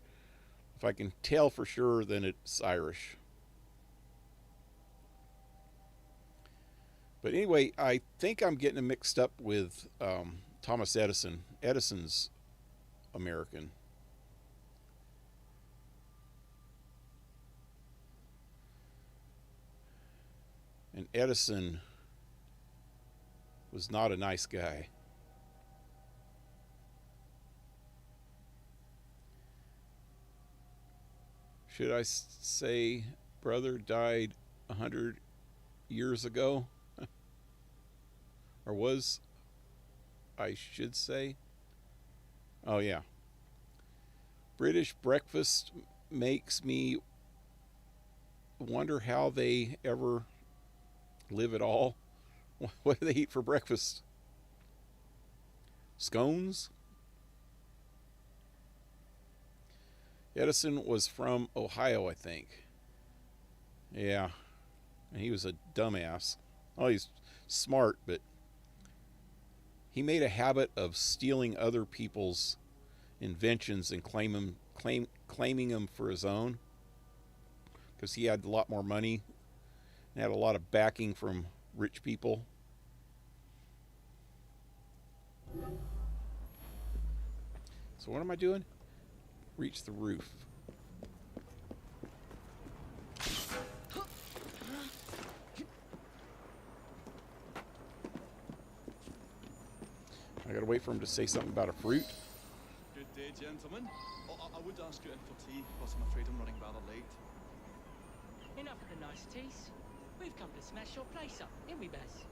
If I can tell for sure, then it's Irish. But anyway, I think I'm getting them mixed up with Thomas Edison. Edison's American. And Edison was not a nice guy. Should I say brother died 100 years ago? Or was, I should say? Oh, yeah. British breakfast makes me wonder how they ever live at all. What do they eat for breakfast? Scones? Edison was from Ohio, I think. Yeah. And he was a dumbass. Oh, he's smart, but he made a habit of stealing other people's inventions and claiming them for his own, because he had a lot more money and had a lot of backing from rich people. So what am I doing? Reach the roof. I gotta wait for him to say something about a fruit. Good day, gentlemen. Oh, I would ask you in for tea, but I'm afraid I'm running rather late. Enough of the niceties. We've come to smash your place up, ain't we, Bess?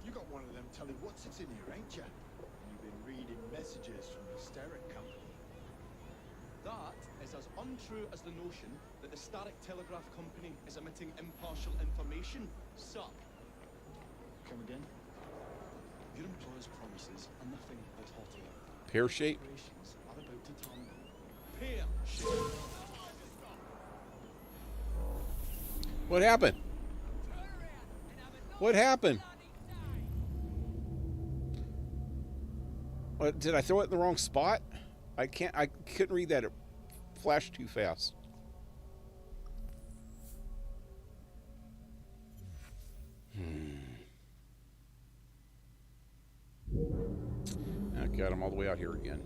You got one of them telling what's it's in here, ain't you? You've been reading messages from the Starrick Company. That is as untrue as the notion that the Starrick Telegraph Company is emitting impartial information, sir. Come again? Your employer's promises are nothing but hot air. Pear-shaped? Operations are about to turn pear-shaped. What happened? What happened? What, did I throw it in the wrong spot? I couldn't read that. It flashed too fast. I got him all the way out here again.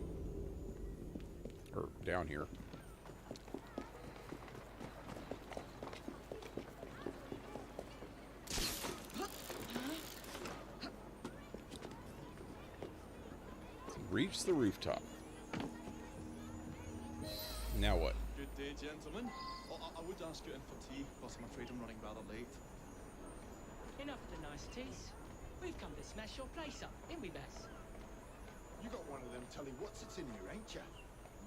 Or down here. Reach the rooftop. Now what? Good day, gentlemen. Oh, I would ask you in for tea, but I'm afraid I'm running rather late. Enough of the niceties. We've come to smash your place up, ain't we, Bess? You got one of them telling what's it's in here, ain't you?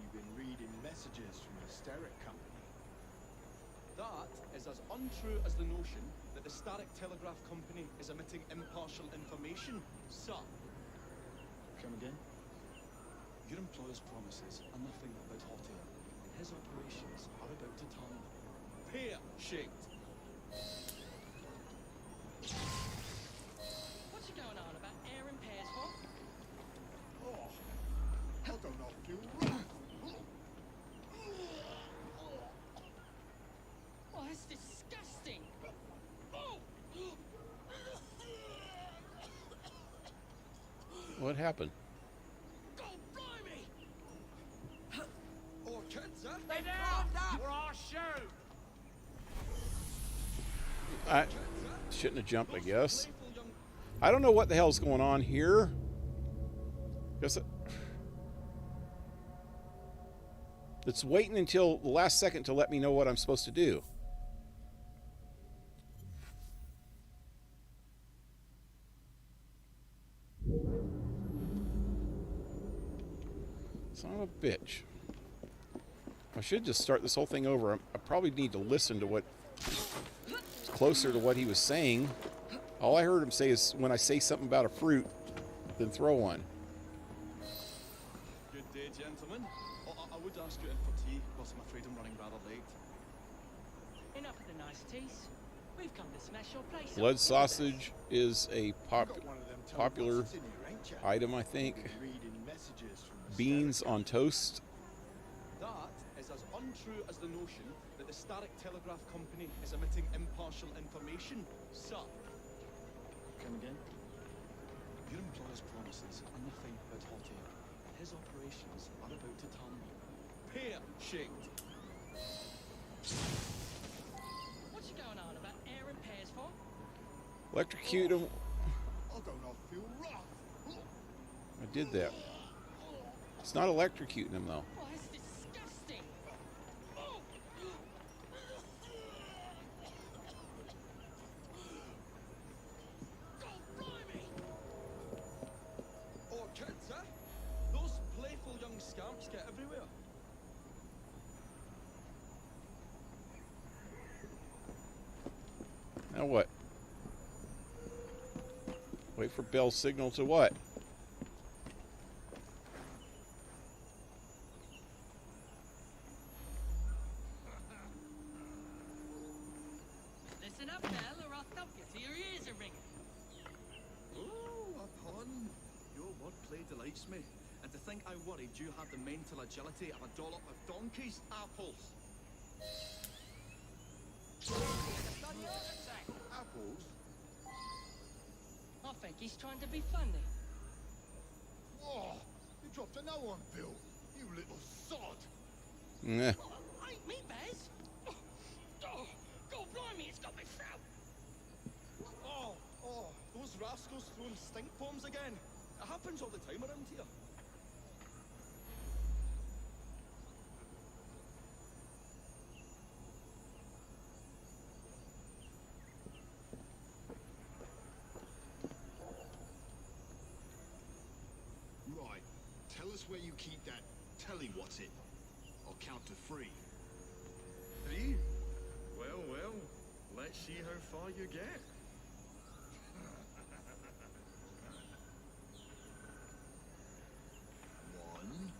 You've been reading messages from the Starrick Company. That is as untrue as the notion that the Starrick Telegraph Company is emitting impartial information, sir. Come again? Your employer's promises are nothing but hot air, and his operations are about to turn pear-shaped. What's you going on about air and pears for? Oh, I don't know if you Oh, that's disgusting. Oh. What happened? God blimey! Oh, kids, huh? Stay down! We're I shouldn't have jumped, I guess. I don't know what the hell's going on here. Guess it's waiting until the last second to let me know what I'm supposed to do. Son of a bitch. I should just start this whole thing over. I probably need to listen to what closer to what he was saying. All I heard him say is when I say something about a fruit, then throw one. Good day, gentlemen. I would ask you in for tea, because I'm afraid I'm running rather late. Enough of the nice teas. We've come to smash your place up. Blood sausage is a popular item, I think. Beans on toast. That is as untrue as the notion that the Starrick Telegraph Company is emitting impartial information, sir. Come again? Your employer's promises are nothing but hot air. His operations are about to turn pear-shaped. What's going on about air and pears for? Electrocute him. I don't know, feel rough. I did that. It's not electrocuting him, though. Oh, that's disgusting. Oh. God, blimey. Oh, kids, eh? Those playful young scamps get everywhere. Now what? Wait for Bell's signal to what? Listen up, Belle, or I'll thump you till your ears are ringing. Oh, upon. Your wordplay delights me. And to think I worried you had the mental agility of a dollop of donkey's apples. Apples? I think he's trying to be funny. Whoa! You dropped a no on Bill, you little sod! Nah. Ain't me, Bez. Oh, God, blimey, it's got me throat. Oh, those rascals throwing stink bombs again. It happens all the time around here. Right, tell us where you keep that telly-what's-it. I'll count to 3. 3? Well, let's see how far you get. 1.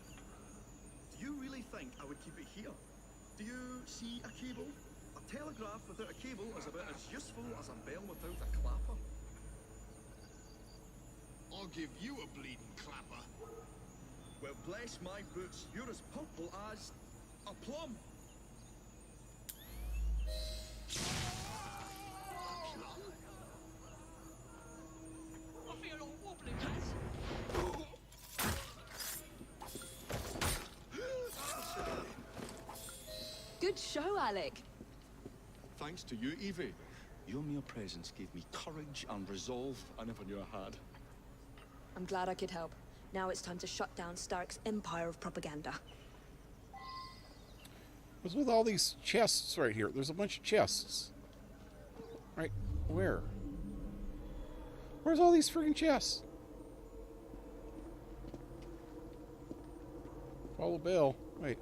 Do you really think I would keep it here? Do you see a cable? A telegraph without a cable is about as useful as a bell without a clapper. I'll give you a bleeding clapper. Well, bless my boots, you're as purple as a plum. I feel all wobbly, Bez. Good show, Alec. Thanks to you, Evie. Your mere presence gave me courage and resolve I never knew I had. I'm glad I could help. Now it's time to shut down Starrick's empire of propaganda. What's with all these chests right here? There's a bunch of chests. Right, where? Where's all these freaking chests? Follow Bell. Wait.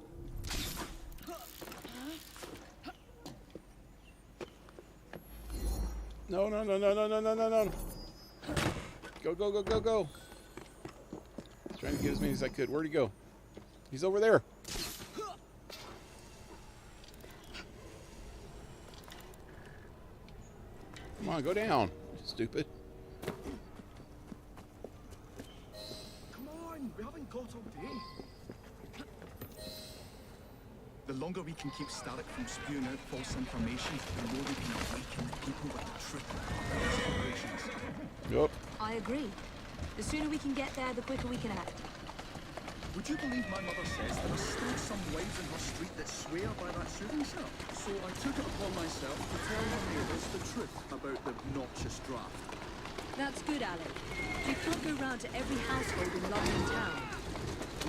No. Go. Trying to get as many as I could. Where'd he go? He's over there. Come on, go down, stupid. Come on, we haven't got all day. The longer we can keep Starrick from spewing out false information, the more we can awaken the people with the truth about these operations. Yep. I agree. The sooner we can get there, the quicker we can act. Would you believe my mother says there are still some wives in her street that swear by that soothing salve? So I took it upon myself to tell her neighbours the truth about the obnoxious draft. That's good, Alec. You can't go round to every household in London town.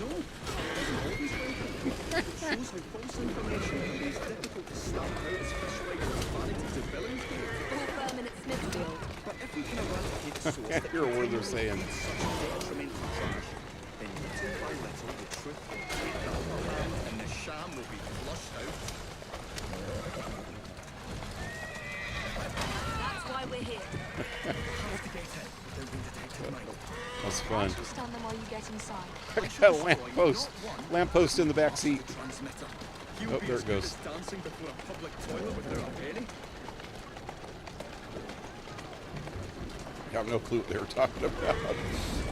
No, it doesn't always welcome. It shows how false information can be as difficult to stamp out as fish rights and vanity to Billingsgate. All vermin at Smithfield. But if we can eradicate the source that Hear a word they're saying. feeds such detrimental trash, then little by little the truth will take the upper hand and the sham will be flushed out. That's why we're here. Have to get in without being detected, mate. That's Why fun. don't you stand them while you get inside? I got a lamppost. Lamppost in the back seat. Transmitter. Oh, You'll be there as it good goes. as dancing before a public toilet without a penny. I have no clue what they were talking about.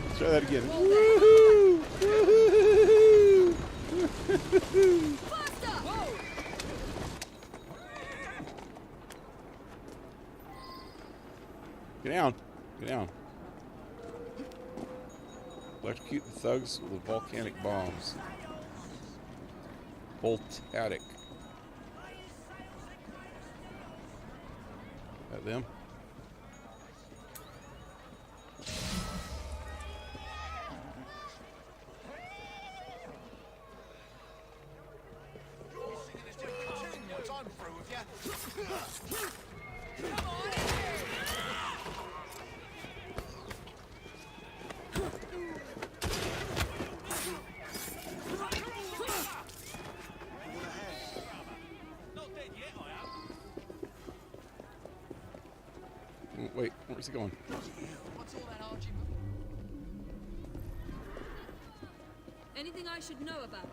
Let's try that again. Woohoo! Woohoo! Get down. Get down. Electrocute the thugs with volcanic bombs. Voltaic. That them? I'm through with you. Wait, where's he going? What's all that argument? Anything I should know about?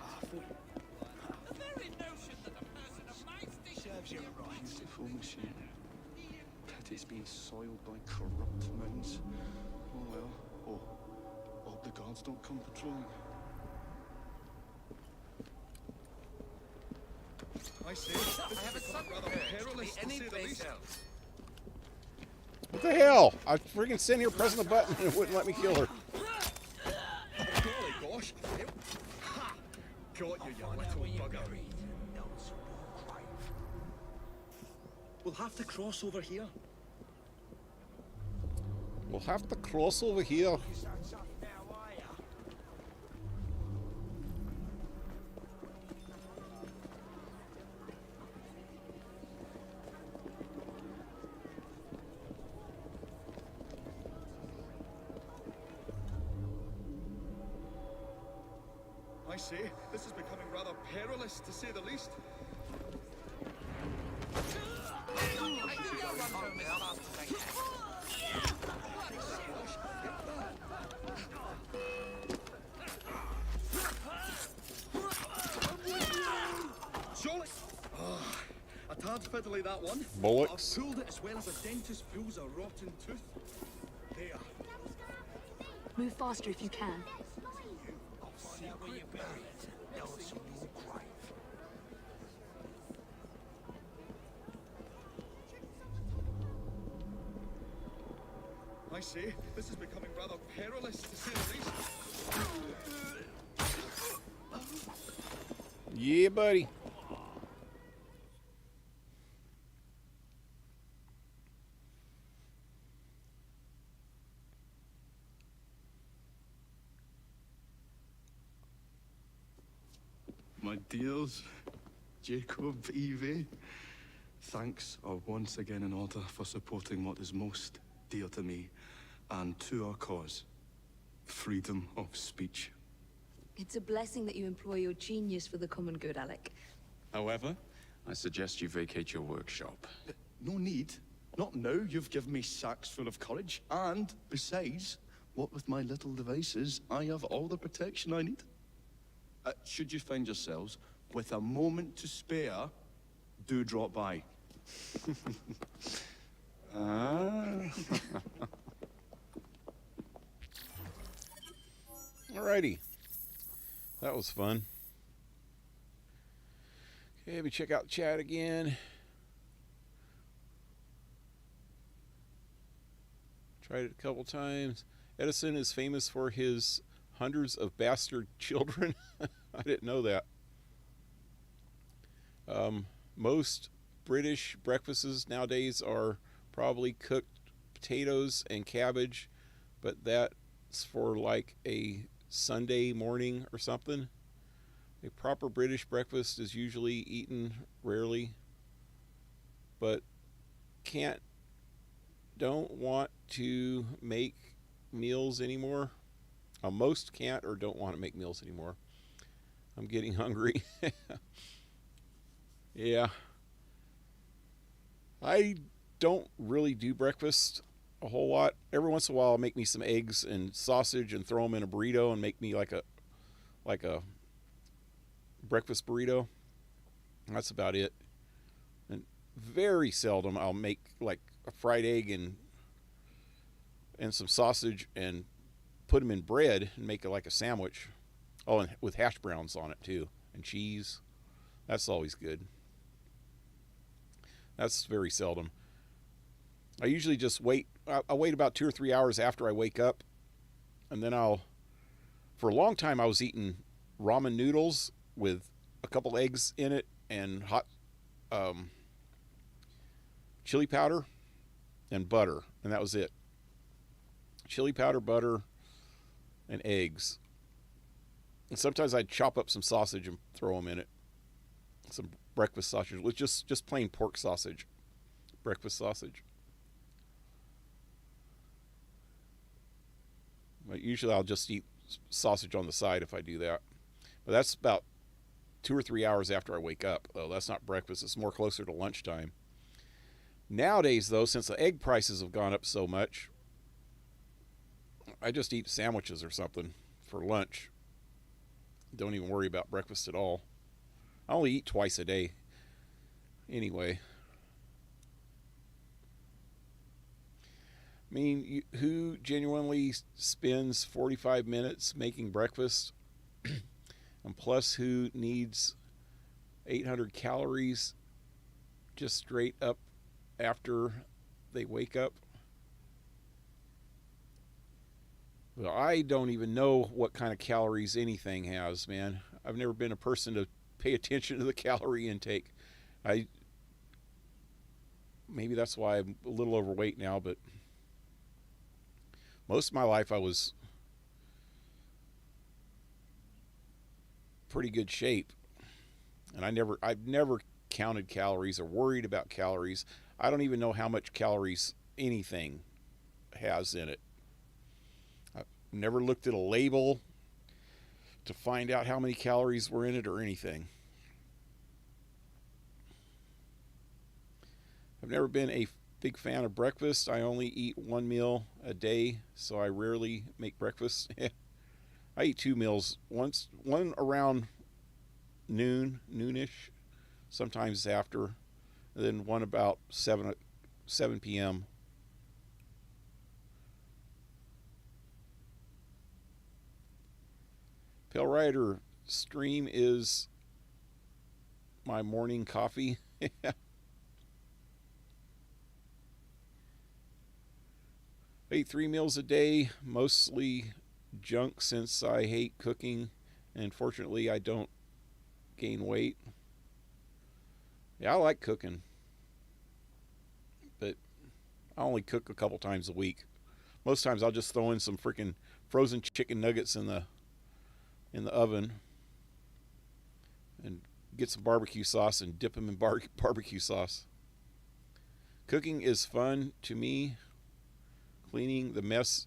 The very notion that a person of my station Serves you right. Beautiful machine. Pity's being soiled by corrupt minds. Oh well. Oh, hope the guards don't come patrolling. I say, this has become rather perilous to say the least. What the hell? I was freaking sitting here pressing the button and it wouldn't let me kill her. Golly gosh. Ha! Got you, you little bugger. We'll have to cross over here. We'll have to cross over here. I say, this is becoming rather perilous to say the least. Surely. A tad fiddly that one. Bullocks. I've pulled it as well as a dentist pulls a rotten tooth. There. Move faster if you can. I say, this is becoming rather perilous to say the least. Yeah, buddy. My dears, Jacob, Evie, thanks are once again in order for supporting what is most dear to me and to our cause, freedom of speech. It's a blessing that you employ your genius for the common good, Alec. However, I suggest you vacate your workshop. No need. Not now. You've given me sacks full of courage. And besides, what with my little devices, I have all the protection I need. Should you find yourselves with a moment to spare, do drop by. Alrighty. That was fun. Okay, let me check out the chat again. Tried it a couple times. Edison is famous for his hundreds of bastard children. I didn't know that. Most British breakfasts nowadays are probably cooked potatoes and cabbage, but that's for like a Sunday morning or something. A proper British breakfast is usually eaten rarely, but don't want to make meals anymore. Most can't or don't want to make meals anymore. I'm getting hungry. Yeah. I don't really do breakfast a whole lot. Every once in a while I'll make me some eggs and sausage and throw them in a burrito and make me like a breakfast burrito. That's about it. And very seldom I'll make like a fried egg and some sausage and put them in bread and make it like a sandwich. Oh, and with hash browns on it too, and cheese. That's always good. That's very seldom. I usually just wait. I'll wait about 2 or 3 hours after I wake up, and then for a long time I was eating ramen noodles with a couple eggs in it and hot chili powder and butter, and that was it. Chili powder, butter, and eggs. And sometimes I'd chop up some sausage and throw them in it. Some breakfast sausage with just plain pork sausage. Breakfast sausage. But usually I'll just eat sausage on the side if I do that. But that's about 2 or 3 hours after I wake up. Oh, that's not breakfast. It's more closer to lunchtime. Nowadays, though, since the egg prices have gone up so much, I just eat sandwiches or something for lunch. Don't even worry about breakfast at all. I only eat twice a day. Anyway. I mean, who genuinely spends 45 minutes making breakfast? And plus, who needs 800 calories just straight up after they wake up? Well, I don't even know what kind of calories anything has, man. I've never been a person to pay attention to the calorie intake. Maybe that's why I'm a little overweight now, but most of my life I was pretty good shape. And I've never counted calories or worried about calories. I don't even know how much calories anything has in it. I've never looked at a label to find out how many calories were in it or anything. I've never been a big fan of breakfast. I only eat one meal a day, so I rarely make breakfast. I eat 2 meals. One around noonish, sometimes after, and then one about 7 p.m. PaleRider stream is my morning coffee. I eat 3 meals a day, mostly junk since I hate cooking, and fortunately I don't gain weight. Yeah, I like cooking, but I only cook a couple times a week. Most times I'll just throw in some freaking frozen chicken nuggets in the oven and get some barbecue sauce and dip them in barbecue sauce. Cooking is fun to me. Cleaning the mess,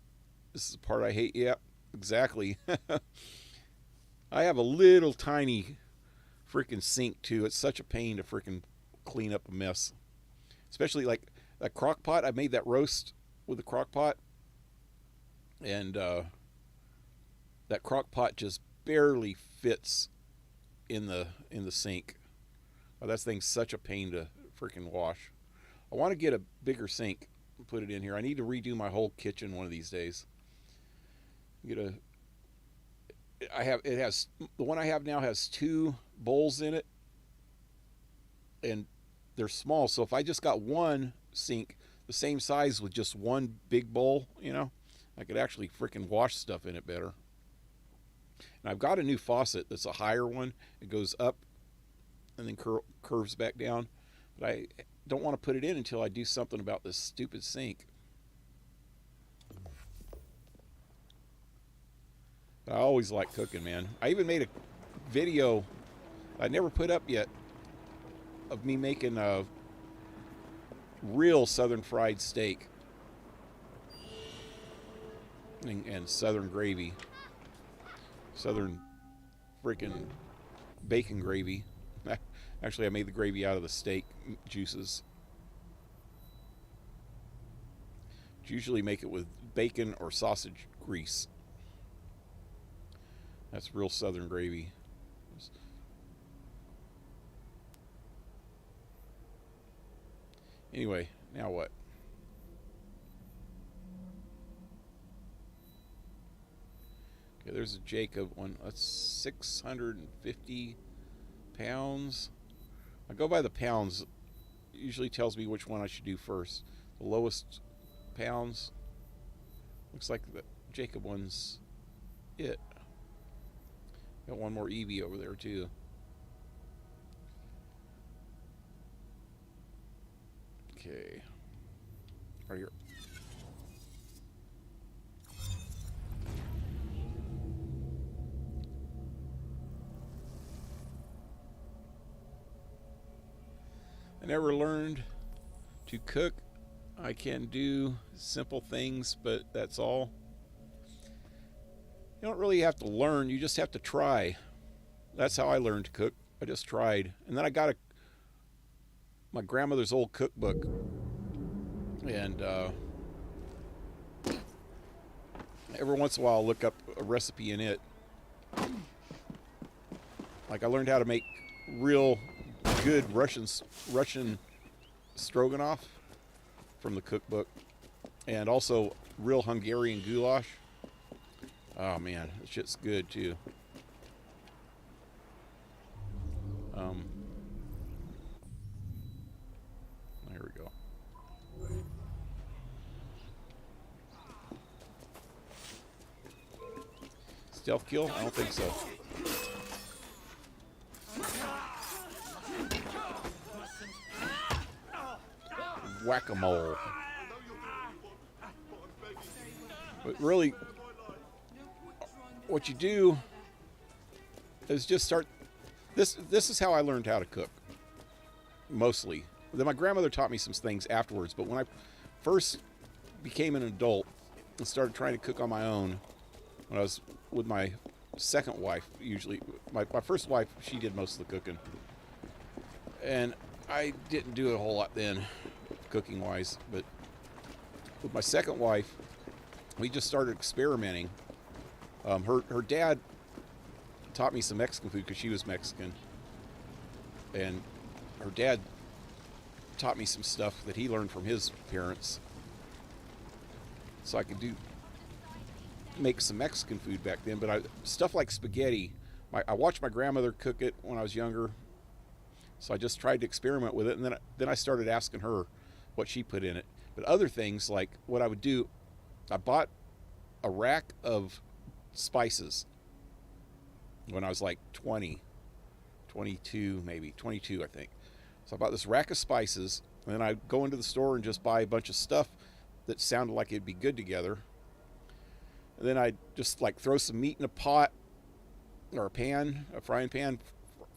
this is the part I hate. Yeah, exactly. I have a little tiny freaking sink too. It's such a pain to freaking clean up a mess. Especially like a crock pot. I made that roast with a crock pot. And that crock pot just barely fits in the sink. Oh, that thing's such a pain to freaking wash. I want to get a bigger sink and put it in here. I need to redo my whole kitchen one of these days. The one I have now has 2 bowls in it, and they're small. So if I just got one sink the same size with just one big bowl, I could actually freaking wash stuff in it better. And I've got a new faucet that's a higher one. It goes up and then curves back down. But I don't want to put it in until I do something about this stupid sink. I always like cooking, man. I even made a video I never put up yet of me making a real southern fried steak and southern gravy. Southern freaking bacon gravy. Actually, I made the gravy out of the steak juices. Usually make it with bacon or sausage grease. That's real southern gravy. Anyway, now what? Okay, there's a Jacob one. That's 650 pounds. I go by the pounds. It usually tells me which one I should do first. The lowest pounds. Looks like the Jacob one's it. Got one more Evie over there too. Okay. Right here. I never learned to cook. I can do simple things, but that's all. You don't really have to learn, you just have to try. That's how I learned to cook. I just tried. And then I got my grandmother's old cookbook. And every once in a while I'll look up a recipe in it. Like I learned how to make real good Russian stroganoff from the cookbook. And also real Hungarian goulash. Oh man, that shit's good too. There we go. Stealth kill? I don't think so. Whack-a-mole. But really, what you do is just start. This is how I learned how to cook. Mostly. Then my grandmother taught me some things afterwards. But when I first became an adult and started trying to cook on my own, when I was with my second wife, usually my first wife, she did most of the cooking, and I didn't do a whole lot then, cooking wise. But with my second wife, we just started experimenting. Her dad taught me some Mexican food because she was Mexican. And her dad taught me some stuff that he learned from his parents. So I could make some Mexican food back then. But stuff like spaghetti, I watched my grandmother cook it when I was younger. So I just tried to experiment with it. And then I started asking her what she put in it. But other things, like what I would do, I bought a rack of spices when I was like 20, 22 maybe, 22 I think. So I bought this rack of spices, and then I'd go into the store and just buy a bunch of stuff that sounded like it'd be good together. And then I'd just like throw some meat in a pot or a pan, a frying pan,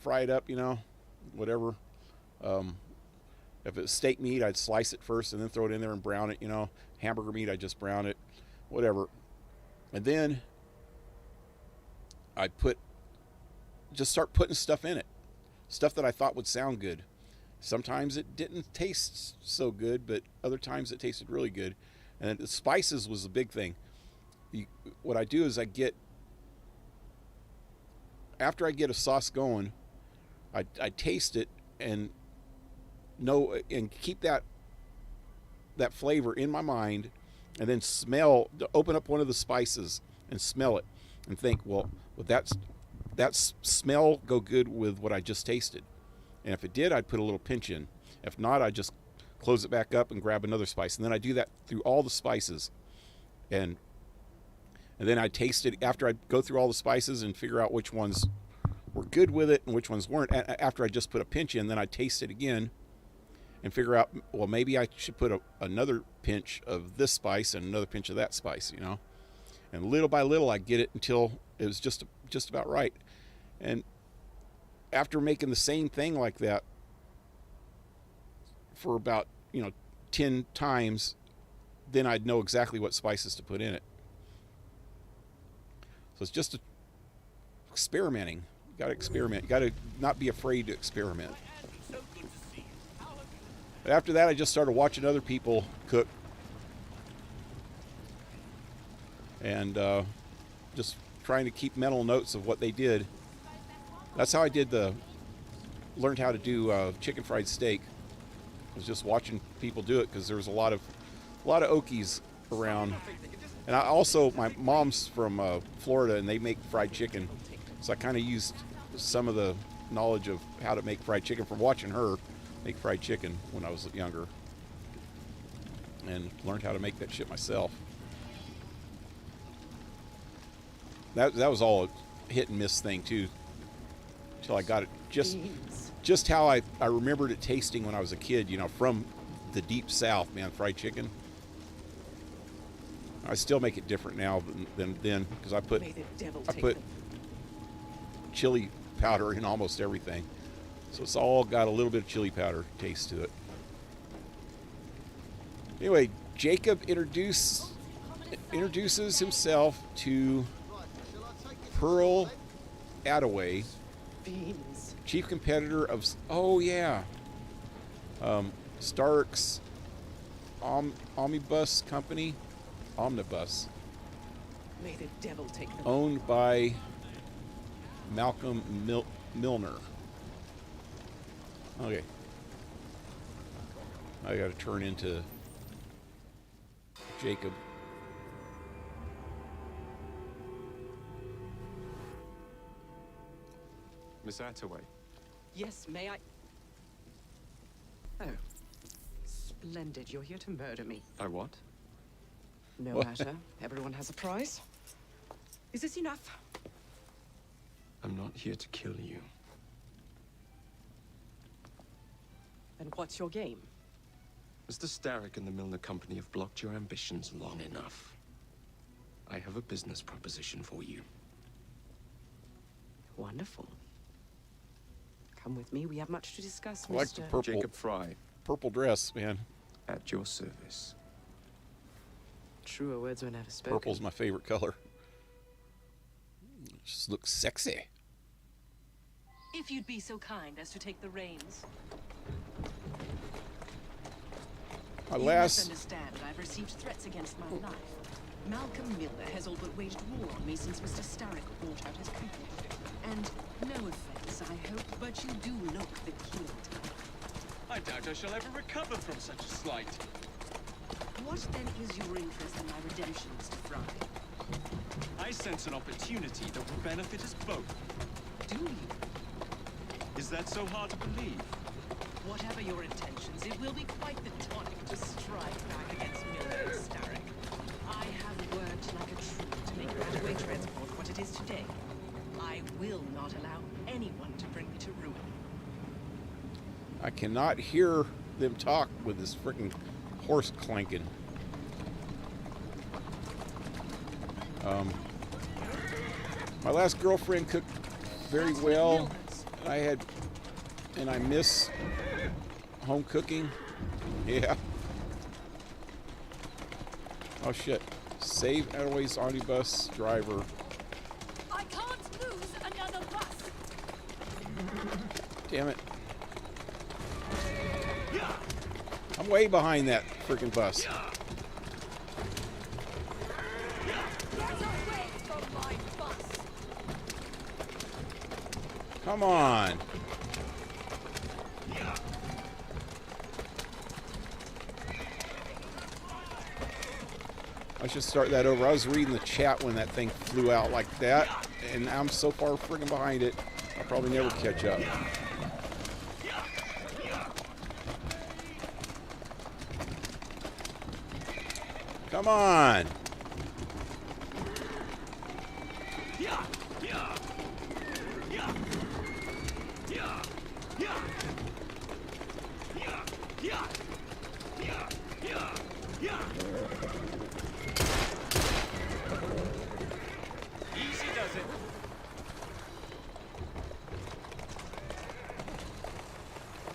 fry it up, you know, whatever. If it's steak meat, I'd slice it first and then throw it in there and brown it, you know. Hamburger meat, I'd just brown it, whatever. And then I'd just start putting stuff in it. Stuff that I thought would sound good. Sometimes it didn't taste so good, but other times it tasted really good. And the spices was a big thing. What I do is after I get a sauce going, I taste it and keep that flavor in my mind, and then open up one of the spices and smell it and think, well, would that smell go good with what I just tasted? And if it did, I'd put a little pinch in. If not, I'd just close it back up and grab another spice. And then I do that through all the spices. And And then I taste it after I go through all the spices and figure out which ones were good with it and which ones weren't. After I just put a pinch in, then I taste it again and figure out, well, maybe I should put another pinch of this spice and another pinch of that spice, you know. And little by little, I get it until it was just about right. And after making the same thing like that for about, 10 times, then I'd know exactly what spices to put in it. So it's just experimenting. You got to experiment. You got to not be afraid to experiment. But after that, I just started watching other people cook. And just trying to keep mental notes of what they did. That's how I learned how to do chicken fried steak. I was just watching people do it because there was a lot of Okies around. And I also, my mom's from Florida, and they make fried chicken. So I kind of used some of the knowledge of how to make fried chicken from watching her make fried chicken when I was younger. And learned how to make that shit myself. That was all a hit and miss thing too, until I got it just how I remembered it tasting when I was a kid, from the deep south, man, fried chicken. I still make it different now than then because I put chili powder in almost everything, so it's all got a little bit of chili powder taste to it. Anyway, Jacob introduces himself to Pearl Attaway, chief competitor of Stark's Omnibus Company, May the devil take them. Owned by Malcolm Milner. Okay, I got to turn into Jacob. Miss Attaway. Yes, may I? Oh. Splendid. You're here to murder me. I what? No matter. Everyone has a price. Is this enough? I'm not here to kill you. Then what's your game? Mr. Starrick and the Milner Company have blocked your ambitions long enough. I have a business proposition for you. Wonderful. Come with me. We have much to discuss, I like the purple, Jacob Fry. Purple dress, man. At your service. Truer words were never spoken. Purple's my favorite color. It just looks sexy. If you'd be so kind as to take the reins. My You last... misunderstand. I've received threats against my life. Malcolm Milner has all but waged war on me since Mr. Starrick bought out his people. And no offense, I hope, but you do look the killing type. I doubt I shall ever recover from such a slight. What then is your interest in my redemption, Mr. Fry? I sense an opportunity that will benefit us both. Do you? Is that so hard to believe? Whatever your intentions, it will be quite the tonic to strike back against Milner and Starrick. I have worked like a true to make Attaway Transport what it is today. I will not allow anyone to bring me to ruin. I cannot hear them talk with this freaking horse clanking. My last girlfriend cooked very well. I miss home cooking. Yeah. Oh shit. Save Attaway's omnibus driver. I can't lose another bus. Damn it. I'm way behind that freaking bus. Get away from my bus. Come on. I should start that over. I was reading the chat when that thing flew out like that, and I'm so far friggin' behind it, I'll probably never catch up. Come on. Easy does it.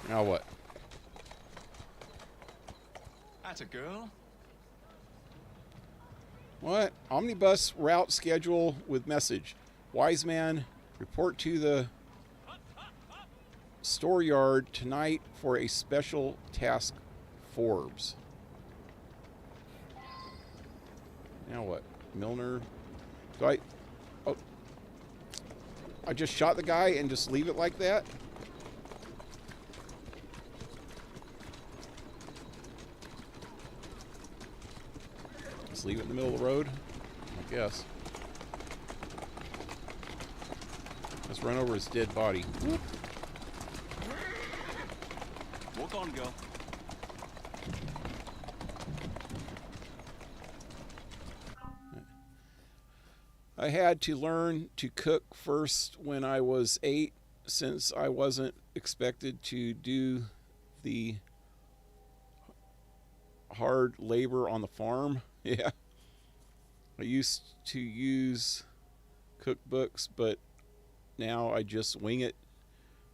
Now what? At a girl? What? Omnibus route schedule with message. Wise man, report to the store yard tonight for a special task, Forbes. Now what? Milner. Do I... Oh. I just shot the guy and just leave it like that? Just leave it in the middle of the road? I guess. Let's run over his dead body. Whoop. Walk on, girl. I had to learn to cook first when I was 8, since I wasn't expected to do the hard labor on the farm. Yeah. I used to use cookbooks, but now I just wing it.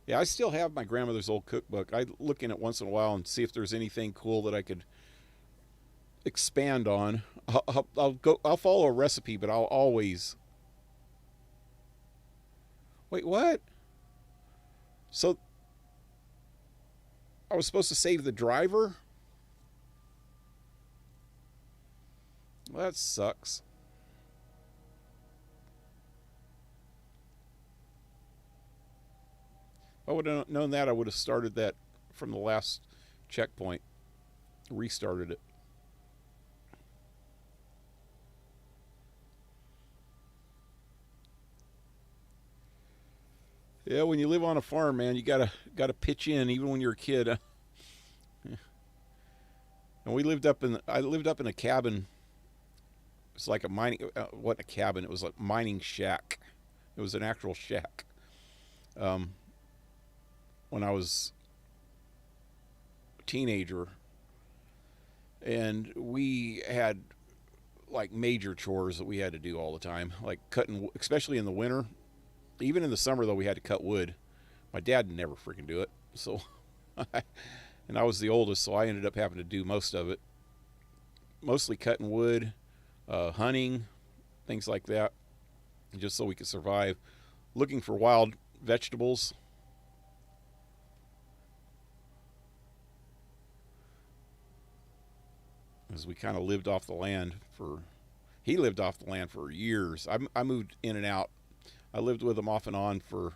Yeah, I still have my grandmother's old cookbook. I look in it once in a while and see if there's anything cool that I could expand on. I'll follow a recipe, but I'll always... Wait, what? So I was supposed to save the driver? Well, that sucks. If I would have known that, I would have started that from the last checkpoint. Restarted it. Yeah, when you live on a farm, man, you gotta pitch in, even when you're a kid. And we lived up in I lived up in a cabin. It's like a mining, what a cabin? It was like a mining shack. It was an actual shack. When I was a teenager, and we had like major chores that we had to do all the time, like cutting, especially in the winter. Even in the summer, though, we had to cut wood. My dad never freaking do it. So, and I was the oldest, so I ended up having to do most of it. Mostly cutting wood, hunting, things like that, just so we could survive. Looking for wild vegetables. As we kind of lived off the land for... He lived off the land for years. I moved in and out. I lived with him off and on for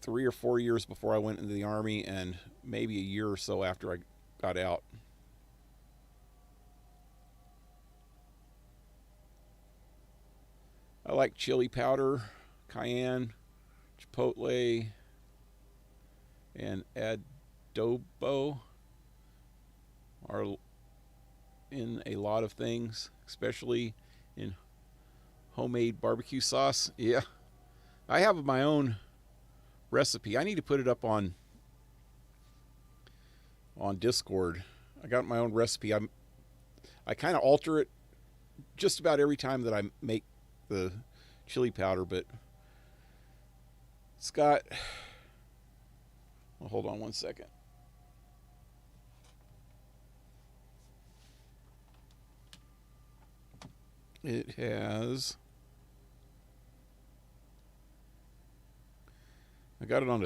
3 or 4 years before I went into the Army, and maybe a year or so after I got out. I like chili powder, cayenne, chipotle, and adobo are in a lot of things, especially in homemade barbecue sauce. Yeah, I have my own recipe. I need to put it up on Discord. I got my own recipe. I kind of alter it just about every time that I make the chili powder, but it's got... Well, hold on one second. It has... I got it on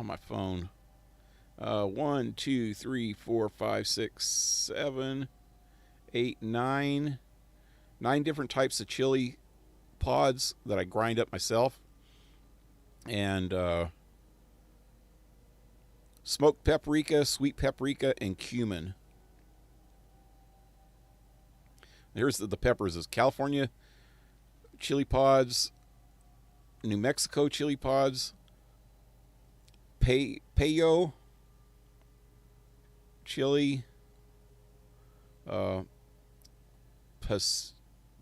my phone. 1, 2, 3, 4, 5, 6, 7, 8, 9. 9 different types of chili pods that I grind up myself. And smoked paprika, sweet paprika, and cumin. Here's the peppers. Is California chili pods, New Mexico chili pods, Payo chili,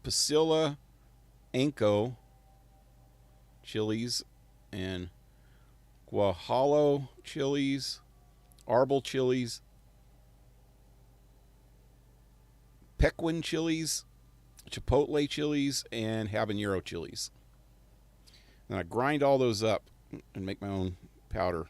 Pasilla Anco chilies and Guajalo chilies, Arbol chilies, Pequin chilies, Chipotle chilies, and habanero chilies. And I grind all those up and make my own powder.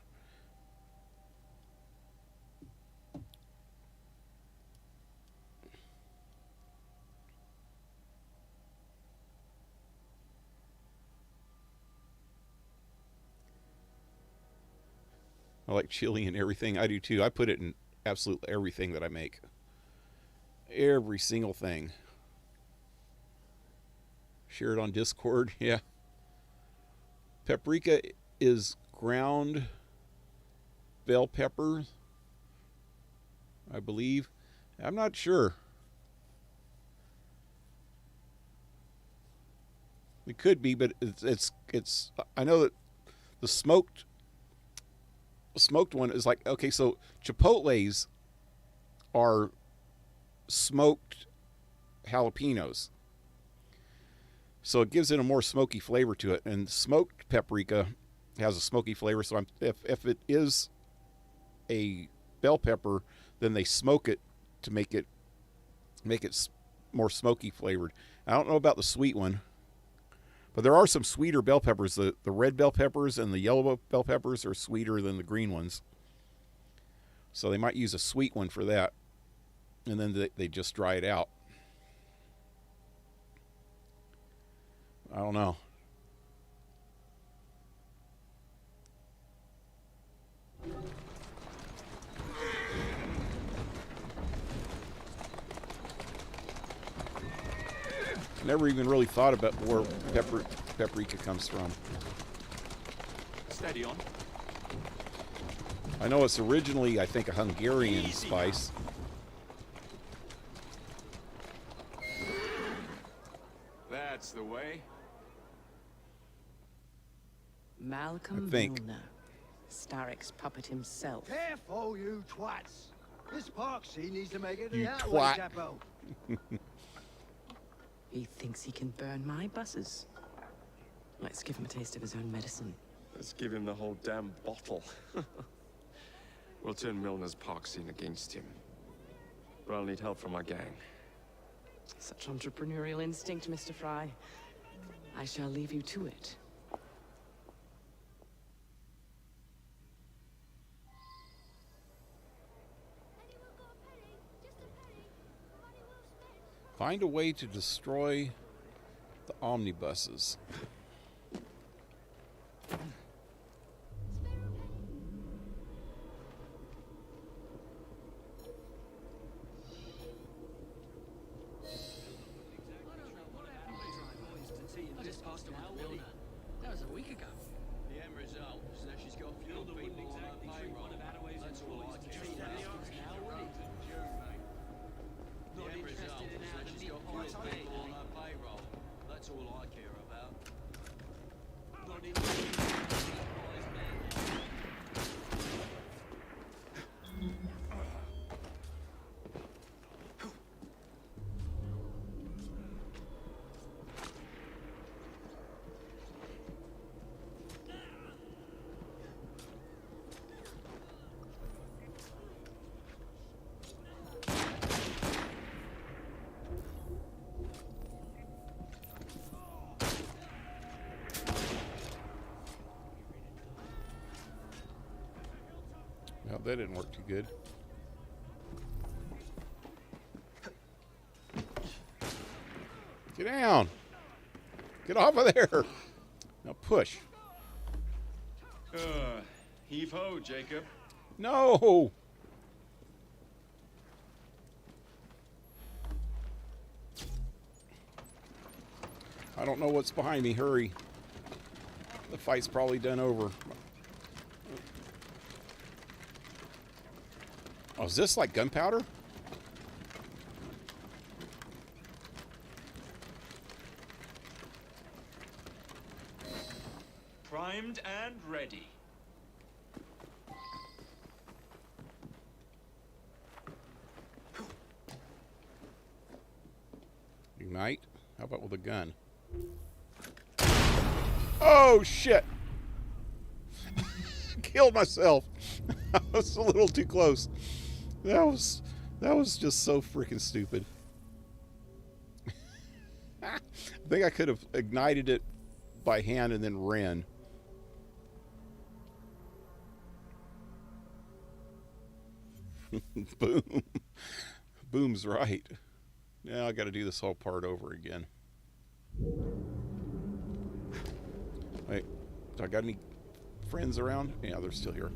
I like chili and everything. I do too. I put it in absolutely everything that I make. Every single thing. Share it on Discord. Yeah. Paprika is ground bell pepper, I believe. I'm not sure. It could be, but it's I know that the smoked one is like, okay, so Chipotles are smoked jalapenos. So it gives it a more smoky flavor to it. And smoked paprika has a smoky flavor. So if it is a bell pepper, then they smoke it to make it more smoky flavored. I don't know about the sweet one, but there are some sweeter bell peppers. The red bell peppers and the yellow bell peppers are sweeter than the green ones. So they might use a sweet one for that. And then they just dry it out. I don't know. Never even really thought about where paprika comes from. Steady on. I know it's originally, I think, a Hungarian spice. That's the way. Malcolm I think. Milner, Starrick's puppet himself. Careful, you twats. This park scene needs to make it You the Attaway twat. depot. He thinks he can burn my buses. Let's give him a taste of his own medicine. Let's give him the whole damn bottle. We'll turn Milner's park scene against him. But I'll need help from my gang. Such entrepreneurial instinct, Mr. Fry. I shall leave you to it. Find a way to destroy the omnibuses. That was a week ago. The end result is that she's got fewer people on her payroll. That's all I care about. The end result is that she's got fewer people on her payroll. That's all I care about. Not even Well, that didn't work too good. Get down. Get off of there. Now push. Heave ho, Jacob. No. I don't know what's behind me. Hurry. The fight's probably done over. Oh, is this like gunpowder? Primed and ready. How about with a gun? Oh, shit! Killed myself. I was a little too close. That was just so freaking stupid. I think I could have ignited it by hand and then ran. Boom. Boom's right. Now I got to do this whole part over again. Wait, do I got any friends around? Yeah, they're still here.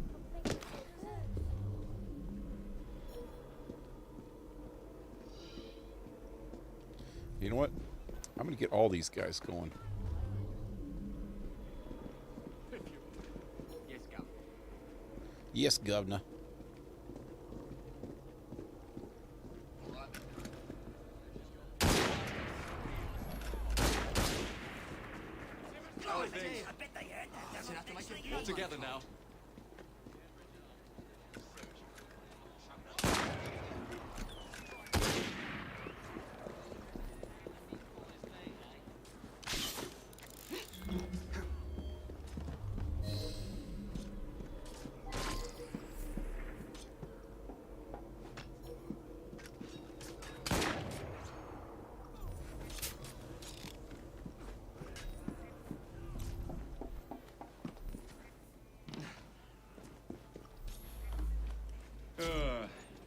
You know what? I'm going to get all these guys going. Yes, Governor. Yes, Governor. All together now.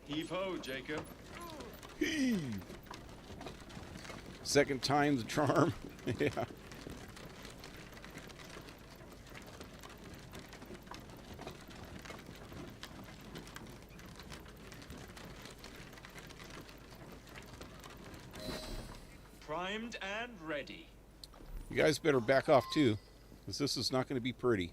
Heave-ho, Jacob. Heave. Second time the charm. Yeah. Primed and ready. You guys better back off too, because this is not going to be pretty.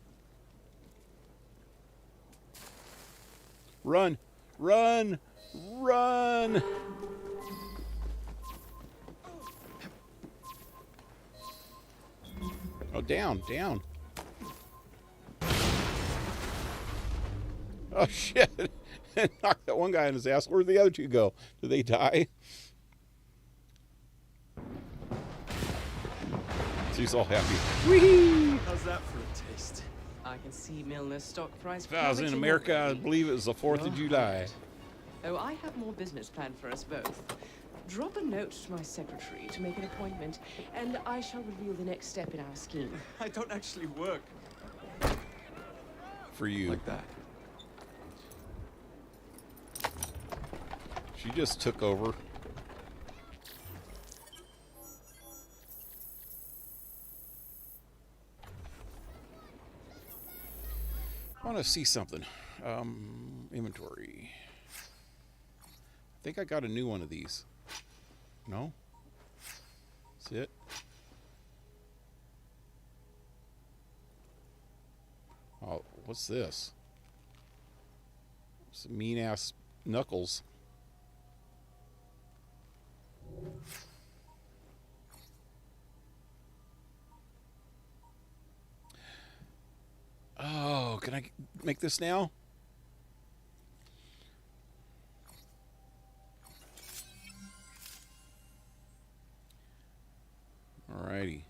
Run! Run! Run! Oh, down, down. Oh, shit. Knocked that one guy in his ass. Where'd the other two go? Did they die? She's all happy. Whee! How's that for a taste? I can see Milner's stock price. If I was in plummeting America, I already. believe it was the 4th of July. Oh, I have more business planned for us both. Drop a note to my secretary to make an appointment, and I shall reveal the next step in our scheme. I don't actually work. For you. Like that. She just took over. I want to see something. Inventory. I think I got a new one of these. No? That's it? Oh, what's this? Some mean-ass knuckles. Oh, can I make this now? Alrighty.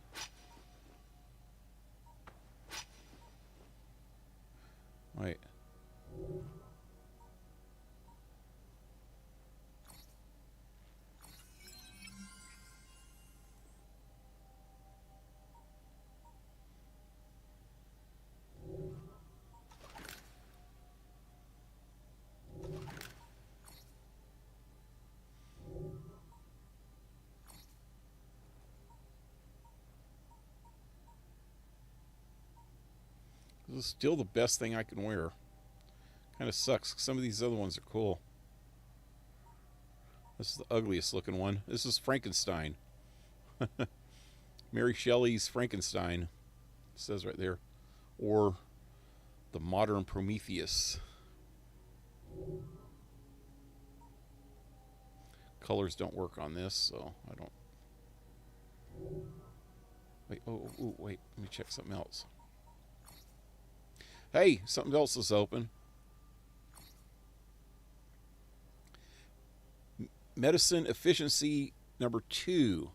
Wait. This is still the best thing I can wear. Kind of sucks. Some of these other ones are cool. This is the ugliest looking one. This is Frankenstein. Mary Shelley's Frankenstein. It says right there. Or the modern Prometheus. Colors don't work on this, so I don't. Wait, oh, wait. Let me check something else. Hey, something else is open. Medicine efficiency number 2.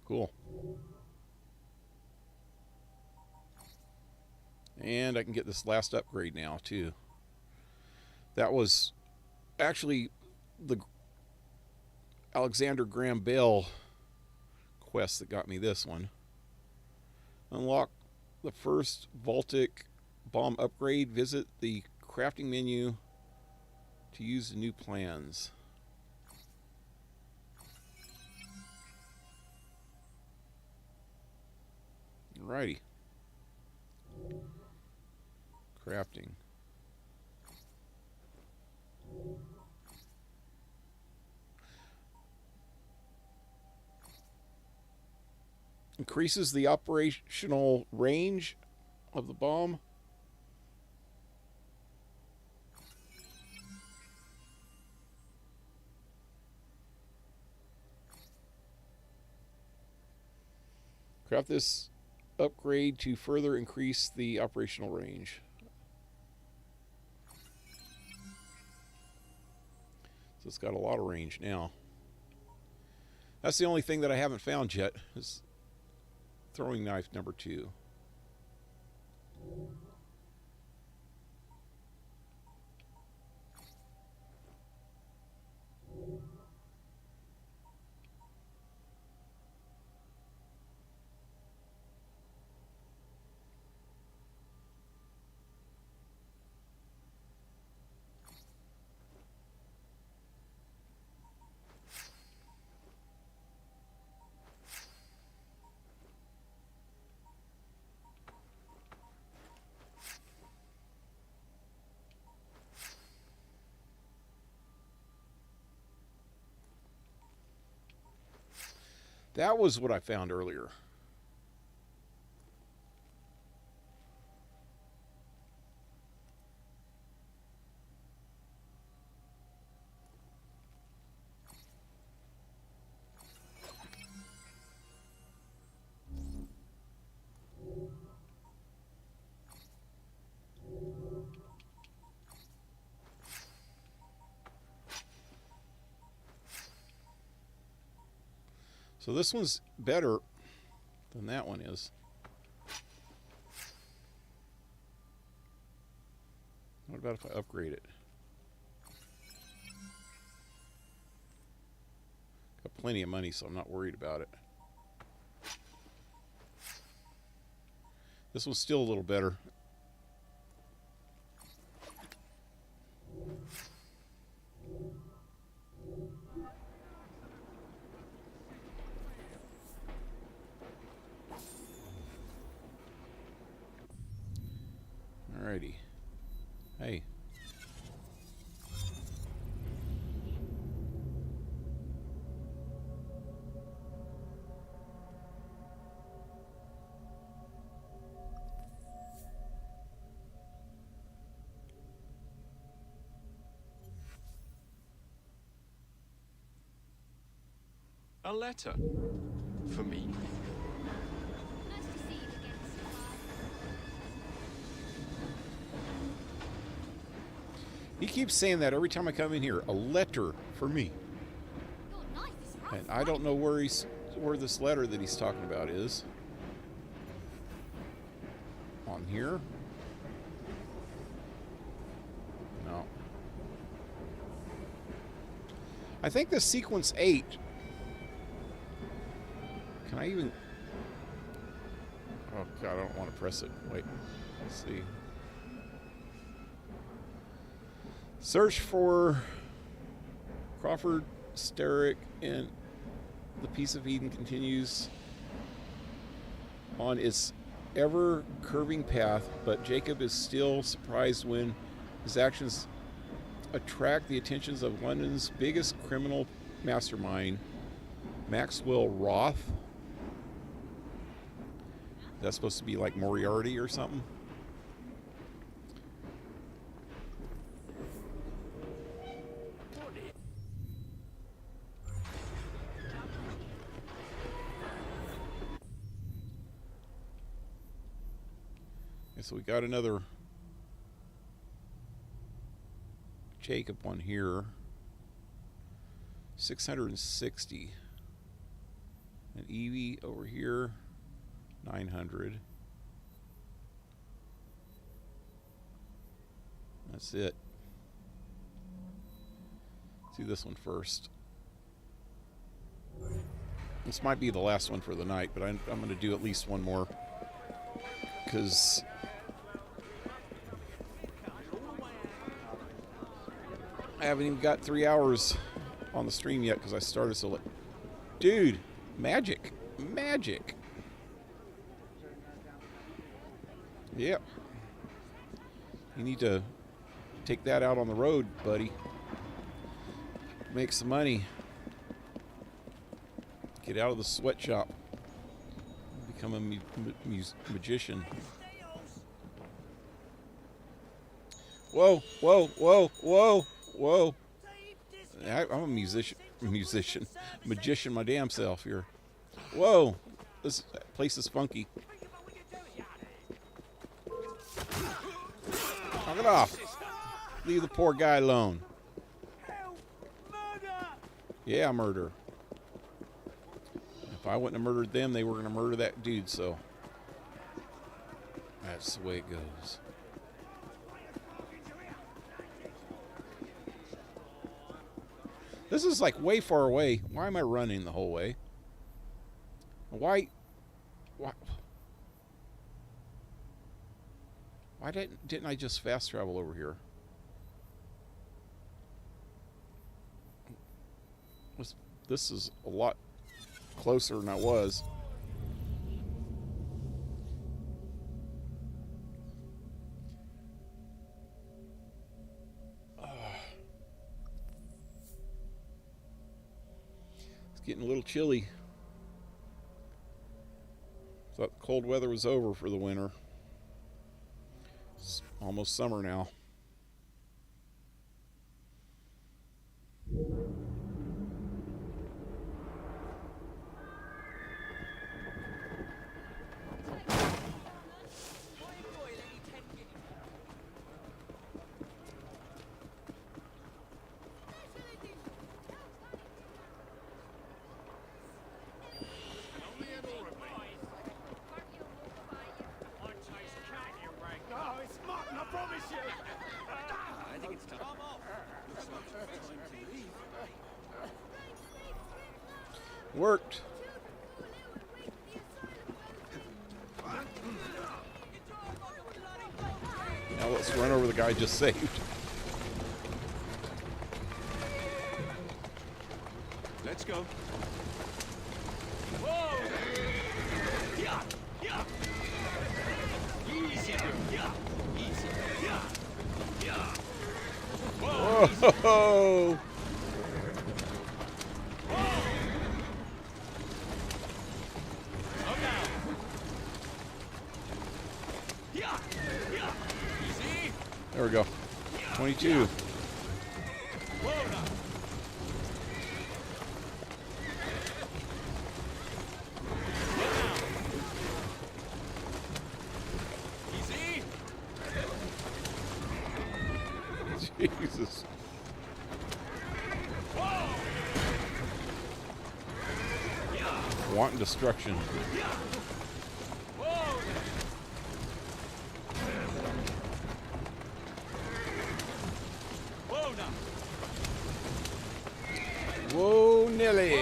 Cool. And I can get this last upgrade now, too. That was actually the Alexander Graham Bell quest that got me this one. Unlock the first Baltic bomb upgrade. Visit the crafting menu to use the new plans. Alrighty. Crafting. Increases the operational range of the bomb. Craft this upgrade to further increase the operational range. So it's got a lot of range now. That's the only thing that I haven't found yet, is throwing knife number 2. That was what I found earlier. So this one's better than that one is. What about if I upgrade it? Got plenty of money, so I'm not worried about it. This one's still a little better. Alrighty. Hey. A letter? For me? Nice to see you again, Squire. He keeps saying that every time I come in here. A letter for me. Your knife is rough, And I don't know where this letter that he's talking about is. On here? No. I think this sequence 8. Can I even... Oh god, I don't want to press it. Wait. Let's see. Search for Crawford, Steric, and the Piece of Eden continues on its ever curving path, but Jacob is still surprised when his actions attract the attentions of London's biggest criminal mastermind, Maxwell Roth. That's supposed to be like Moriarty or something. So we got another Jacob one here. 660. And Evie over here, 900. That's it. Let's do this one first. This might be the last one for the night, but I'm going to do at least one more. Because I haven't even got 3 hours on the stream yet because I started so late. Dude, magic. Magic. Yep. You need to take that out on the road, buddy. Make some money. Get out of the sweatshop. Become a magician. Whoa, whoa, whoa, whoa, whoa. I'm a magician, my damn self here. Whoa, this place is funky. Knock it off. Leave the poor guy alone. Yeah, murder. If I wouldn't have murdered them, they were going to murder that dude, so that's the way it goes. This is like way far away. Why am I running the whole way? Why didn't I just fast travel over here? This is a lot closer than I was. It's getting a little chilly. Thought the cold weather was over for the winter. It's almost summer now. Worked. Now let's run over the guy I just saved. Let's go. Whoa! Yeah! Yeah! Easy! Yeah! Easy! Yeah! Yeah! Whoa! There we go. 22. Jesus. Wanting destruction. Whoa, Nelly.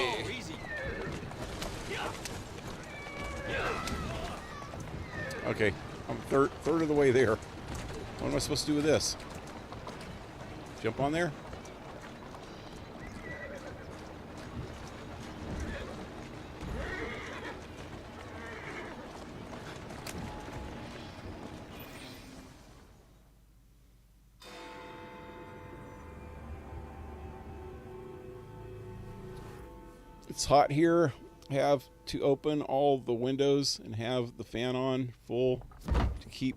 Okay, I'm third of the way there. What am I supposed to do with this? Jump on there? It's hot here. I have to open all the windows and have the fan on full to keep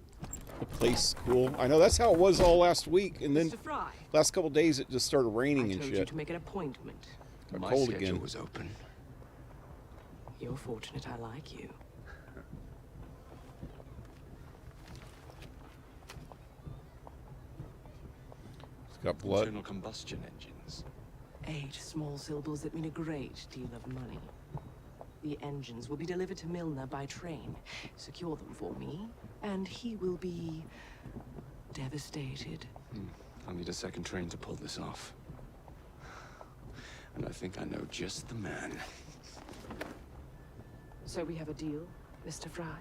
the place cool. I know that's how it was all last week, and then Mr. Fry, last couple days it just started raining and I told you shit. to make an appointment. Got My cold schedule again. was open. You're fortunate I like you. It's got blood. Internal combustion engines. 8 small syllables that mean a great deal of money. The engines will be delivered to Milner by train. Secure them for me, and he will be devastated. I'll need a second train to pull this off. And I think I know just the man. So we have a deal, Mr. Fry?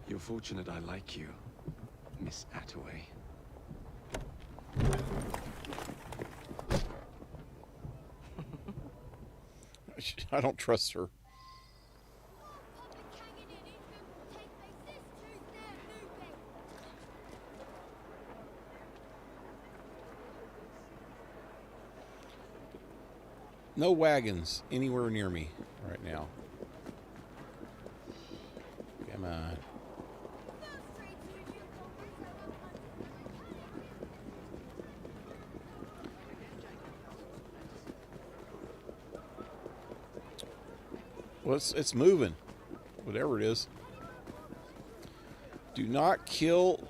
You're fortunate I like you, Miss Attaway. I don't trust her. No wagons anywhere near me right now. Come on. Well, it's moving. Whatever it is. Do not kill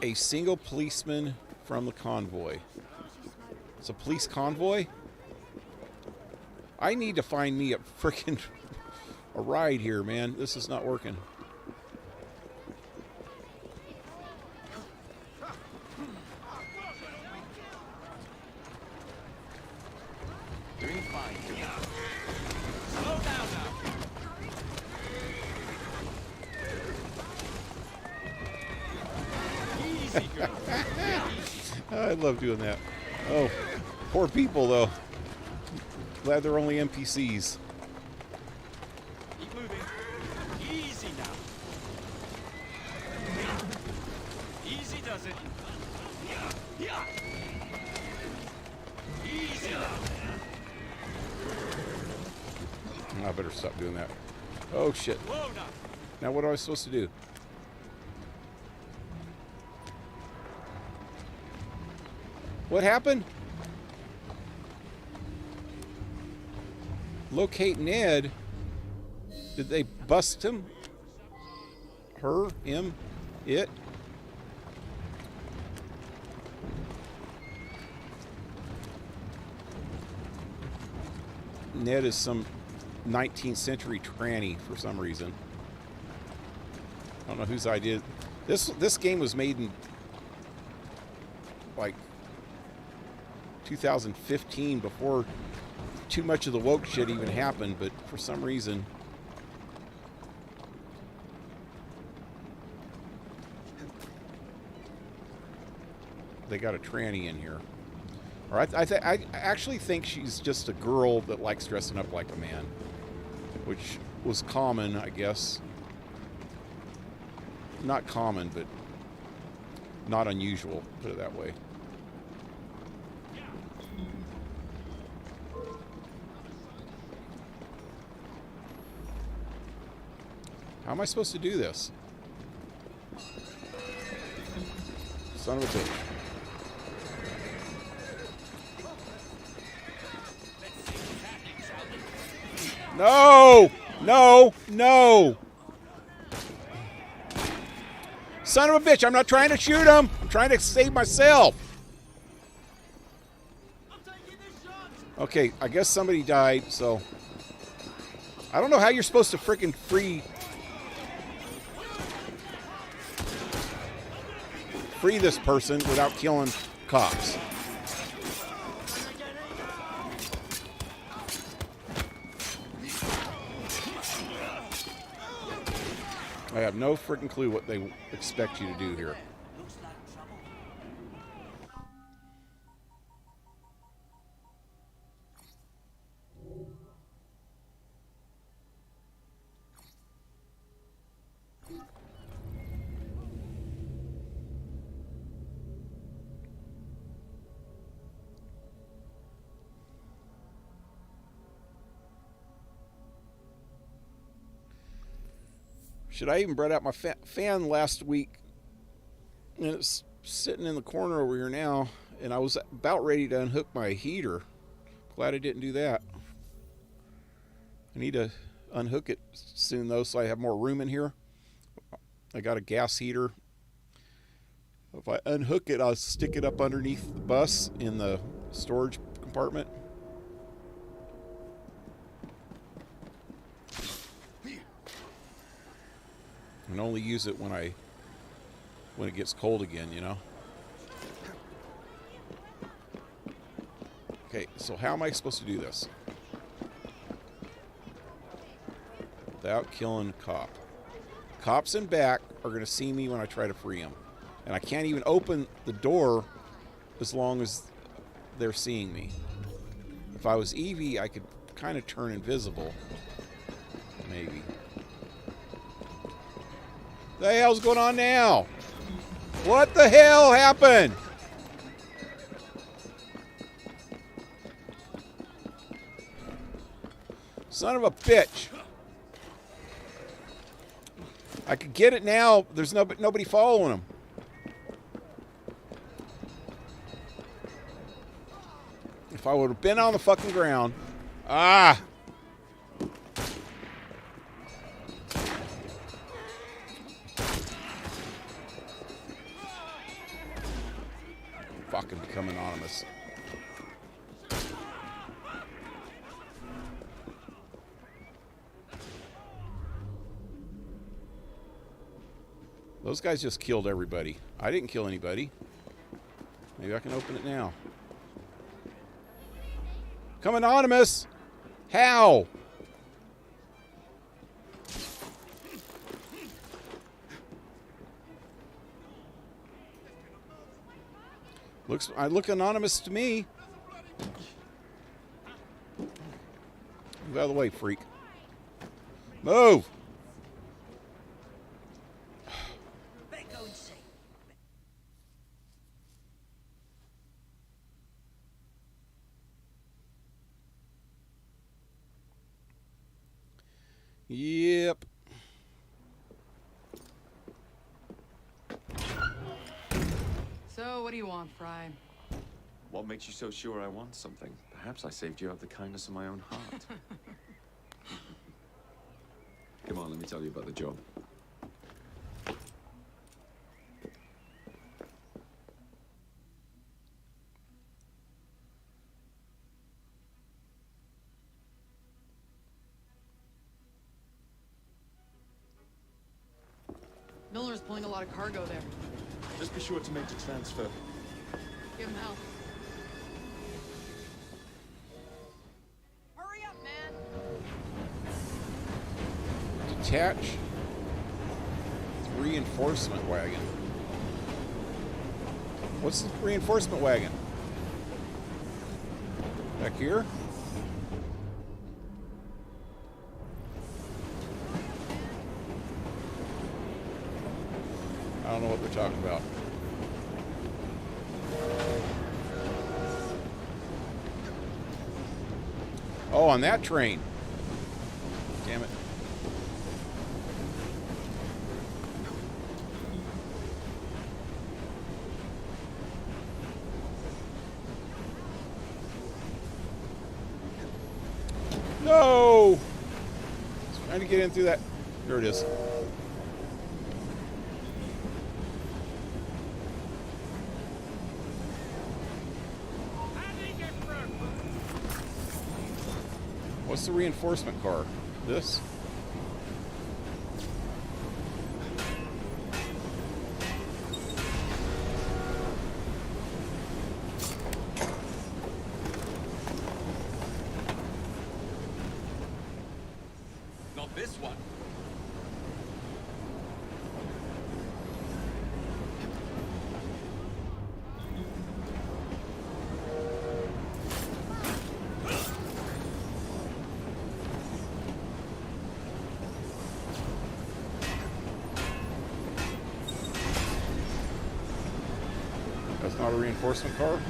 a single policeman from the convoy. It's a police convoy? I need to find me a freaking a ride here, man. This is not working. Doing fine. Slow down now. Easy, girl. I love doing that. Oh, poor people, though. Glad they're only NPCs. Keep moving. Easy now. Easy does it. Easy now. I better stop doing that. Oh, shit. Whoa, now. Now what am I supposed to do? What happened? Locate Ned. Did they bust him? Her? Him? It? Ned is some 19th century tranny for some reason. I don't know whose idea. This game was made in like 2015, before too much of the woke shit even happened, but for some reason they got a tranny in here. Or I actually think she's just a girl that likes dressing up like a man, which was common, I guess. Not common, but not unusual, put it that way. How am I supposed to do this? Son of a bitch. No! No! No! Son of a bitch, I'm not trying to shoot him. I'm trying to save myself. Okay, I guess somebody died, so I don't know how you're supposed to freaking free this person without killing cops. I have no freaking clue what they expect you to do here. Should I even brought out my fan last week, and it's sitting in the corner over here now, and I was about ready to unhook my heater. Glad I didn't do that. I need to unhook it soon, though, so I have more room in here. I got a gas heater. If I unhook it, I'll stick it up underneath the bus in the storage compartment. can only use it when it gets cold again, you know. Okay, so how am I supposed to do this without killing a cop? Cops in back are going to see me when I try to free them. And I can't even open the door as long as they're seeing me. If I was Evie, I could kind of turn invisible. Maybe. The hell's going on now? What the hell happened? Son of a bitch. I could get it now. There's nobody following him. If I would have been on the fucking ground. Ah! Fucking become anonymous. Those guys just killed everybody. I didn't kill anybody. Maybe I can open it now. Come anonymous! How? I look anonymous to me. Move out of the way, freak. Move! Yep. So, what do you want, Fry? What makes you so sure I want something? Perhaps I saved you out of the kindness of my own heart. Come on, let me tell you about the job. Milner's pulling a lot of cargo there. Just be sure to make the transfer. Give him hell. Hurry up, man! Detach reinforcement wagon. What's the reinforcement wagon? Back here? I don't know what they're talking about. Oh, on that train. Damn it. No! Trying to get in through that. There it is. What's the reinforcement car? This? Not this one. That's not a reinforcement car?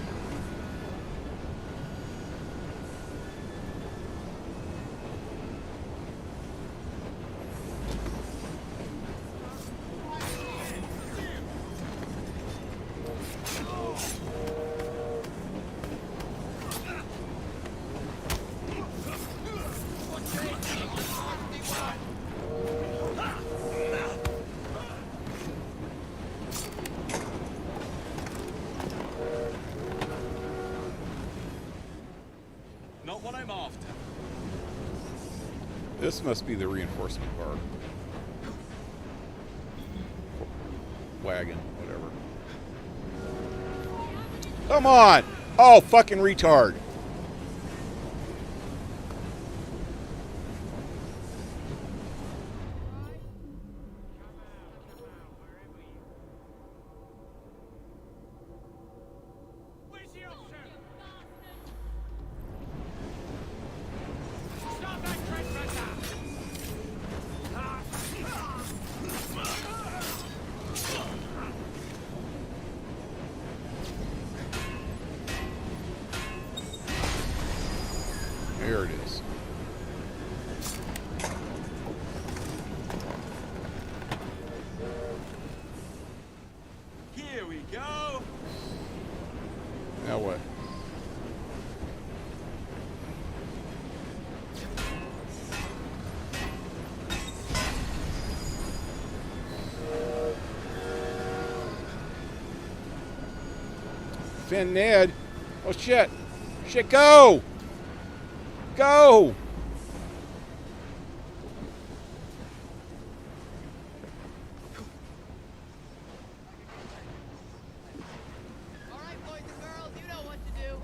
Not what I'm after. This must be the reinforcement car. wagon, whatever. Come on! Oh, fucking retard. There it is. Here we go. Now what? Finn Ned. Oh shit. Shit, go! Go! All right, boys and girls, you know what to do.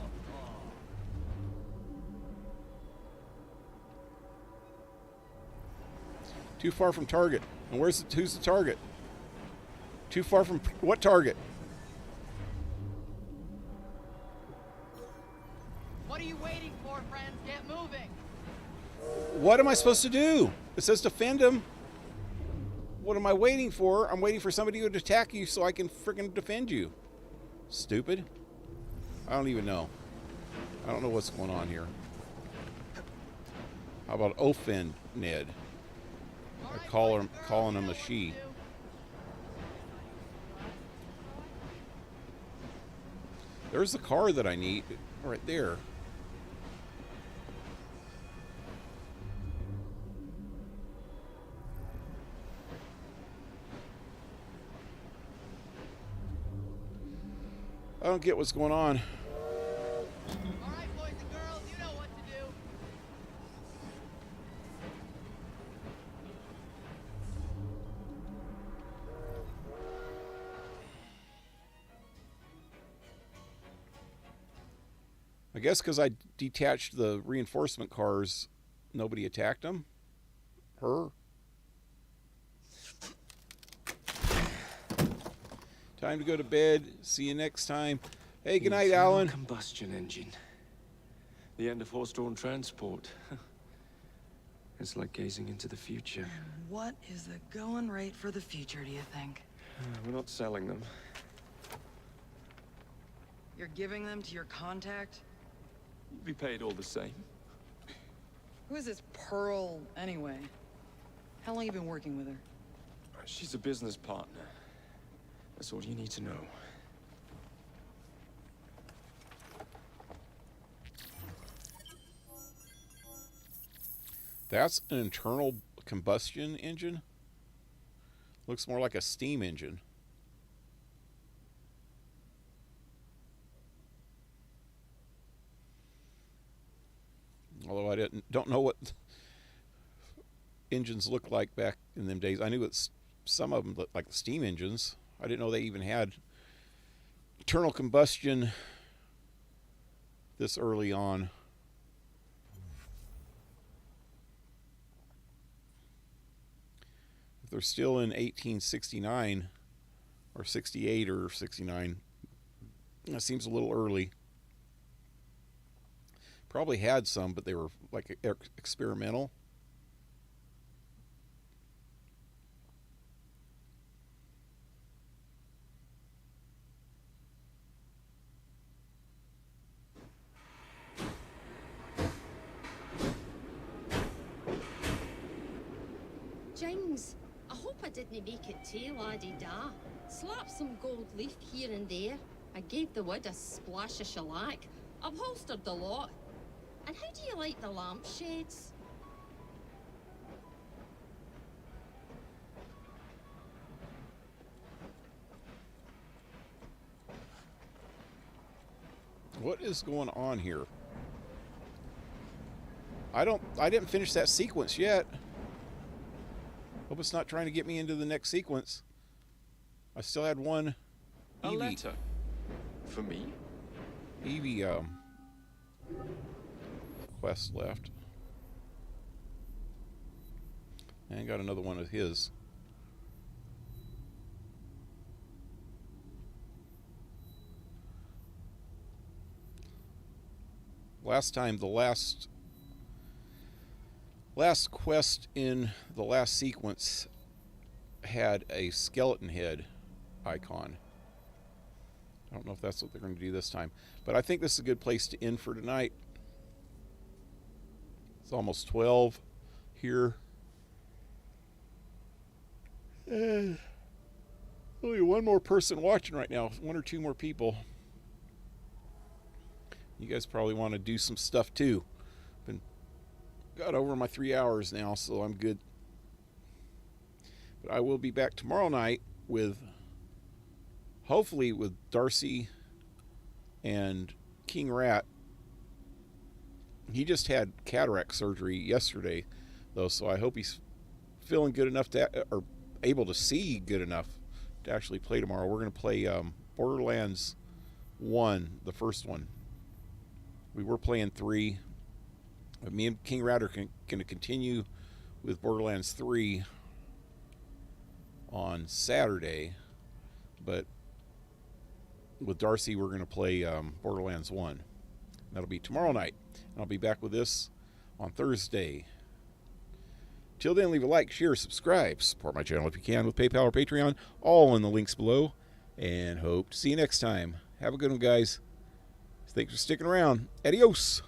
Too far from target. And who's the target? Too far from what target? What are you waiting for, friends? Get moving. What am I supposed to do? It says defend him. What am I waiting for? I'm waiting for somebody to attack you so I can freaking defend you. Stupid. I don't even know. I don't know what's going on here. How about offend Ned? I calling him a she. There's the car that I need right there. I don't get what's going on. All right, boys and girls, you know what to do. I guess because I detached the reinforcement cars, nobody attacked them. Her. Time to go to bed. See you next time. Hey, good night, Internal Alan. Combustion engine. The end of horse-drawn transport. It's like gazing into the future. What is the going rate for the future, do you think? We're not selling them. You're giving them to your contact? You'd be paid all the same. Who is this Pearl, anyway? How long you been working with her? She's a business partner. That's all you need to know. That's an internal combustion engine. Looks more like a steam engine. Although I don't know what engines looked like back in them days. I knew it's some of them looked like steam engines. I didn't know they even had internal combustion this early on. If they're still in 1869 or 68 or 69, that seems a little early. Probably had some, but they were like experimental. Jings, I hope I didn't make it too la-di-da. Slap some gold leaf here and there. I gave the wood a splash of shellac. Upholstered the lot. And how do you like the lampshades? What is going on here? I didn't finish that sequence yet. Hope it's not trying to get me into the next sequence. I still had one A Evie. letter? For me? Evie quest left. And got another one of his. Last time, the last quest in the last sequence had a skeleton head icon. I don't know if that's what they're going to do this time, but I think this is a good place to end for tonight. It's almost 12 here. Only one more person watching right now, one or two more people. You guys probably want to do some stuff too. Got over my 3 hours now, so I'm good. But I will be back tomorrow night with, hopefully with Darcy and King Rat. He just had cataract surgery yesterday, though, so I hope he's feeling good enough to, or able to see good enough to actually play tomorrow. We're going to play Borderlands 1, the first one. We were playing 3. But me and King Rat are going to continue with Borderlands 3 on Saturday. But with Darcy, we're going to play Borderlands 1. That'll be tomorrow night. And I'll be back with this on Thursday. Till then, leave a like, share, subscribe. Support my channel if you can with PayPal or Patreon. All in the links below. And hope to see you next time. Have a good one, guys. Thanks for sticking around. Adios.